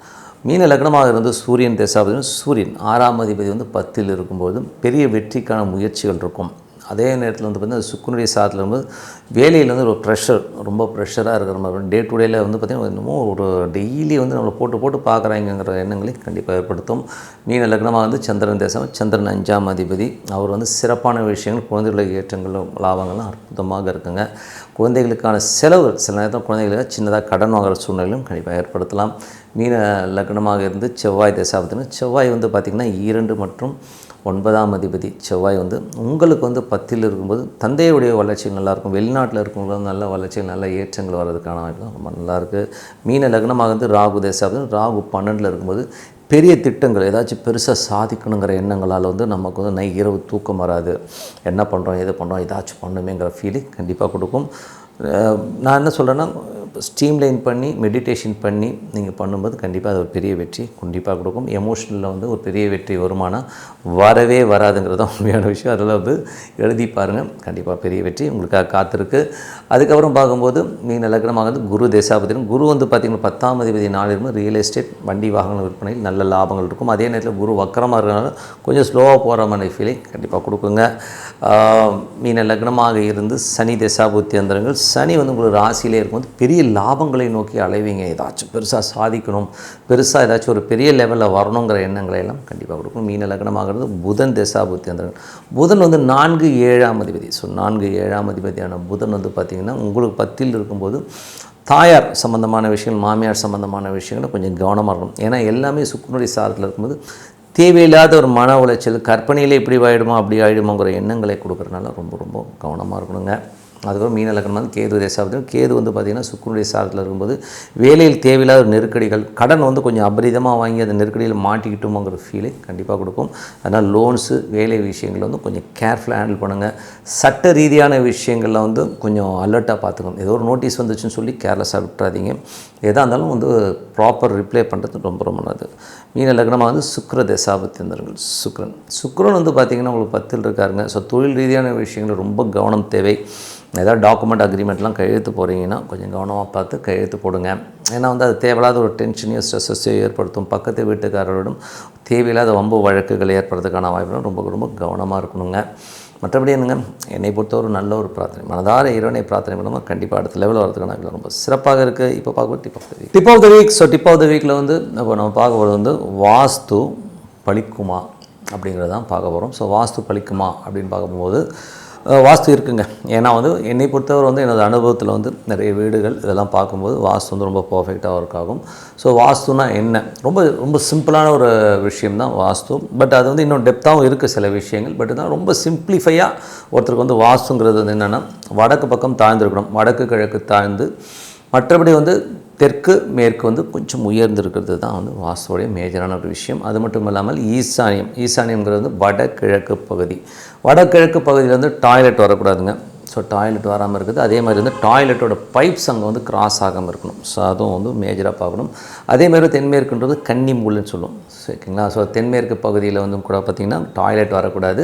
மீன லக்னமாக இருந்து சூரியன் தசாபுத்தி. சூரியன் 6ஆம் அதிபதி வந்து 10ல் இருக்கும்போது பெரிய வெற்றிக்கான முயற்சிகள் இருக்கும். அதே நேரத்தில் வந்து பார்த்திங்கன்னா சுக்கிரனுடைய சாதத்தில் வந்து வேலையில் வந்து ஒரு ப்ரெஷர், ரொம்ப ப்ரெஷராக இருக்கிற மாதிரி டே டு டேயில் வந்து பார்த்திங்கன்னா இன்னமும் ஒரு டெய்லி வந்து நம்மளை போட்டு பார்க்குறாங்கிற எண்ணங்களை கண்டிப்பாக ஏற்படுத்தும். மீன லக்னமாக வந்து சந்திரன் தேசம். சந்திரன் 5ஆம் அதிபதி. அவர் வந்து சிறப்பான விஷயங்கள், குழந்தைகளுடைய ஏற்றங்களும் லாபங்களும் அற்புதமாக இருக்குங்க. குழந்தைகளுக்கான செலவுகள் சில நேரத்தில் குழந்தைகளுக்கு சின்னதாக கடன் வாங்குகிற சூழ்நிலையும் கண்டிப்பாக ஏற்படுத்தலாம். மீன லக்னமாக இருந்து செவ்வாய் தசாபுத்தினா செவ்வாய் வந்து பார்த்திங்கன்னா 2 மற்றும் 9ஆம் அதிபதி செவ்வாய் வந்து உங்களுக்கு வந்து 10ல் இருக்கும்போது தந்தையுடைய வளர்ச்சிகள் நல்லாயிருக்கும். வெளிநாட்டில் இருக்கவங்களும் நல்ல வளர்ச்சிகள், நல்ல ஏற்றங்கள் வர்றதுக்கான வாய்ப்பு ரொம்ப நல்லாயிருக்கு. மீன லக்னமாக வந்து ராகு தசாபுத்தி. ராகு 12ல் இருக்கும்போது பெரிய திட்டங்கள், ஏதாச்சும் பெருசாக சாதிக்கணுங்கிற எண்ணங்களால் வந்து நமக்கு வந்து இரவு தூக்கம் வராது. என்ன பண்ணுறோம், எது பண்ணுறோம், ஏதாச்சும் பண்ணுமேங்கிற ஃபீலிங் கண்டிப்பாக கொடுக்கும். நான் என்ன சொல்கிறேன்னா ஸ்ட்ரீம்லைன் பண்ணி மெடிடேஷன் பண்ணி நீங்கள் பண்ணும்போது கண்டிப்பாக அது ஒரு பெரிய வெற்றி கண்டிப்பாக கொடுக்கும். எமோஷனலில் வந்து ஒரு பெரிய வெற்றி வருமானம் வரவே வராதுங்கிறது தான் உண்மையான விஷயம். அதில் வந்து எழுதி பாருங்கள், கண்டிப்பாக பெரிய வெற்றி உங்களுக்காக காத்திருக்கு. அதுக்கப்புறம் பார்க்கும்போது மீன லக்னமாகிறது குரு தேசாபதியும். குரு வந்து பார்த்திங்கன்னா 10ஆம் அதிபதி நாளிலும் ரியல் எஸ்டேட் வண்டி வாகன விற்பனையில் நல்ல லாபங்கள் இருக்கும். அதே நேரத்தில் குரு வக்கரமாக இருக்கிறனால கொஞ்சம் ஸ்லோவாக போகிற மாதிரி ஃபீலிங் கண்டிப்பாக கொடுக்குங்க. மீன லக்னமாக இருந்து சனி தேசாபுத்தி அந்தரங்கள். சனி வந்து உங்களுக்கு ராசியிலே இருக்கும்போது பெரிய லாபங்களை நோக்கி அலைவீங்க. ஏதாச்சும் பெருசாக சாதிக்கணும், பெருசாக ஏதாச்சும் ஒரு பெரிய லெவலில் வரணுங்கிற எண்ணங்களை எல்லாம் கண்டிப்பாக கொடுக்கும். மீன லக்னமாகிறது புதன் தேசாபுத்தி அந்தரங்கள். புதன் வந்து 4 7ஆம் அதிபதி. ஸோ 4 7ஆம் அதிபதியான புதன் வந்து பார்த்திங்கன்னா உங்களுக்கு 10ல் இருக்கும்போது தாயார் சம்மந்தமான விஷயங்கள், மாமியார் சம்மந்தமான விஷயங்களை கொஞ்சம் கவனமாக இருக்கணும். ஏன்னா எல்லாமே சுக்குனுடைய சாரத்தில் இருக்கும்போது தேவையில்லாத ஒரு மன உளைச்சல், கற்பனையில் இப்படி ஆகிடுமா அப்படி ஆகிடுமோங்கிற எண்ணங்களை கொடுக்குறதுனால ரொம்ப ரொம்ப கவனமாக இருக்கணுங்க. அதுக்கப்புறம் மீன லக்னம் வந்து கேது தேசாபதி. கேது வந்து பார்த்திங்கன்னா சுக்கிரனுடைய சாரத்தில் இருக்கும்போது வேலையில் தேவையில்லாத நெருக்கடிகள், கடன் வந்து கொஞ்சம் அபரிதமாக வாங்கி அந்த நெருக்கடியில் மாட்டிக்கிட்டோமோங்கிற ஃபீலை கண்டிப்பாக கொடுக்கும். அதனால் லோன்ஸு வேலை விஷயங்களை வந்து கொஞ்சம் கேர்ஃபுல்லாக ஹேண்டில் பண்ணுங்கள். சட்ட ரீதியான விஷயங்களில் வந்து கொஞ்சம் அலர்ட்டாக பார்த்துக்கணும். ஏதோ ஒரு நோட்டீஸ் வந்துச்சுன்னு சொல்லி கேர்லெஸ்ஸாக விட்டுறாதீங்க. எதாக இருந்தாலும் வந்து ப்ராப்பர் ரிப்ளை பண்ணுறது ரொம்ப ரொம்ப நல்லது. மீன லக்னமாக வந்து சுக்கிர தேசாபத்தியந்தர்கள். சுக்கிரன் வந்து பார்த்திங்கன்னா உங்களுக்கு 10ல் இருக்காருங்க. ஸோ தொழில் ரீதியான விஷயங்கள் ரொம்ப கவனம் தேவை. ஏதாவது டாக்குமெண்ட் அக்ரிமெண்ட்லாம் கையெழுத்து போகிறீங்கன்னா கொஞ்சம் கவனமாக பார்த்து கையெழுத்து போடுங்க. ஏன்னா வந்து அது தேவையில்லாத ஒரு டென்ஷனையும் ஸ்ட்ரெஸ்ஸையும் ஏற்படுத்தும். பக்கத்து வீட்டுக்காரரோடும் தேவையில்லாத வம்பு வழக்குகள் ஏற்படுறதுக்கான வாய்ப்புகள் ரொம்ப ரொம்ப கவனமாக இருக்கணுங்க. மற்றபடி என்னங்க, என்னை பொறுத்தவரை நல்ல ஒரு பிரார்த்தனை, மனதார இறைவனை பிரார்த்தனை பண்ணாமல் கண்டிப்பாக அடுத்த லெவலில் வரதுக்கான ரொம்ப சிறப்பாக இருக்குது. இப்போ பார்க்கும்போது tip of the week. So tip of the வீக்கில் வந்து இப்போ நம்ம பார்க்க போகிறது வந்து வாஸ்து பலிக்குமா அப்படிங்கிறது தான் பார்க்க போகிறோம். ஸோ வாஸ்து பலிக்குமா அப்படின்னு பார்க்கும்போது வாஸ்து இருக்குங்க. ஏன்னா வந்து என்னை பொறுத்தவரை வந்து எனது அனுபவத்தில் வந்து நிறைய வீடுகள் இதெல்லாம் பார்க்கும்போது வாஸ்து வந்து ரொம்ப பர்ஃபெக்டாக ஒர்க் ஆகும். ஸோ வாஸ்துனா என்ன, ரொம்ப ரொம்ப சிம்பிளான ஒரு விஷயம் தான் வாஸ்து. பட் அது வந்து இன்னும் டெப்த்தாகவும் இருக்குது சில விஷயங்கள். பட் தான் ரொம்ப சிம்பிளிஃபையாக ஒருத்தருக்கு வந்து வாஸ்துங்கிறது வந்து என்னென்னா வடக்கு பக்கம் தாழ்ந்துருக்கணும், வடக்கு கிழக்கு தாழ்ந்து, மற்றபடி வந்து தெற்கு மேற்கு வந்து கொஞ்சம் உயர்ந்திருக்கிறது தான் வந்து வாஸ்துவோடைய மேஜரான ஒரு விஷயம். அது மட்டும் இல்லாமல் ஈசானியம்ங்கிறது வந்து வடகிழக்கு பகுதி. வடகிழக்கு பகுதியில் வந்து டாய்லெட் வரக்கூடாதுங்க. ஸோ டாய்லெட் வராமல் இருக்குது. அதே மாதிரி வந்து டாய்லெட்டோட பைப்ஸ் அங்கே வந்து கிராஸ் ஆகாமல் இருக்கணும். ஸோ அதுவும் வந்து மேஜராக பார்க்கணும். அதே மாதிரி தென்மேற்குன்றது கன்னி மூலைன்னு சொல்லுவோம். சரிங்களா? ஸோ தென்மேற்கு பகுதியில் வந்து கூட பார்த்திங்கன்னா டாய்லெட் வரக்கூடாது,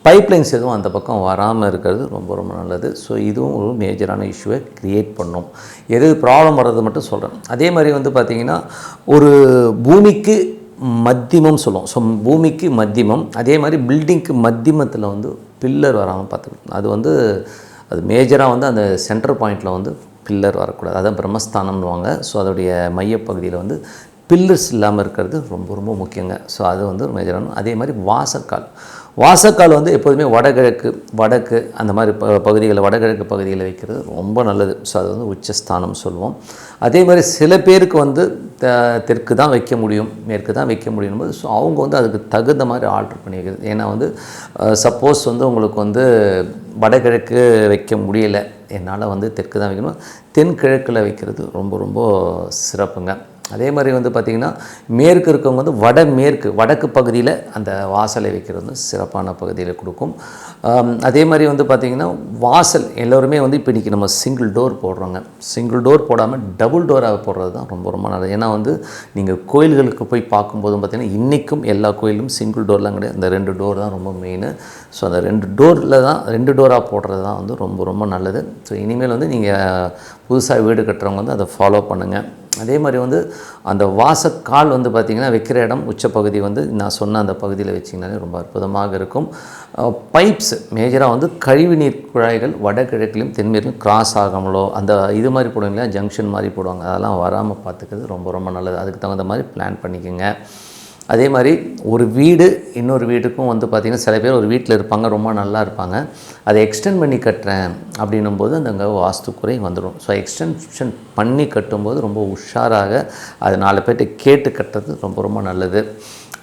பைப்லைன்ஸ் எதுவும் அந்த பக்கம் வராமல் இருக்கிறது ரொம்ப ரொம்ப நல்லது. ஸோ இதுவும் ஒரு மேஜரான இஷ்யூவை க்ரியேட் பண்ணும். எது ப்ராப்ளம் வர்றது மட்டும் சொல்கிறேன். அதே மாதிரி வந்து பார்த்திங்கன்னா ஒரு பூமிக்கு மத்தியமம் சொல்லுவோம். ஸோ பூமிக்கு மத்தியமம், அதே மாதிரி பில்டிங்க்கு மத்தியமத்தில் வந்து பில்லர் வராமல் பார்த்துக்கணும். அது வந்து அது மேஜராக வந்து அந்த சென்டர் பாயிண்டில் வந்து பில்லர் வரக்கூடாது. அதான் பிரம்மஸ்தானம்னுவாங்க. ஸோ அதோடைய மையப்பகுதியில் வந்து பில்லர்ஸ் இல்லாமல் இருக்கிறது ரொம்ப ரொம்ப முக்கியங்க. ஸோ அது வந்து மேஜரான. அதே மாதிரி வாசக்கால் வந்து எப்போதுமே வடக்கு அந்த மாதிரி பகுதிகளில், வடகிழக்கு பகுதியில் வைக்கிறது ரொம்ப நல்லது. ஸோ அது வந்து உச்சஸ்தானம் சொல்லுவோம். அதே மாதிரி சில பேருக்கு வந்து தெற்கு தான் வைக்க முடியும், மேற்கு தான் வைக்க முடியும் போது ஸோ அவங்க வந்து அதுக்கு தகுந்த மாதிரி ஆல்ட்ரு பண்ணி வைக்கிறது. ஏன்னா வந்து சப்போஸ் வந்து உங்களுக்கு வந்து வடகிழக்கு வைக்க முடியலை, என்னால் வந்து தெற்கு தான் வைக்கணும், தென்கிழக்கில் வைக்கிறது ரொம்ப ரொம்ப சிறப்புங்க. அதே மாதிரி வந்து பார்த்திங்கன்னா மேற்கு இருக்கவங்க வந்து வடக்கு பகுதியில் அந்த வாசலை வைக்கிறது வந்து சிறப்பான பகுதியில் கொடுக்கும். அதே மாதிரி வந்து பார்த்திங்கன்னா வாசல் எல்லோருமே வந்து இப்போ இன்றைக்கி நம்ம சிங்கிள் டோர் போடுறோங்க. சிங்கிள் டோர் போடாமல் டபுள் டோராக போடுறது தான் ரொம்ப ரொம்ப நல்லது. ஏன்னா வந்து நீங்கள் கோயில்களுக்கு போய் பார்க்கும்போதும் பார்த்திங்கன்னா இன்றைக்கும் எல்லா கோயிலும் சிங்கிள் டோர்லாம் கிடையாது, இந்த 2 டோர் தான் ரொம்ப மெயின். ஸோ அந்த 2 டோராக போடுறது தான் வந்து ரொம்ப ரொம்ப நல்லது. ஸோ இனிமேல் வந்து நீங்கள் புதுசாக வீடு கட்டுறவங்க வந்து அதை ஃபாலோ பண்ணுங்கள். அதே மாதிரி வந்து அந்த வாசக்கால் வந்து பார்த்திங்கன்னா வைக்கிற இடம் உச்சப்பகுதி வந்து நான் சொன்ன அந்த பகுதியில் வச்சிங்கனாலே ரொம்ப அற்புதமாக இருக்கும். பைப்ஸ் மேஜராக வந்து கழிவுநீர் குழாய்கள் வடகிழக்கிலும் தென்மேற்கும் கிராஸ் ஆகாமலோ அந்த இது மாதிரி போடுவாங்க, ஜங்ஷன் மாதிரி போடுவாங்க, அதெல்லாம் வராமல் பார்த்துக்கிறது ரொம்ப ரொம்ப நல்லது. அதுக்கு தகுந்த மாதிரி பிளான் பண்ணிக்கோங்க. அதே மாதிரி ஒரு வீடு இன்னொரு வீட்டுக்கும் வந்து பார்த்திங்கன்னா சில பேர் ஒரு வீட்டில் இருப்பாங்க, ரொம்ப நல்லா இருப்பாங்க, அதை எக்ஸ்டெண்ட் பண்ணி கட்டுறேன் அப்படின்னும்போது அந்த வாஸ்து குறை வந்துடும். ஸோ எக்ஸ்டென்ஷன் பண்ணி கட்டும்போது ரொம்ப உஷாராக அது 4 பேர்கிட்ட கேட்டு கட்டுறது ரொம்ப ரொம்ப நல்லது.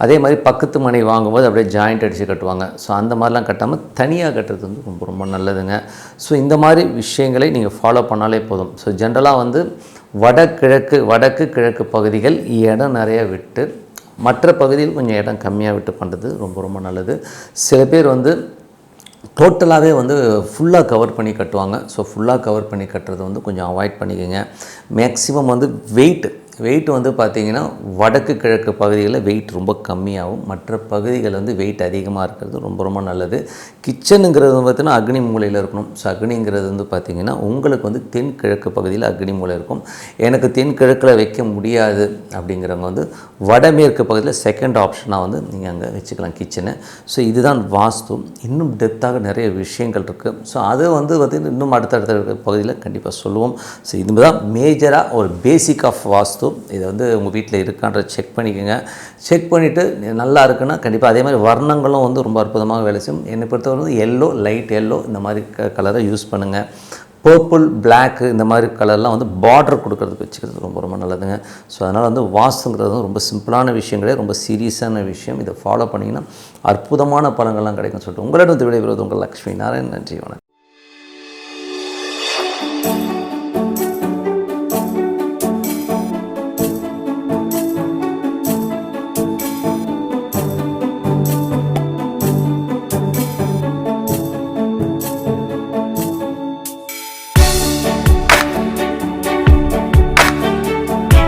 அதே மாதிரி பக்கத்து மனை வாங்கும்போது அப்படியே ஜாயிண்ட் அடித்து கட்டுவாங்க. ஸோ அந்த மாதிரிலாம் கட்டாமல் தனியாக கட்டுறது வந்து ரொம்ப ரொம்ப நல்லதுங்க. ஸோ இந்த மாதிரி விஷயங்களை நீங்கள் ஃபாலோ பண்ணாலே போதும். ஸோ ஜென்ரலாக வந்து வடக்கு கிழக்கு பகுதிகள் இடம் நிறைய விட்டு மற்ற பகுதியில் கொஞ்சம் இடம் கம்மியாக விட்டு பண்ணுறது ரொம்ப ரொம்ப நல்லது. சில பேர் வந்து டோட்டலாகவே வந்து ஃபுல்லாக கவர் பண்ணி கட்டுவாங்க. ஸோ ஃபுல்லாக கவர் பண்ணி கட்டுறது வந்து கொஞ்சம் அவாய்ட் பண்ணிக்கோங்க. மேக்ஸிமம் வந்து வெயிட் வந்து பார்த்திங்கன்னா வடக்கு கிழக்கு பகுதிகளில் வெயிட் ரொம்ப கம்மியாகும். மற்ற பகுதிகள் வந்து வெயிட் அதிகமாக இருக்கிறது ரொம்ப ரொம்ப நல்லது. கிச்சனுங்கிறது பார்த்திங்கன்னா அக்னி மூலையில் இருக்கணும். ஸோ அக்னிங்கிறது வந்து பார்த்திங்கன்னா உங்களுக்கு வந்து தென்கிழக்கு பகுதியில் அக்னி மூலை இருக்கும். எனக்கு தென்கிழக்கில் வைக்க முடியாது அப்படிங்கிறவங்க வந்து வடமேற்கு பகுதியில் செகண்ட் ஆப்ஷனாக வந்து நீங்கள் அங்கே வச்சுக்கலாம் கிச்சனை. ஸோ இதுதான் வாஸ்து. இன்னும் டெப்த்தாக நிறைய விஷயங்கள் இருக்குது. ஸோ அது வந்து பார்த்திங்கன்னா இன்னும் அடுத்தடுத்த பகுதியில் கண்டிப்பாக சொல்லுவோம். ஸோ இதுதான் மேஜராக ஒரு பேசிக் ஆஃப் வாஸ்து. இதை வந்து உங்கள் வீட்டில் இருக்கான்ற செக் பண்ணிக்கோங்க. செக் பண்ணிவிட்டு நல்லா இருக்குன்னா கண்டிப்பாக அதே மாதிரி வர்ணங்களும் வந்து ரொம்ப அற்புதமாக வேலை செய்யும். என்னை பொறுத்தவரை வந்து எல்லோ, லைட் எல்லோ இந்த மாதிரி கலரை யூஸ் பண்ணுங்கள். பர்பிள், பிளாக்கு இந்த மாதிரி கலர்லாம் வந்து பார்டர் கொடுக்கறதுக்கு வச்சுக்கிறது ரொம்ப ரொம்ப நல்லதுங்க. ஸோ அதனால் வந்து வாஸ்துங்கிறது வந்து ரொம்ப சிம்பிளான விஷயம் கிடையாது, ரொம்ப சீரியஸான விஷயம். இதை ஃபாலோ பண்ணிங்கன்னா அற்புதமான பலன்கள்லாம் கிடைக்கும்னு சொல்லிட்டு உங்களிடம் விடைபெறுவது உங்கள் லக்ஷ்மி நாராயணன். நன்றி, வணக்கம்.